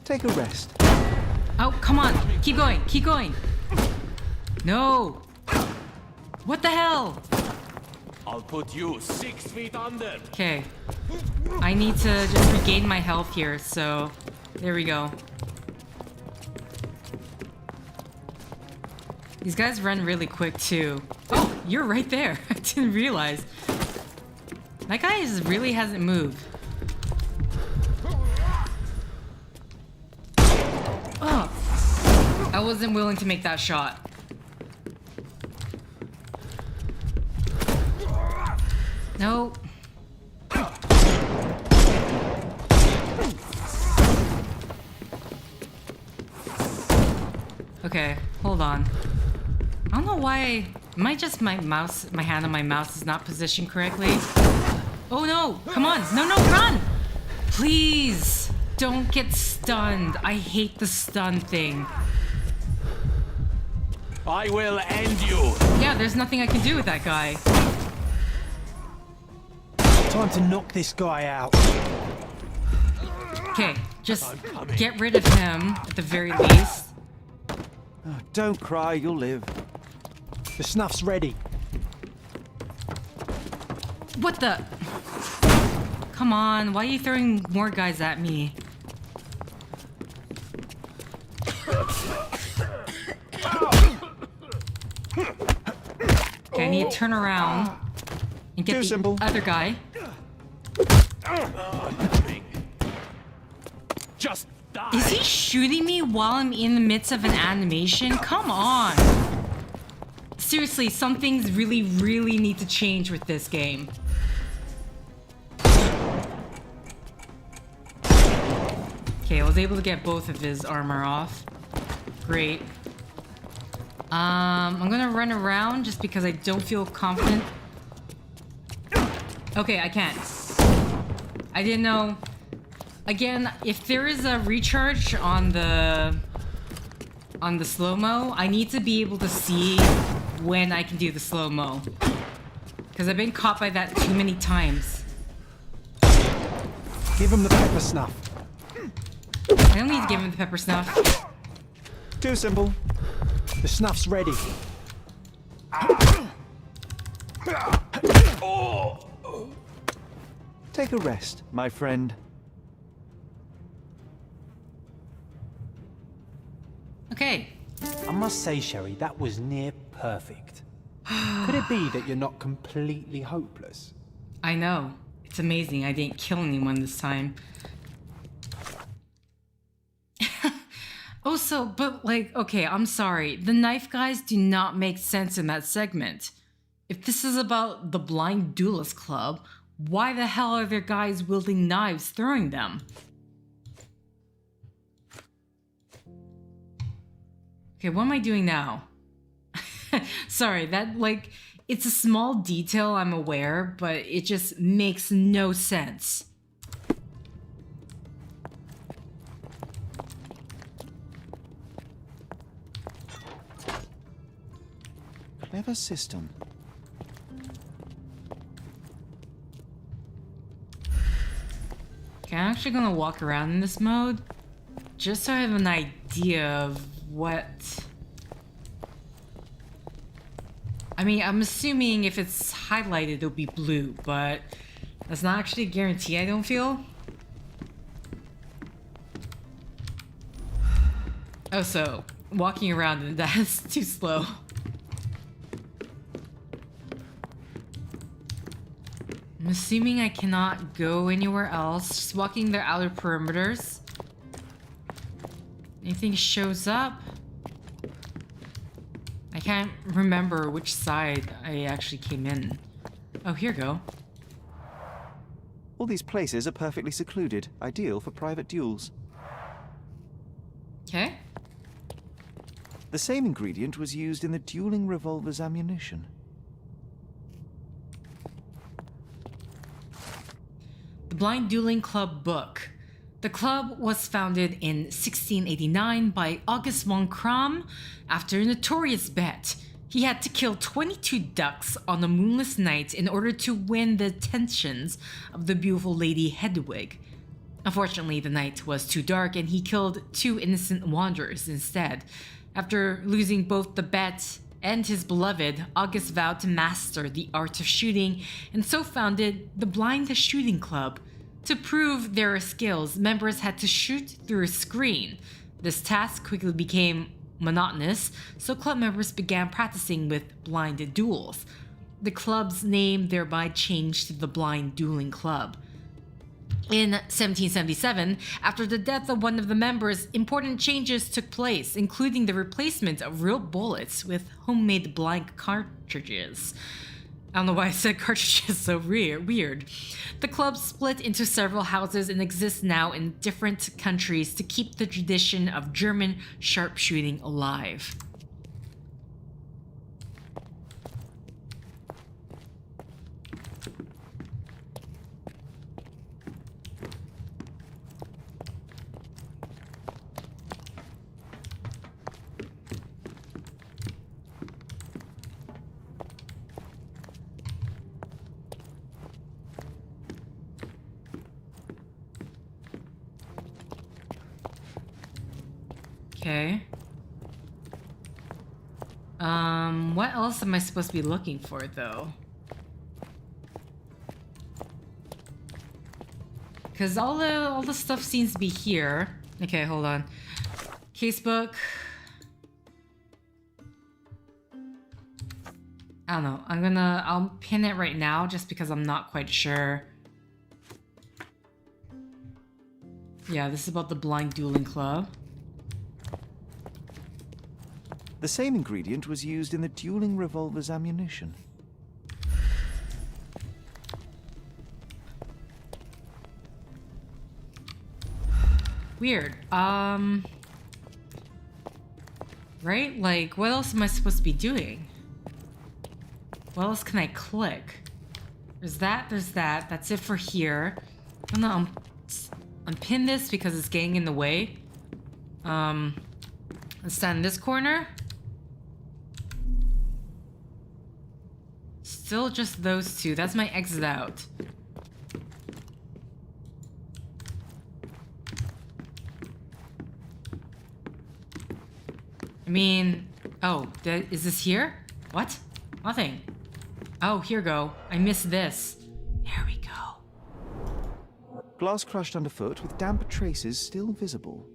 Take a rest. Oh, come on. Keep going. Keep going. No. What the hell? I'll put you 6 feet under. Okay. I need to just regain my health here, so there we go. These guys run really quick too. Oh, you're right there. I didn't realize. That guy really hasn't moved. Oh, I wasn't willing to make that shot. No. Okay, hold on. I don't know why. Am I just my hand on my mouse is not positioned correctly? Oh no! Come on! No, no, run! Please! Don't get stunned. I hate the stun thing. I will end you. Yeah, there's nothing I can do with that guy. Time to knock this guy out. Okay, just get rid of him at the very least. Oh, don't cry, you'll live. The snuff's ready. What the? Come on, why are you throwing more guys at me? Okay, I need to turn around and get the other guy. Just die. Is he shooting me while I'm in the midst of an animation? Come on. Seriously, some things really, really need to change with this game. Okay, I was able to get both of his armor off. Great. I'm gonna run around just because I don't feel confident. Okay, I can't. I didn't know. Again, if there is a recharge on the slow-mo, I need to be able to see when I can do the slow-mo. Because I've been caught by that too many times. Give him the pepper snuff. I don't need to give him the pepper snuff. Too simple. The snuff's ready. Take a rest, my friend. Okay. I must say, Sherry, that was near perfect. Could it be that you're not completely hopeless? I know. It's amazing I didn't kill anyone this time. But like, okay, I'm sorry. The knife guys do not make sense in that segment. If this is about the Blind Duelist Club, why the hell are there guys wielding knives throwing them? Okay, what am I doing now? Sorry, that, like, it's a small detail, I'm aware, but it just makes no sense. Clever system. Okay, I'm actually gonna walk around in this mode, just so I have an idea of what... I mean, I'm assuming if it's highlighted, it'll be blue, but that's not actually a guarantee, I don't feel. Oh, so, walking around, that's too slow. I'm assuming I cannot go anywhere else, just walking the outer perimeters. Anything shows up? I can't remember which side I actually came in. Oh, here we go. All these places are perfectly secluded, ideal for private duels. Okay. The same ingredient was used in the dueling revolver's ammunition. The Blind Dueling Club book. The club was founded in 1689 by August von Kram after a notorious bet. He had to kill 22 ducks on a moonless night in order to win the attentions of the beautiful Lady Hedwig. Unfortunately, the night was too dark and he killed 2 innocent wanderers instead. After losing both the bet and his beloved, August vowed to master the art of shooting and so founded the Blind Shooting Club. To prove their skills, members had to shoot through a screen. This task quickly became monotonous, so club members began practicing with blinded duels. The club's name thereby changed to the Blind Dueling Club. In 1777, after the death of one of the members, important changes took place, including the replacement of real bullets with homemade blank cartridges. I don't know why I said cartridges so weird. The club split into several houses and exists now in different countries to keep the tradition of German sharpshooting alive. Okay. What else am I supposed to be looking for, though? Because all the stuff seems to be here. Okay, hold on. Casebook. I don't know. I'll pin it right now just because I'm not quite sure. Yeah, this is about the Blind Dueling Club. The same ingredient was used in the dueling revolver's ammunition. Weird. Right? Like, what else am I supposed to be doing? What else can I click? There's that, That's it for here. I'm gonna unpin this because it's getting in the way. Let's stand in this corner. Still just those two. That's my exit out. I mean... Oh, is this here? What? Nothing. Oh, here go. I missed this. There we go. Glass crushed underfoot with damp traces still visible.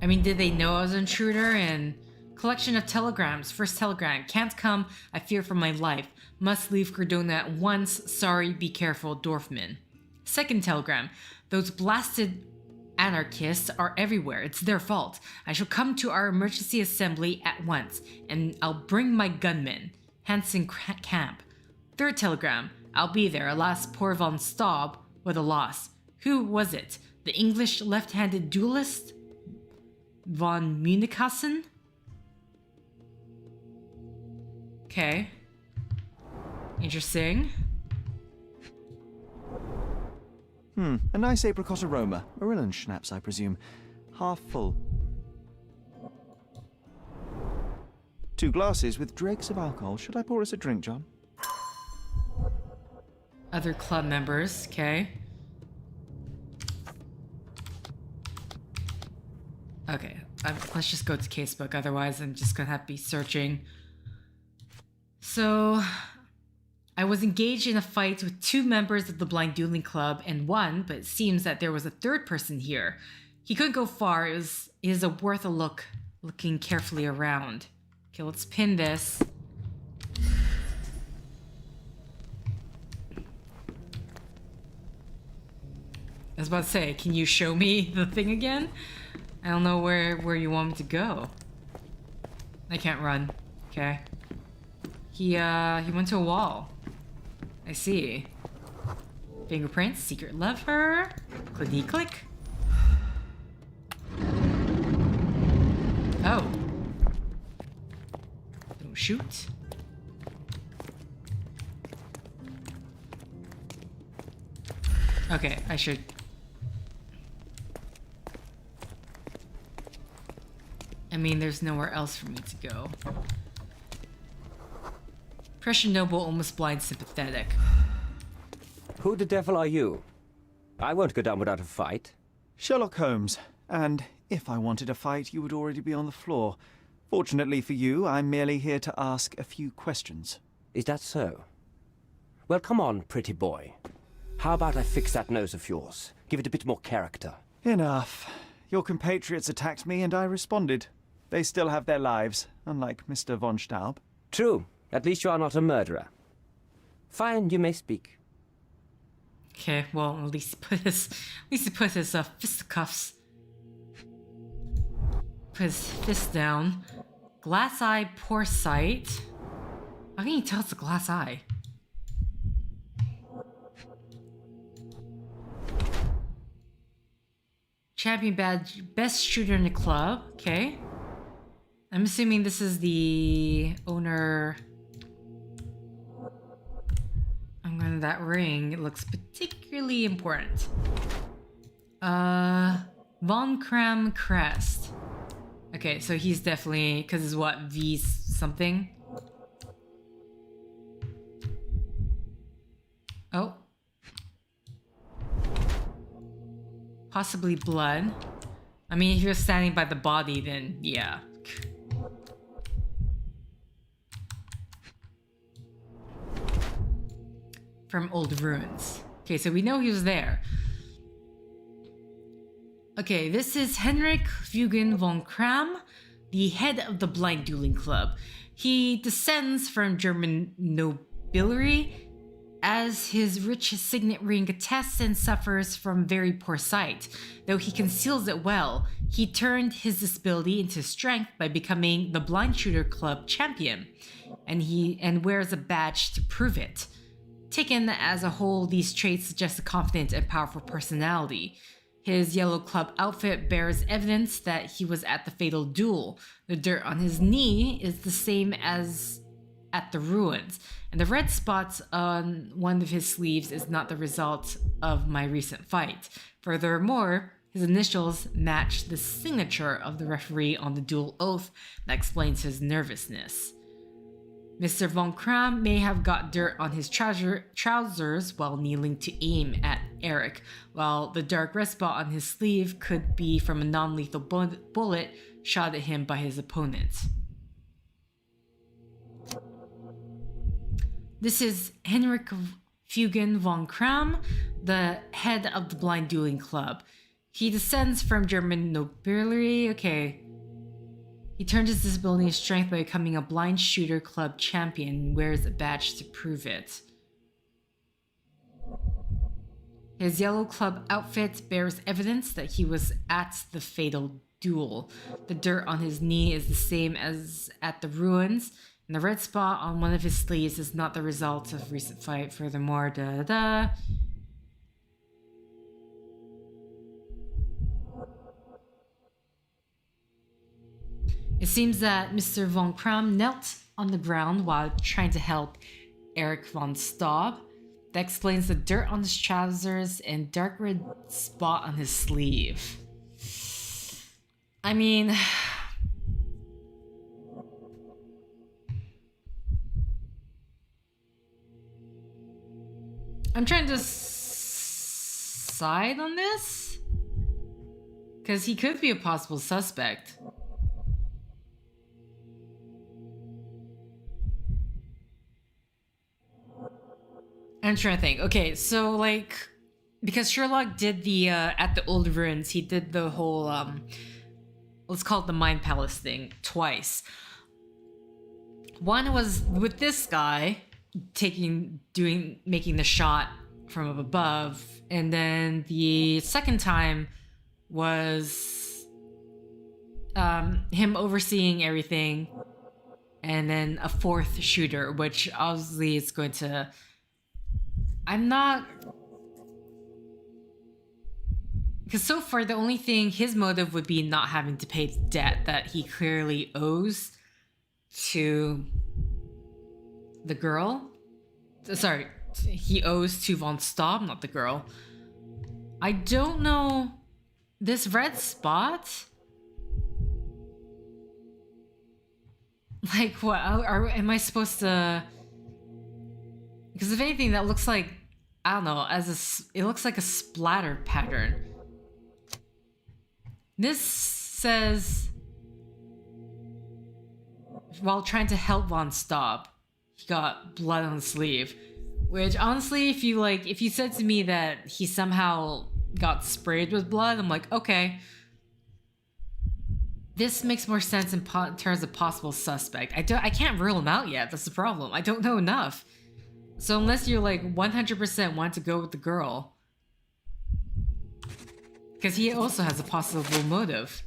I mean, did they know I was an intruder? And collection of telegrams. First telegram. Can't come. I fear for my life. Must leave Cordona at once. Sorry, be careful, Dorfman. Second telegram. Those blasted anarchists are everywhere. It's their fault. I shall come to our emergency assembly at once, and I'll bring my gunmen. Hansen camp. Third telegram. I'll be there. Alas, poor von Staub with a loss. Who was it? The English left-handed duelist? Von Munikassen? Okay. Interesting. A nice apricot aroma. Marillen schnapps, I presume. Half full. 2 glasses with dregs of alcohol. Should I pour us a drink, John? Other club members, okay. Okay, let's just go to casebook, otherwise I'm just gonna have to be searching. So, I was engaged in a fight with 2 members of the Blind Dueling Club and won, but it seems that there was a third person here. He couldn't go far. It is worth a look, looking carefully around. Okay, let's pin this. I was about to say, can you show me the thing again? I don't know where you want me to go. I can't run. Okay. He went to a wall. I see. Fingerprints, secret lever. Clickety click. Oh. Don't shoot. Okay, I should. I mean, there's nowhere else for me to go. Prussian noble, almost blind, sympathetic. Who the devil are you? I won't go down without a fight. Sherlock Holmes. And if I wanted a fight, you would already be on the floor. Fortunately for you, I'm merely here to ask a few questions. Is that so? Well, come on, pretty boy. How about I fix that nose of yours? Give it a bit more character. Enough. Your compatriots attacked me and I responded. They still have their lives, unlike Mr. von Staub. True. At least you are not a murderer. Fine, you may speak. Okay, well, at least he put his fisticuffs. Put his fist down. Glass eye, poor sight. How can you tell it's a glass eye? Champion badge, best shooter in the club. Okay. I'm assuming this is the owner. I'm going to that ring. It looks particularly important. Von Kram Crest. Okay, so he's definitely, because it's what, V something? Oh. Possibly blood. I mean, if you're standing by the body, then yeah. From old ruins. Okay, so we know he was there. Okay, this is Henrik Fugen von Kram, the head of the Blind Dueling Club. He descends from German nobility, as his rich signet ring attests, and suffers from very poor sight. Though he conceals it well, he turned his disability into strength by becoming the Blind Shooter Club champion, and wears a badge to prove it. Taken as a whole, these traits suggest a confident and powerful personality. His yellow club outfit bears evidence that he was at the fatal duel. The dirt on his knee is the same as at the ruins, and the red spots on one of his sleeves is not the result of my recent fight. Furthermore, his initials match the signature of the referee on the duel oath that explains his nervousness. Mr. von Kram may have got dirt on his trousers while kneeling to aim at Eric, while the dark red spot on his sleeve could be from a non-lethal bullet shot at him by his opponent. This is Henrik Fugen von Kram, the head of the Blind Dueling Club. He descends from German nobility. Okay. He turned his disability into strength by becoming a Blind Shooter Club champion and wears a badge to prove it. His yellow club outfit bears evidence that he was at the fatal duel. The dirt on his knee is the same as at the ruins, And the red spot on one of his sleeves is not the result of recent fight. Furthermore, da. It seems that Mr. von Kram knelt on the ground while trying to help Erich von Staub. That explains the dirt on his trousers and dark red spot on his sleeve. I mean... I'm trying to side on this? Because he could be a possible suspect. I'm trying to think. Okay, so like, because Sherlock did the at the old ruins, he did the whole let's call it the Mind Palace thing twice. One was with this guy making the shot from above, and then the second time was him overseeing everything, and then a fourth shooter, which obviously is going to. I'm not... Because so far, the only thing, his motive would be not having to pay the debt that he clearly owes to the girl. Sorry, he owes to von Staub, not the girl. I don't know... This red spot? Like, what? Am I supposed to... Because if anything, that looks like, I don't know, it looks like a splatter pattern. This says, while trying to help von Staub, he got blood on the sleeve. Which, honestly, if you said to me that he somehow got sprayed with blood, I'm like, okay. This makes more sense in terms of possible suspect. I can't rule him out yet, that's the problem. I don't know enough. So unless you're like 100% want to go with the girl. Because he also has a possible motive.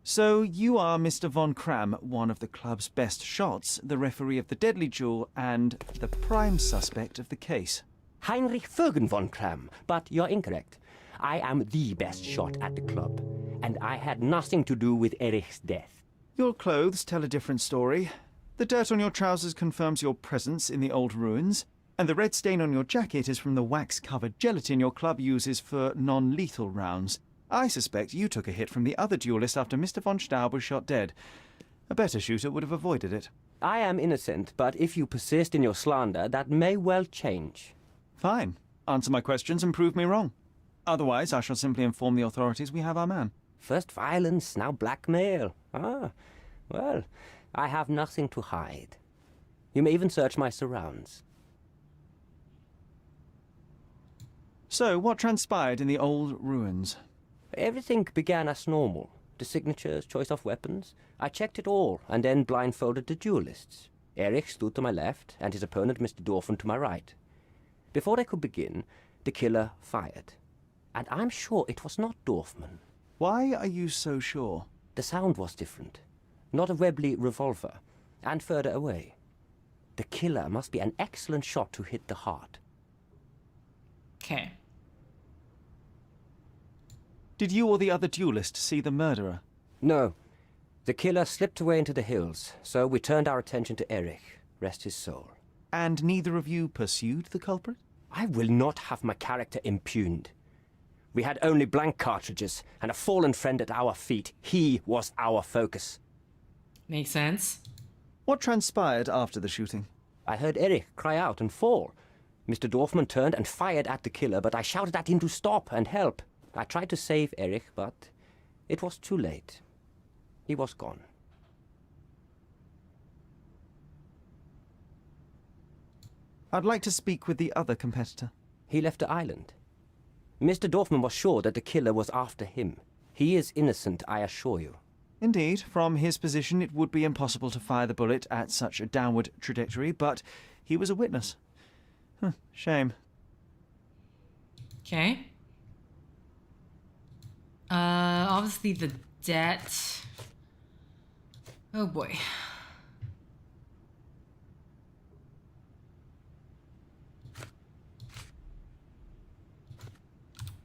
So you are Mr. von Kram, one of the club's best shots, the referee of the deadly duel, and the prime suspect of the case. Heinrich Vögen von Kram, but you're incorrect. I am the best shot at the club, and I had nothing to do with Erich's death. Your clothes tell a different story. The dirt on your trousers confirms your presence in the old ruins, and the red stain on your jacket is from the wax-covered gelatin your club uses for non-lethal rounds. I suspect you took a hit from the other duelist after Mr. von Staub was shot dead. A better shooter would have avoided it. I am innocent, but if you persist in your slander, that may well change. Fine. Answer my questions and prove me wrong. Otherwise, I shall simply inform the authorities we have our man. First violence, now blackmail. Ah, well, I have nothing to hide. You may even search my surrounds. So, what transpired in the old ruins? Everything began as normal. The signatures, choice of weapons. I checked it all, and then blindfolded the duelists. Erich stood to my left, and his opponent, Mr. Dorfman, to my right. Before they could begin, the killer fired. And I'm sure it was not Dorfman. Why are you so sure? The sound was different. Not a Webley revolver, and further away. The killer must be an excellent shot to hit the heart. Okay. Did you or the other duelist see the murderer? No. The killer slipped away into the hills, so we turned our attention to Erich. Rest his soul. And neither of you pursued the culprit? I will not have my character impugned. We had only blank cartridges, and a fallen friend at our feet. He was our focus. Makes sense. What transpired after the shooting? I heard Erich cry out and fall. Mr. Dorfman turned and fired at the killer, but I shouted at him to stop and help. I tried to save Erich, but it was too late. He was gone. I'd like to speak with the other competitor. He left the island. Mr. Dorfman was sure that the killer was after him. He is innocent, I assure you. Indeed, from his position it would be impossible to fire the bullet at such a downward trajectory, but he was a witness. Shame. Okay. Obviously debt. Oh boy.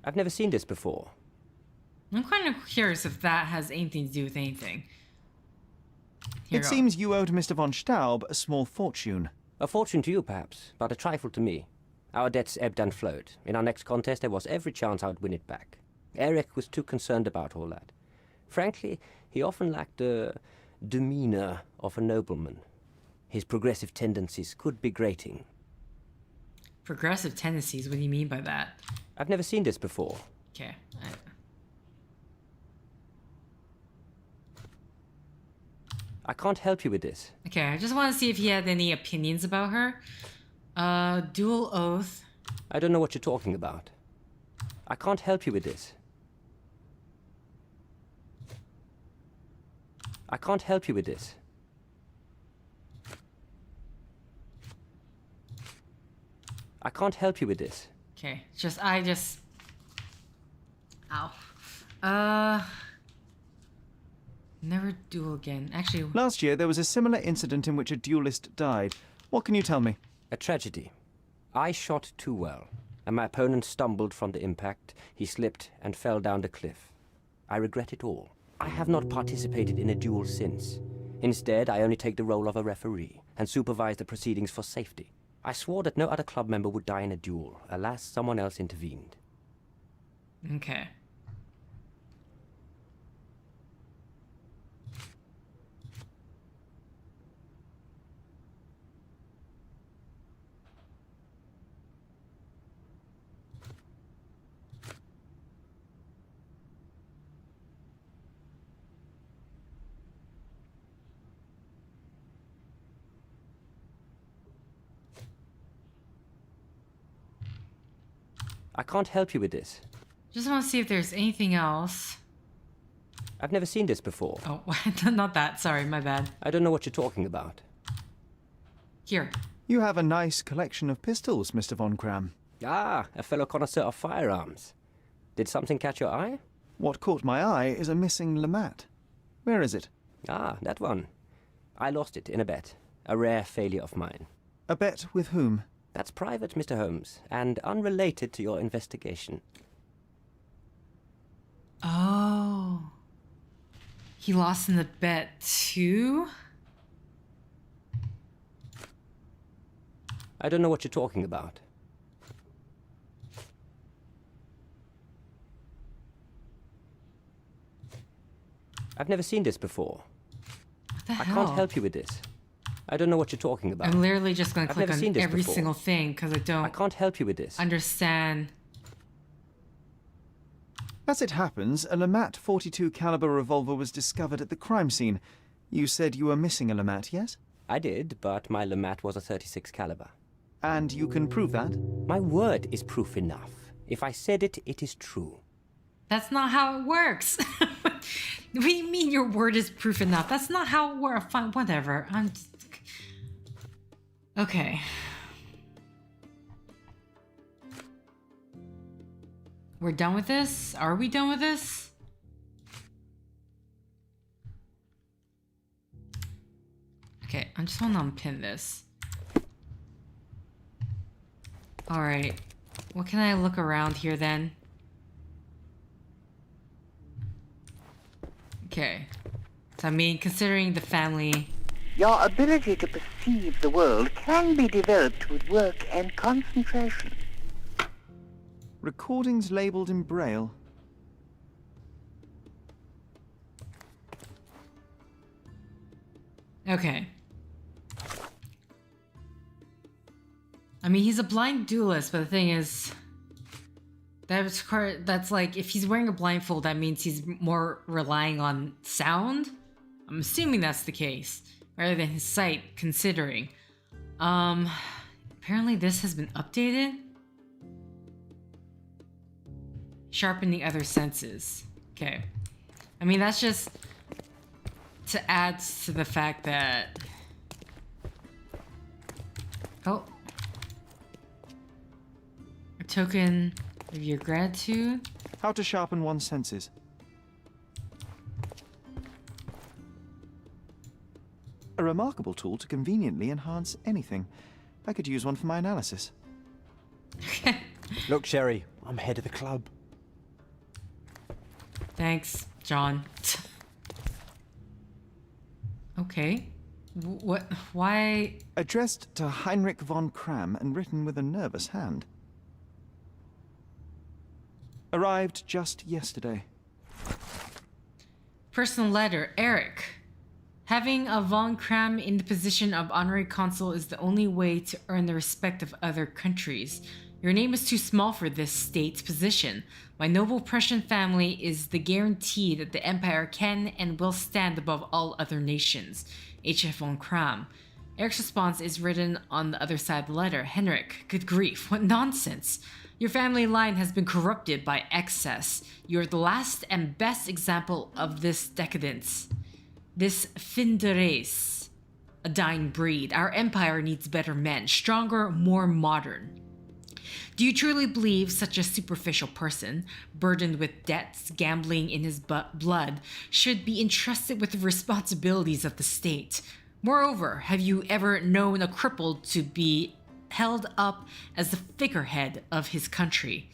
I've never seen this before. I'm kind of curious if that has anything to do with anything. Here It seems you owed Mr. von Staub a small fortune. A fortune to you, perhaps, but a trifle to me. Our debts ebbed and flowed. In our next contest, there was every chance I would win it back. Eric was too concerned about all that. Frankly, he often lacked the demeanor of a nobleman. His progressive tendencies could be grating. Progressive tendencies? What do you mean by that? I've never seen this before. Okay. I can't help you with this. Okay, I just want to see if he had any opinions about her. Dual oath. I don't know what you're talking about. I can't help you with this. I can't help you with this. I can't help you with this. Okay, Ow. Never duel again. Actually... Last year, there was a similar incident in which a duelist died. What can you tell me? A tragedy. I shot too well, and my opponent stumbled from the impact. He slipped and fell down the cliff. I regret it all. I have not participated in a duel since. Instead, I only take the role of a referee and supervise the proceedings for safety. I swore that no other club member would die in a duel. Alas, someone else intervened. Okay. I can't help you with this. Just want to see if there's anything else. I've never seen this before. Oh, not that. Sorry, my bad. I don't know what you're talking about. Here. You have a nice collection of pistols, Mr. von Kram. Ah, a fellow connoisseur of firearms. Did something catch your eye? What caught my eye is a missing Lamat. Where is it? Ah, that one. I lost it in a bet. A rare failure of mine. A bet with whom? That's private, Mr. Holmes, and unrelated to your investigation. Oh. He lost in the bet too? I don't know what you're talking about. I've never seen this before. What the I hell? can't help you with this. I don't know what you're talking about. I'm literally just going to I've click never on seen this every before. single thing because I can't help you with this. Understand. As it happens, a Lamat 42 caliber revolver was discovered at the crime scene. You said you were missing a Lamat, yes? I did, but my Lamat was a 36 caliber. And you can prove that? My word is proof enough. If I said it, it is true. That's not how it works. What do you mean your word is proof enough? That's not how it works. Fine, whatever. Okay. We're done with this? Are we done with this? Okay, I just want to unpin this. Alright. What can I look around here then? Okay. So I mean, considering the family... Your ability to perceive the world can be developed with work and concentration. Recordings labeled in Braille. Okay. I mean, he's a blind duelist, but the thing is... That's like, if he's wearing a blindfold, that means he's more relying on sound? I'm assuming that's the case, rather than his sight, considering. Apparently this has been updated? Sharpen the other senses. Okay. I mean, that's just to add to the fact that... Oh. A token of your gratitude? How to sharpen one's senses. A remarkable tool to conveniently enhance anything. I could use one for my analysis. Look, Sherry, I'm head of the club. Thanks, John. Okay. What? Why? Addressed to Heinrich von Kram and written with a nervous hand. Arrived just yesterday. Personal letter, Eric. Having a von Kram in the position of honorary consul is the only way to earn the respect of other countries. Your name is too small for this state's position. My noble Prussian family is the guarantee that the Empire can and will stand above all other nations. H.F. von Kram. Eric's response is written on the other side of the letter. Henrik, good grief, what nonsense. Your family line has been corrupted by excess. You're the last and best example of this decadence. This fin de race. A dying breed. Our empire needs better men, stronger, more modern. Do you truly believe such a superficial person, burdened with debts, gambling in his blood, should be entrusted with the responsibilities of the state? Moreover, have you ever known a cripple to be held up as the figurehead of his country?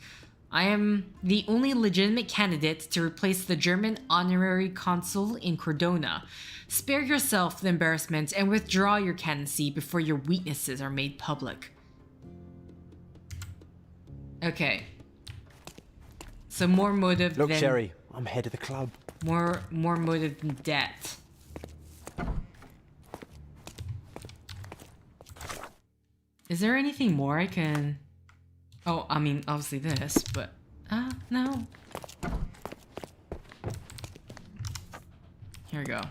I am the only legitimate candidate to replace the German honorary consul in Cordona. Spare yourself the embarrassment and withdraw your candidacy before your weaknesses are made public. Okay. So more motive Look, than... Sherry, I'm head of the club. More motive than debt. Is there anything more I can... Oh, I mean, obviously this, but... no. Here we go.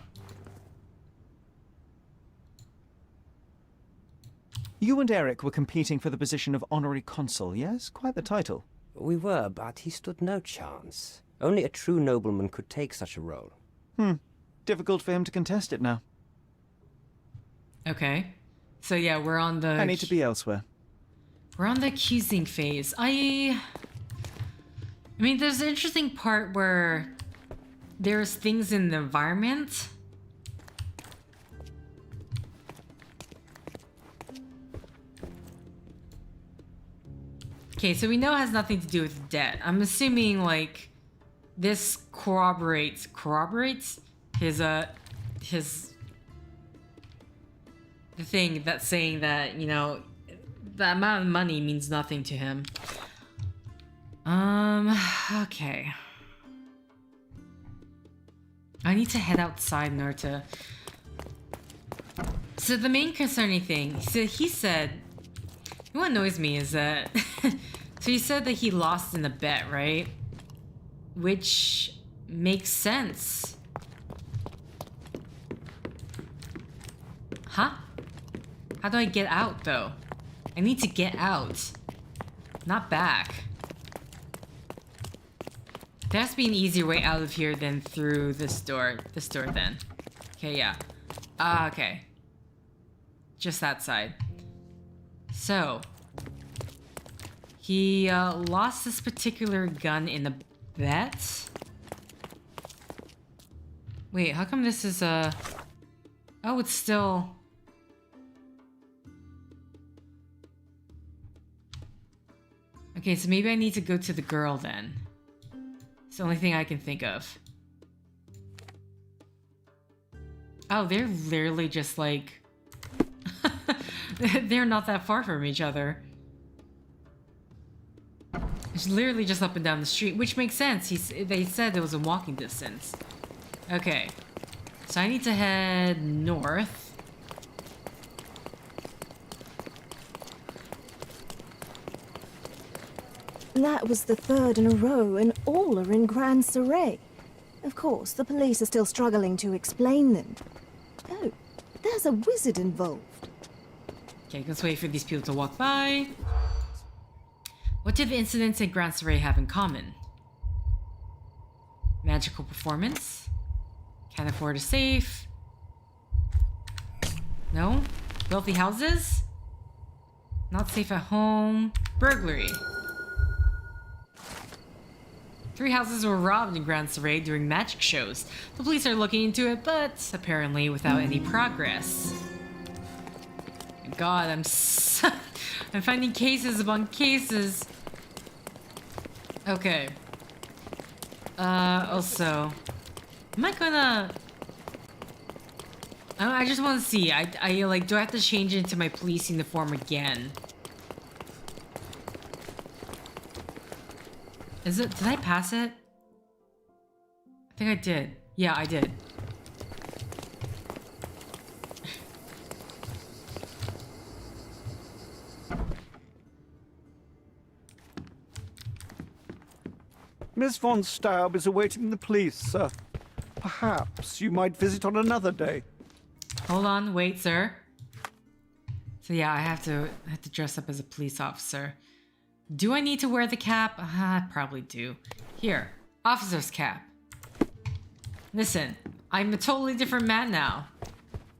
You and Eric were competing for the position of honorary consul, yes? Quite the title. We were, but he stood no chance. Only a true nobleman could take such a role. Difficult for him to contest it now. Okay. So yeah, we're on the... I need to be elsewhere. We're on the accusing phase. I mean, there's an interesting part where there's things in the environment. Okay, so we know it has nothing to do with debt. I'm assuming, like, this corroborates his the thing that's saying that, you know, the amount of money means nothing to him. Okay. I need to head outside in order to... So the main concerning thing, he said, what annoys me is that, so he said that he lost in a bet, right? Which makes sense. Huh? How do I get out, though? I need to get out. Not back. There has to be an easier way out of here than through this door. This door, then. Okay, yeah. Okay. Just that side. So. He lost this particular gun in a bet? Wait, how come this is a... Oh, it's still... Okay, so maybe I need to go to the girl then. It's the only thing I can think of. Oh, they're literally just like... They're not that far from each other. It's literally just up and down the street, which makes sense. They said it was a walking distance. Okay. So I need to head north. That was the third in a row, and all are in Grand Siren. Of course, the police are still struggling to explain them. Oh, there's a wizard involved. Okay, let's wait for these people to walk by. What do the incidents in Grand Siren have in common? Magical performance? Can't afford a safe? No? Wealthy houses? Not safe at home? Burglary? 3 houses were robbed in Grand Surrey during magic shows. The police are looking into it, but apparently without any progress. God, I'm finding cases upon cases. Okay. Also, am I gonna... I just want to see. I like, do I have to change into my police uniform again? Is it? Did I pass it? I think I did. Yeah, I did. Miss von Staub is awaiting the police, sir. Perhaps you might visit on another day. Hold on, wait, sir. So yeah, I have to dress up as a police officer. Do I need to wear the cap? I probably do. Here, officer's cap. Listen, I'm a totally different man now.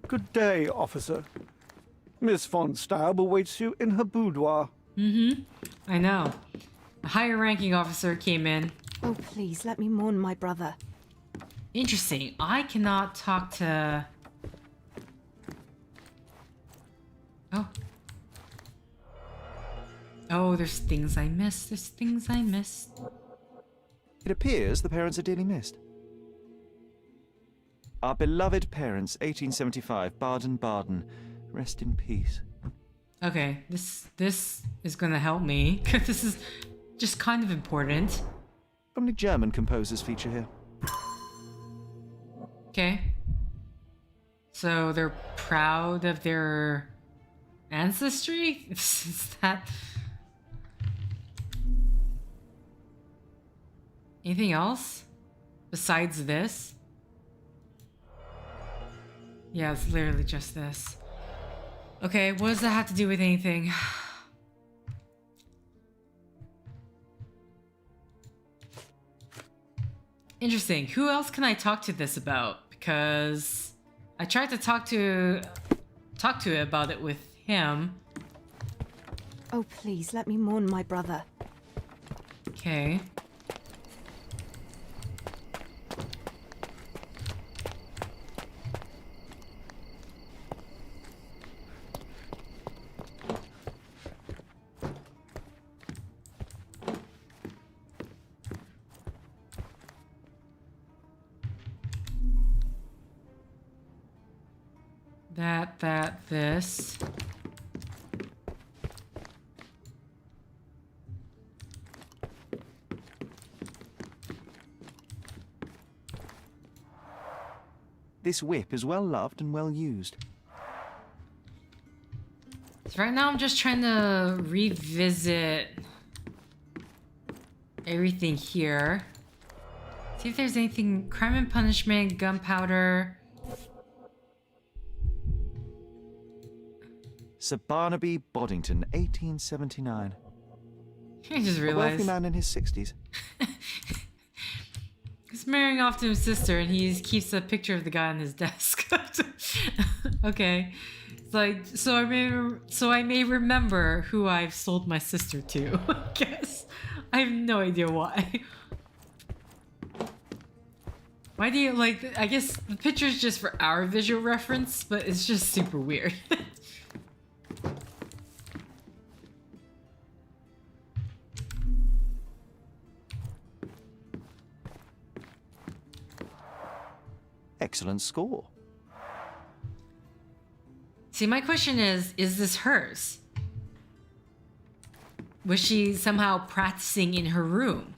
Good day, officer. Miss von Staub awaits you in her boudoir. Mm-hmm. I know. A higher-ranking officer came in. Oh, please, let me mourn my brother. Interesting. I cannot talk to... Oh. Oh, there's things I missed. There's things I missed. It appears the parents are dearly missed. Our beloved parents, 1875, Baden-Baden. Rest in peace. Okay, this is gonna help me. This is just kind of important. How many German composers feature here? Okay. So they're proud of their ancestry? Is that... Anything else? Besides this? Yeah, it's literally just this. Okay, what does that have to do with anything? Interesting. Who else can I talk to this about? Because I tried to talk to it about it with him. Oh, please, let me mourn my brother. Okay. This. This whip is well loved and well used. So right now I'm just trying to revisit everything here. See if there's anything. Crime and Punishment, gunpowder. Sir Barnaby Boddington, 1879. I just A realized. wealthy man in his 60s. He's marrying off to his sister and he keeps a picture of the guy on his desk. Okay. It's like, so I may remember who I've sold my sister to. I guess. I have no idea why. Why do you, like, I guess the picture's just for our visual reference, but it's just super weird. Excellent score. See, my question is this hers? Was she somehow practicing in her room?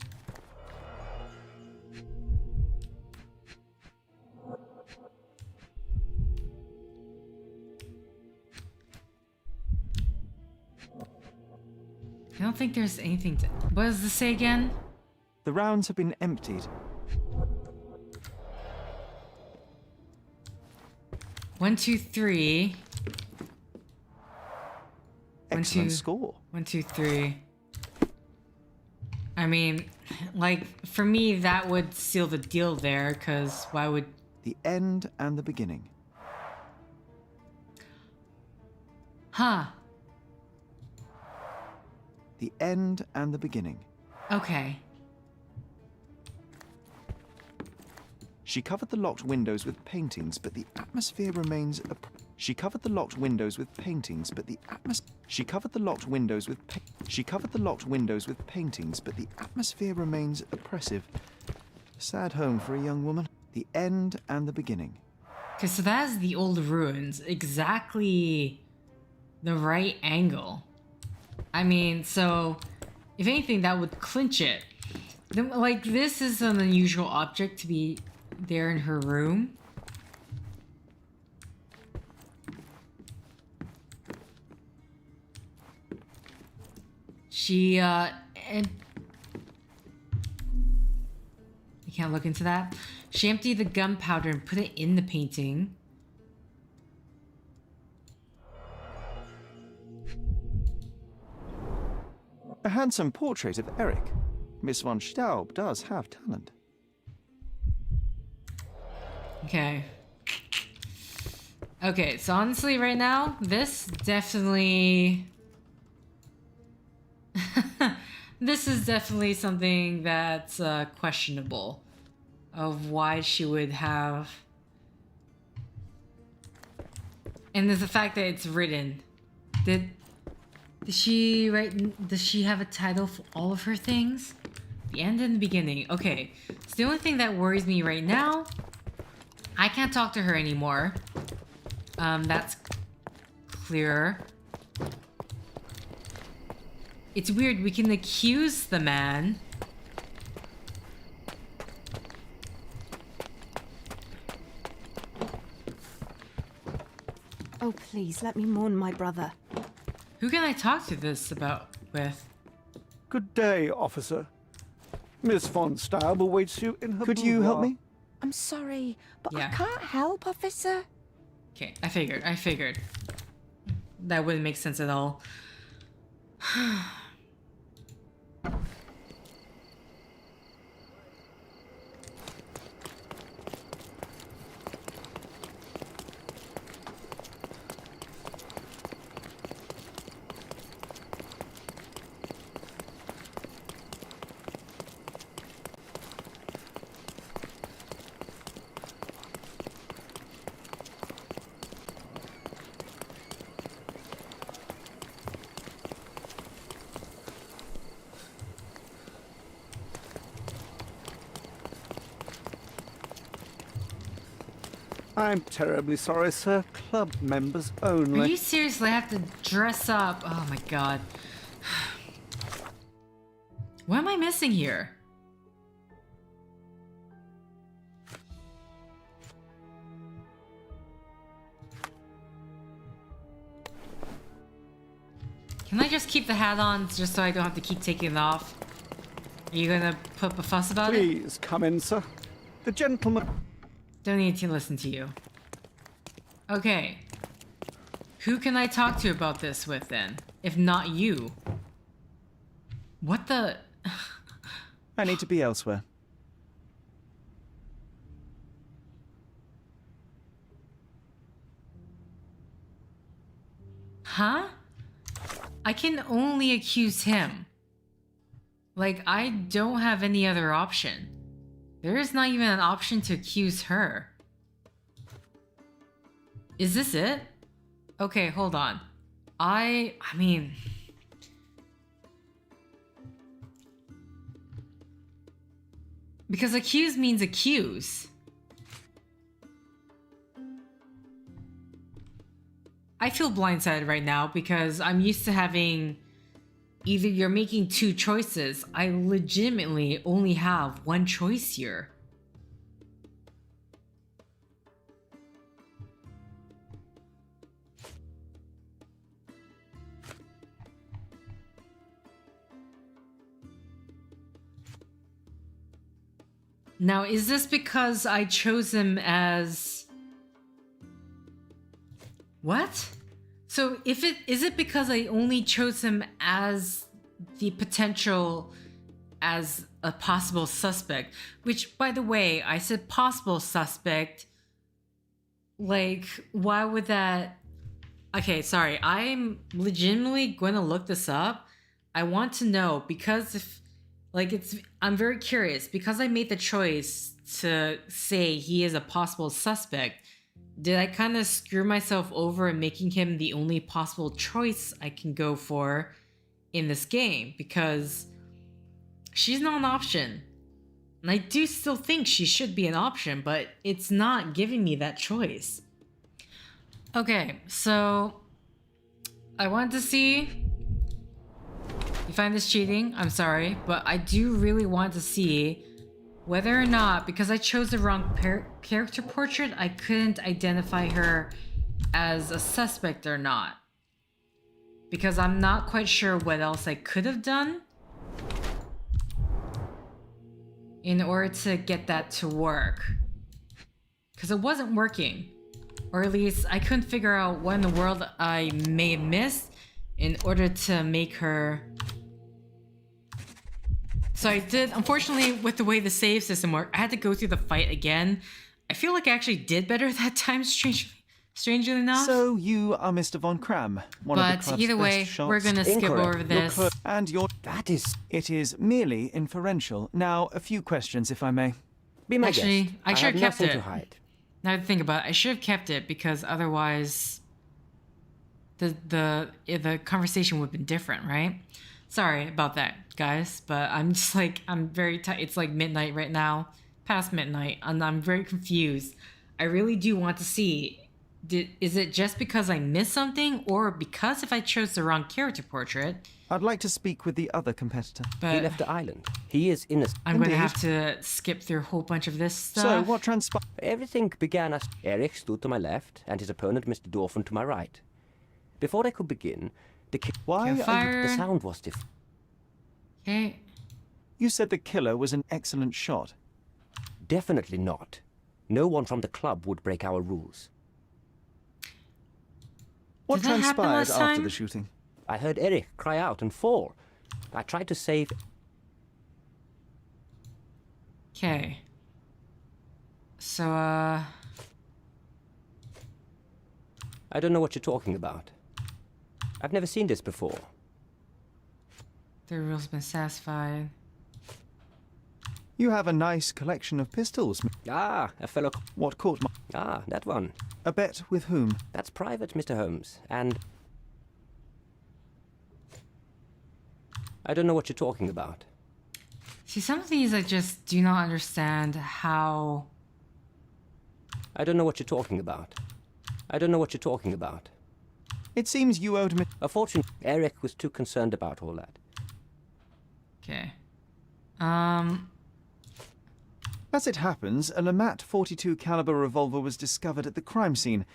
I don't think there's anything to... What does this say again? The rounds have been emptied. 1, 2, 3. Excellent score. 1, 2, 3. I mean, like, for me, that would seal the deal there, because why would... The end and the beginning. Huh. The end and the beginning. Okay. She covered the locked windows with paintings, but the atmosphere remains. She covered the locked windows with paintings, but the She covered the locked windows with. She covered the locked windows with paintings, but the atmosphere remains oppressive. Sad home for a young woman. The end and the beginning. Okay, so that's the old ruins. Exactly the right angle. I mean, so if anything, that would clinch it. Like, this is an unusual object to be there in her room. She, and I can't look into that. She emptied the gunpowder and put it in the painting. A handsome portrait of Eric. Miss von Staub does have talent. Okay. Okay, so honestly right now, this definitely... this is definitely something that's questionable. Of why she would have... And there's the fact that it's written. Did she write... Does she have a title for all of her things? The end and the beginning. Okay, so the only thing that worries me right now... I can't talk to her anymore. That's clearer. It's weird, we can accuse the man. Oh, please, let me mourn my brother. Who can I talk to this with? Good day, officer. Miss von Staub awaits you in her Could you help me? I'm sorry, but Yeah. I can't help, officer. Okay, I figured. That wouldn't make sense at all. I'm terribly sorry, sir. Club members only. Are you seriously have to dress up? Oh my god. What am I missing here? Can I just keep the hat on just so I don't have to keep taking it off? Are you gonna put a fuss about it? Please come in, sir. The gentleman... Don't need to listen to you. Okay. Who can I talk to about this with then? If not you? What the... I need to be elsewhere. Huh? I can only accuse him. Like, I don't have any other option. There is not even an option to accuse her. Is this it? Okay, hold on. I mean... Because accuse means accuse. I feel blindsided right now because I'm used to having... Either you're making two choices. I legitimately only have one choice here. Now, is this because I chose him as... What? So is it because I only chose him as the potential, as a possible suspect? Which, by the way, I said possible suspect. Like, why would that... Okay, sorry, I'm legitimately going to look this up. I want to know, because if... Like, I'm very curious, because I made the choice to say he is a possible suspect, did I kind of screw myself over in making him the only possible choice I can go for in this game? Because she's not an option. And I do still think she should be an option, but it's not giving me that choice. Okay, so I wanted to see. You find this cheating? I'm sorry, but I do really want to see whether or not, because I chose the wrong character portrait, I couldn't identify her as a suspect or not. Because I'm not quite sure what else I could have done in order to get that to work. Because it wasn't working. Or at least I couldn't figure out what in the world I may have missed in order to make her. So I did, unfortunately, with the way the save system worked, I had to go through the fight again. I feel like I actually did better that time, strangely enough. So you are Mr. Von Cram, one of the club's either way, best shots. we're gonna skip over this. And your it is merely inferential. Now, a few questions, if I may. Be my Actually, guest. I should have kept nothing it. to hide. Now that I think about it, I should have kept it because otherwise the conversation would have been different, right? Sorry about that, guys, but I'm just like, I'm very tired. It's like midnight right now, past midnight, and I'm very confused. I really do want to see, is it just because I missed something, or because if I chose the wrong character portrait? I'd like to speak with the other competitor. But he left the island. He is innocent. I'm going to have to skip through a whole bunch of this stuff. So, what transpired? Everything began as Eric stood to my left and his opponent, Mr. Dorfan, to my right. Before they could begin, the sound was different. Okay. You said the killer was an excellent shot. Definitely not. No one from the club would break our rules. What transpired after the shooting? I heard Eric cry out and fall. I tried to save. Okay. So, I don't know what you're talking about. I've never seen this before. The rule's been satisfied. You have a nice collection of pistols. Ah, a fellow. What caught my... Ah, that one. A bet with whom? That's private, Mr. Holmes, and... I don't know what you're talking about. See, some of these I just do not understand how... I don't know what you're talking about. I don't know what you're talking about. It seems you owed me... A fortune. Eric was too concerned about all that. Okay. As it happens, a Lamat 42 caliber revolver was discovered at the crime scene.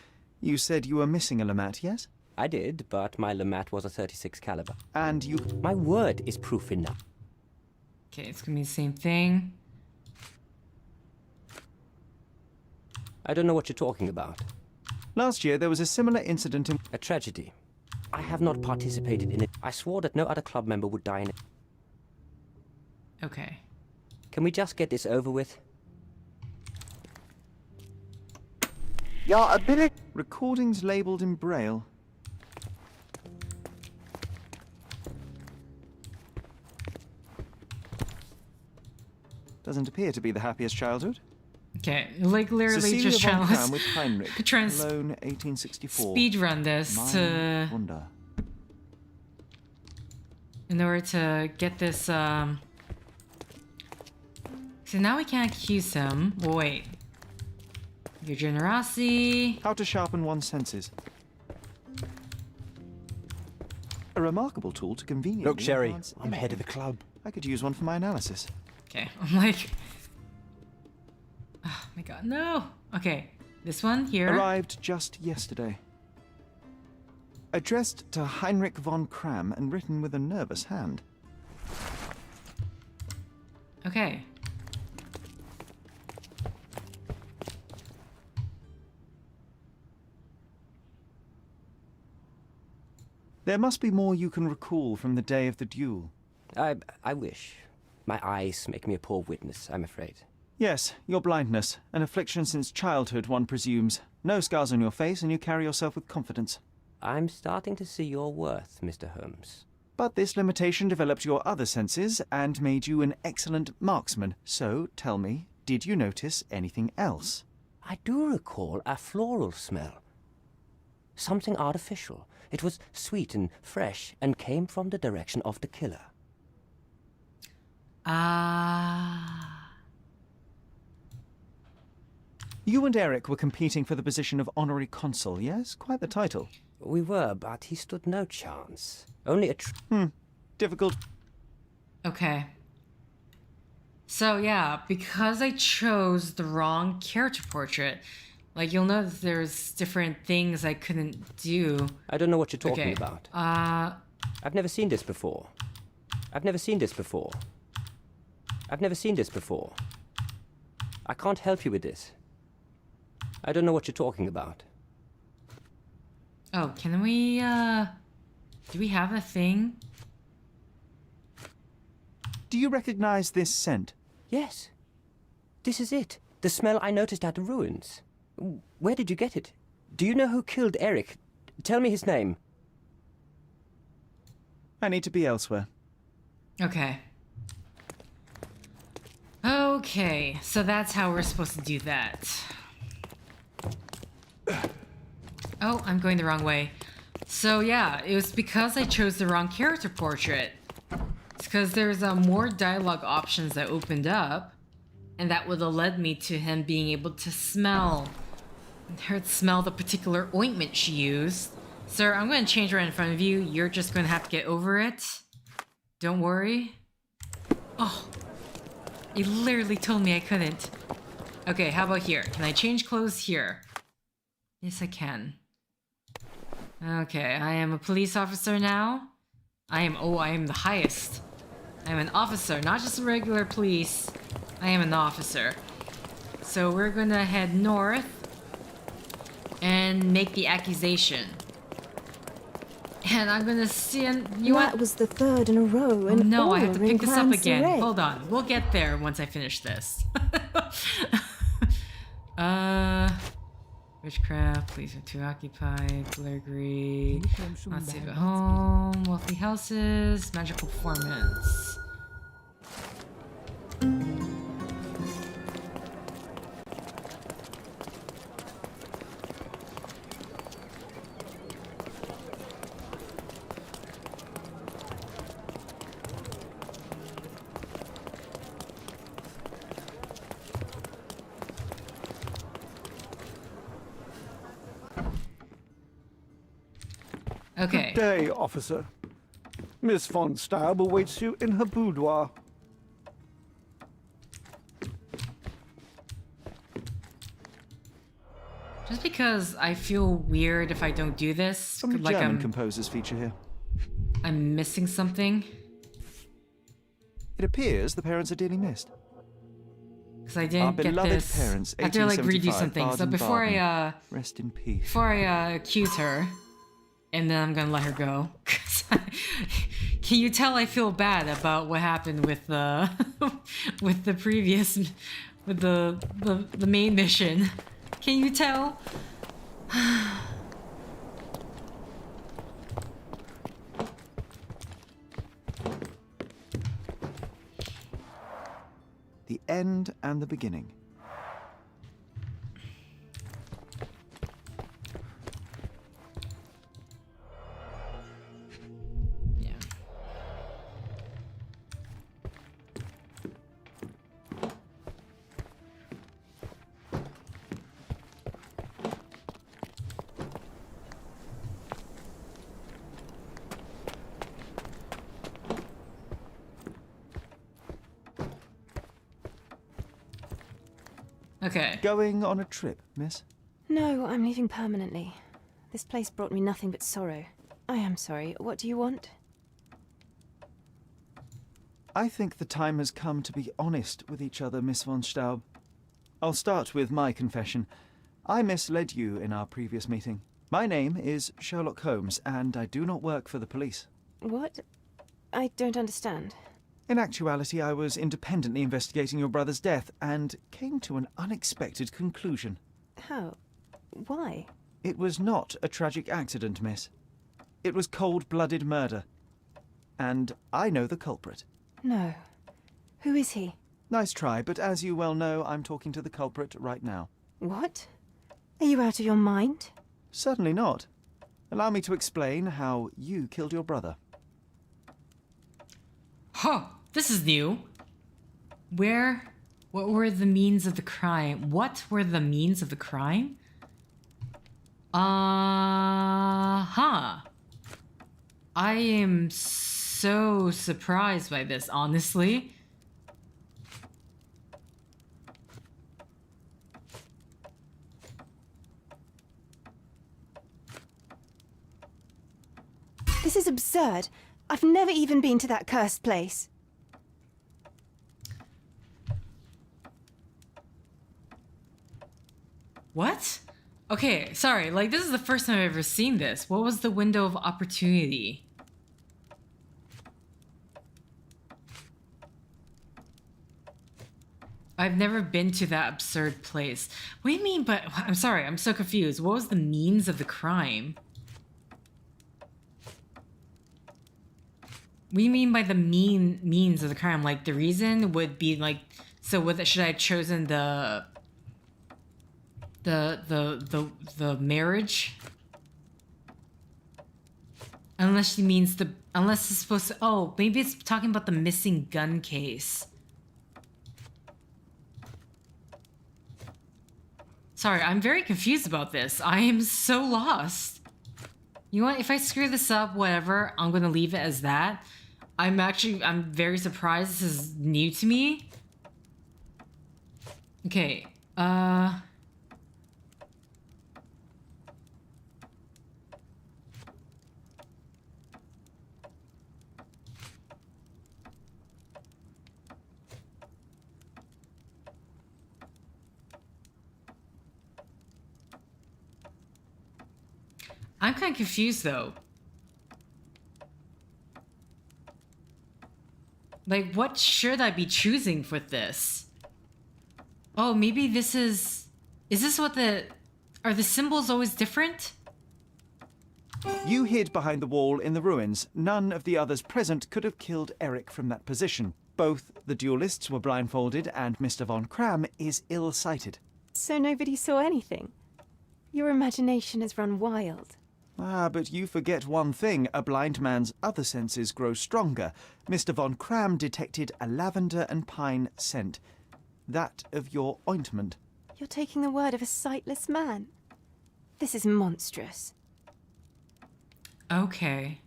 You said you were missing a Lamat, yes? I did, but my Lamat was a 36 caliber. And you... My word is proof enough. Okay, it's gonna be the same thing. I don't know what you're talking about. Last year, there was a similar incident in... A tragedy. I have not participated in it. I swore that no other club member would die in it. Okay. Can we just get this over with? Your ability... Recordings labeled in Braille. Doesn't appear to be the happiest childhood. Okay, like literally Cecilia just von trying Cram with Heinrich, to try and Cologne, 1864. speed run this to Wunder. in order to get this. So now we can't accuse him. Well, wait. Your generosity. How to sharpen one's senses. A remarkable tool to conveniently... Look, Sherry, enhance I'm head of the club. I could use one for my analysis. Okay, I'm like... Oh my god, no! Okay, this one here. Arrived just yesterday. Addressed to Heinrich von Cram and written with a nervous hand. Okay. There must be more you can recall from the day of the duel. I wish. My eyes make me a poor witness, I'm afraid. Yes, your blindness, an affliction since childhood, one presumes. No scars on your face, and you carry yourself with confidence. I'm starting to see your worth, Mr. Holmes. But this limitation developed your other senses and made you an excellent marksman. So, tell me, did you notice anything else? I do recall a floral smell. Something artificial. It was sweet and fresh and came from the direction of the killer. Ah. You and Eric were competing for the position of honorary consul, yes? Quite the title. We were, but he stood no chance. Only a difficult. Okay. So yeah, because I chose the wrong character portrait, like you'll notice there's different things I couldn't do. I don't know what you're talking Okay. about. I've never seen this before. I've never seen this before. I've never seen this before. I can't help you with this. I don't know what you're talking about. Oh, can we, do we have a thing? Do you recognize this scent? Yes. This is it. The smell I noticed at the ruins. Where did you get it? Do you know who killed Eric? Tell me his name. I need to be elsewhere. Okay. Okay, so that's how we're supposed to do that. Oh, I'm going the wrong way. So yeah, it was because I chose the wrong character portrait. It's because there's more dialogue options that opened up, and that would have led me to him being able to smell the particular ointment she used. Sir, I'm going to change right in front of you. You're just going to have to get over it. Don't worry. Oh, he literally told me I couldn't. Okay, how about here? Can I change clothes here? Yes, I can. Okay, I am a police officer now. I am the highest. I am an officer, not just a regular police. I am an officer. So we're gonna head north and make the accusation. And I'm gonna see. That was the third in a row. And no, I have to all pick in this up Grand again. Siren. Hold on, we'll get there once I finish this. Witchcraft, police are too occupied, burglary, not safe at home, wealthy houses, magical performance. Okay. Good day, officer. Miss von Staub awaits you in her boudoir. Just because I feel weird if I don't do this, Some like German composers feature here. I'm missing something. It appears the parents are dearly missed. Because I didn't get beloved this. parents, I have to like redo 1875, something. So Baden, before I Baden. Rest in peace. before I accuse her, and then I'm gonna let her go. Can you tell I feel bad about what happened with the with the previous with the main mission? Can you tell? The end and the beginning. Okay. Going on a trip, miss? No, I'm leaving permanently. This place brought me nothing but sorrow. I am sorry. What do you want? I think the time has come to be honest with each other, Miss von Staub. I'll start with my confession. I misled you in our previous meeting. My name is Sherlock Holmes, and I do not work for the police. What? I don't understand. In actuality, I was independently investigating your brother's death and came to an unexpected conclusion. How? Why? It was not a tragic accident, miss. It was cold-blooded murder. And I know the culprit. No. Who is he? Nice try, but as you well know, I'm talking to the culprit right now. What? Are you out of your mind? Certainly not. Allow me to explain how you killed your brother. Huh, this is new. What were the means of the crime? What were the means of the crime? I am so surprised by this, honestly. This is absurd. I've never even been to that cursed place. What? Okay, sorry, like this is the first time I've ever seen this. What was the window of opportunity? I've never been to that absurd place. What do you mean, but I'm sorry, I'm so confused. What was the means of the crime? What do you mean by the means of the crime? Like the reason would be like, so should I have chosen the marriage? Unless she means unless it's supposed to, oh, maybe it's talking about the missing gun case. Sorry, I'm very confused about this. I am so lost. You know what, if I screw this up, whatever, I'm gonna leave it as that. I'm very surprised this is new to me. Okay, I'm kind of confused though. Like, what should I be choosing for this? Oh, maybe this is this what are the symbols always different? You hid behind the wall in the ruins. None of the others present could have killed Eric from that position. Both the duelists were blindfolded and Mr. von Kram is ill-sighted. So nobody saw anything? Your imagination has run wild. Ah, but you forget one thing. A blind man's other senses grow stronger. Mr. von Kram detected a lavender and pine scent. That of your ointment. You're taking the word of a sightless man. This is monstrous. Okay.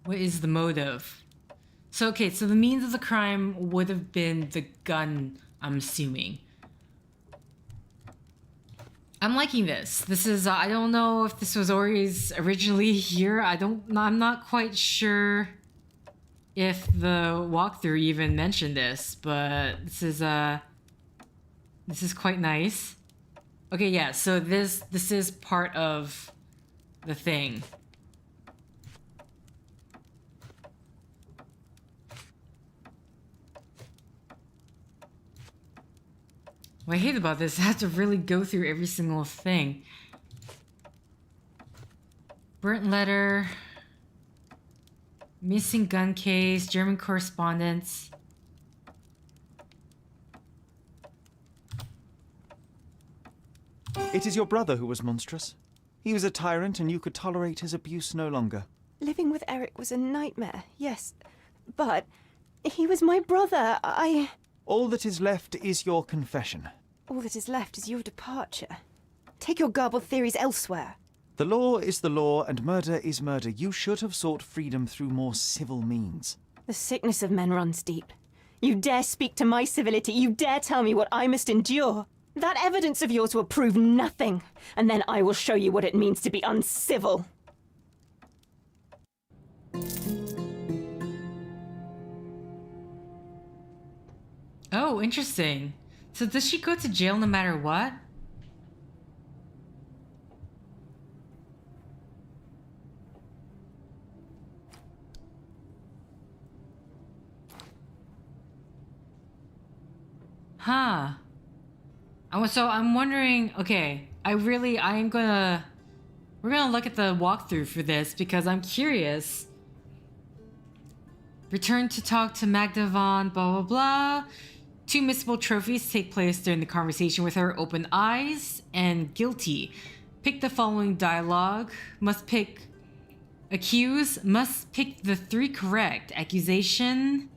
What is the motive? So, okay, so the means of the crime would have been the gun, I'm assuming. I'm liking this. This is, I don't know if this was always originally here. I'm not quite sure if the walkthrough even mentioned this, but this is quite nice. Okay, yeah, so this is part of the thing. What I hate about this, I have to really go through every single thing. Burnt letter. Missing gun case. German correspondence. It is your brother who was monstrous. He was a tyrant and you could tolerate his abuse no longer. Living with Eric was a nightmare, yes. But he was my brother. All that is left is your confession. All that is left is your departure. Take your garbled theories elsewhere. The law is the law and murder is murder. You should have sought freedom through more civil means. The sickness of men runs deep. You dare speak to my civility. You dare tell me what I must endure. That evidence of yours will prove nothing. And then I will show you what it means to be uncivil. Oh, interesting. So does she go to jail no matter what? Huh. So I'm wondering, okay, we're gonna look at the walkthrough for this because I'm curious Return to talk to Magda von blah blah blah. 2 missable trophies take place during the conversation with her. Open eyes and guilty. Pick the following dialogue. Must pick... Accuse. Must pick the 3 correct. Accusation.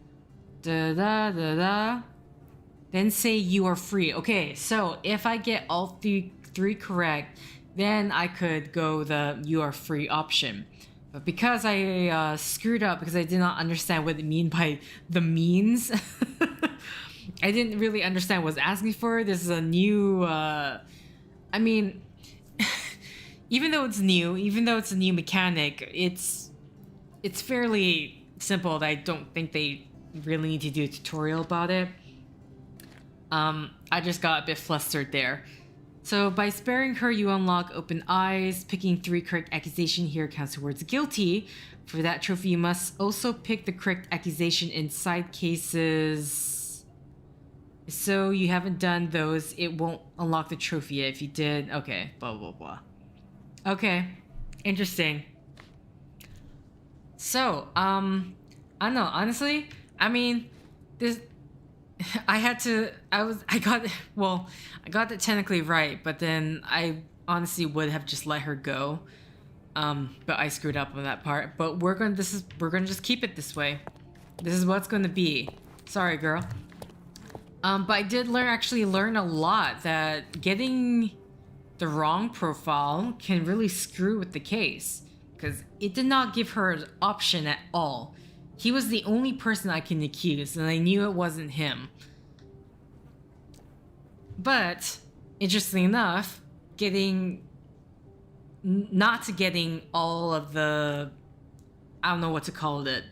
Da-da-da-da. Then say you are free. Okay, so if I get all three correct, then I could go the you are free option. But because I screwed up, because I did not understand what it mean by the means, I didn't really understand what I was asking for. This is a new, I mean, even though it's new, even though it's a new mechanic, it's fairly simple. I don't think they really need to do a tutorial about it. I just got a bit flustered there. So by sparing her, you unlock open eyes. Picking 3 correct accusation here counts towards guilty. For that trophy, you must also pick the correct accusation in side cases. So you haven't done those, it won't unlock the trophy yet. If you did, okay, blah, blah, blah. Okay, interesting. So, I don't know, honestly, I mean, this... I got it technically right, but then I honestly would have just let her go. But I screwed up on that part. But we're gonna just keep it this way. This is what's gonna be. Sorry, girl. But I did learn a lot that getting the wrong profile can really screw with the case. Because it did not give her an option at all. He was the only person I can accuse, and I knew it wasn't him. But, interestingly enough, not getting all of the, I don't know what to call it,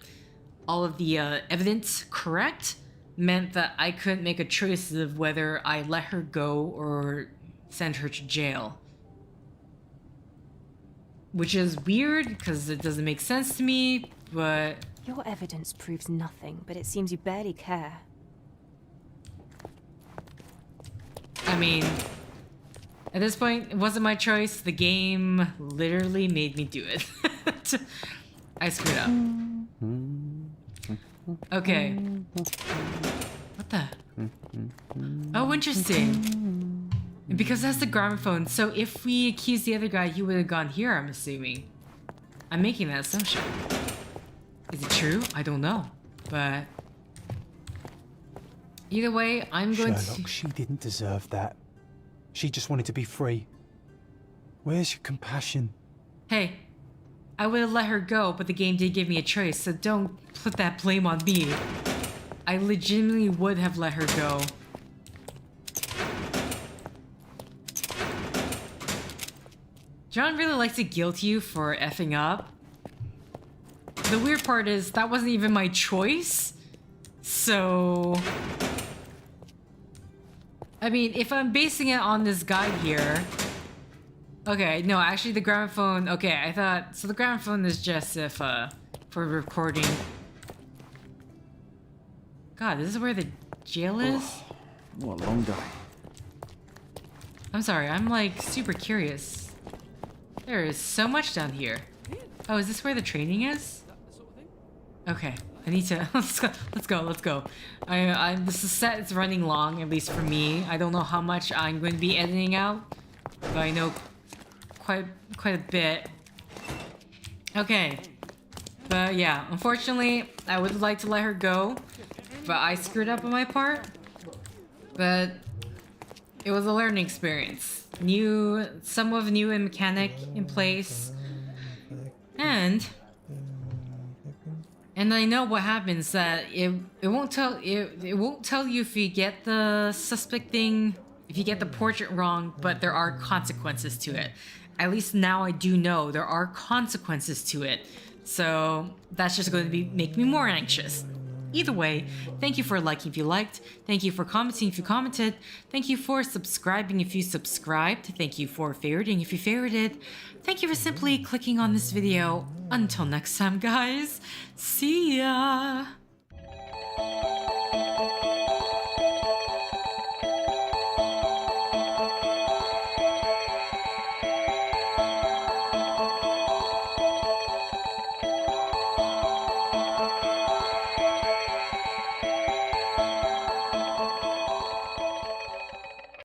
all of the evidence correct meant that I couldn't make a choice of whether I let her go or send her to jail. Which is weird, because it doesn't make sense to me, but... Your evidence proves nothing, but it seems you barely care. I mean, at this point, it wasn't my choice. The game literally made me do it. I screwed up. Okay. What the? Oh, interesting. And because that's the gramophone, so if we accused the other guy, he would have gone here, I'm assuming. I'm making that assumption. Is it true? I don't know. But either way, I'm going Sherlock, she didn't deserve that. She just wanted to be free. Where's your compassion? Hey, I would have let her go, but the game did give me a choice, so don't put that blame on me. I legitimately would have let her go. John really likes to guilt you for effing up. The weird part is, that wasn't even my choice. So... I mean, if I'm basing it on this guide here... Okay, no, actually the gramophone... Okay, I thought... So the gramophone is just if, for recording... God, this is where the jail is? Oh, what a long day. I'm sorry, I'm like super curious. There is so much down here. Oh, is this where the training is? Okay, I need to... Let's go. This set is running long, at least for me. I don't know how much I'm going to be editing out, but I know quite a bit. Okay. But yeah, unfortunately, I would like to let her go, but I screwed up on my part. But it was a learning experience. Somewhat new and mechanic in place. And I know what happens, that it won't tell you if you get the suspect thing, if you get the portrait wrong, but there are consequences to it. At least now I do know there are consequences to it. So that's just going to make me more anxious. Either way, thank you for liking if you liked. Thank you for commenting if you commented. Thank you for subscribing if you subscribed. Thank you for favoriting if you favorited. Thank you for simply clicking on this video. Until next time, guys. See ya!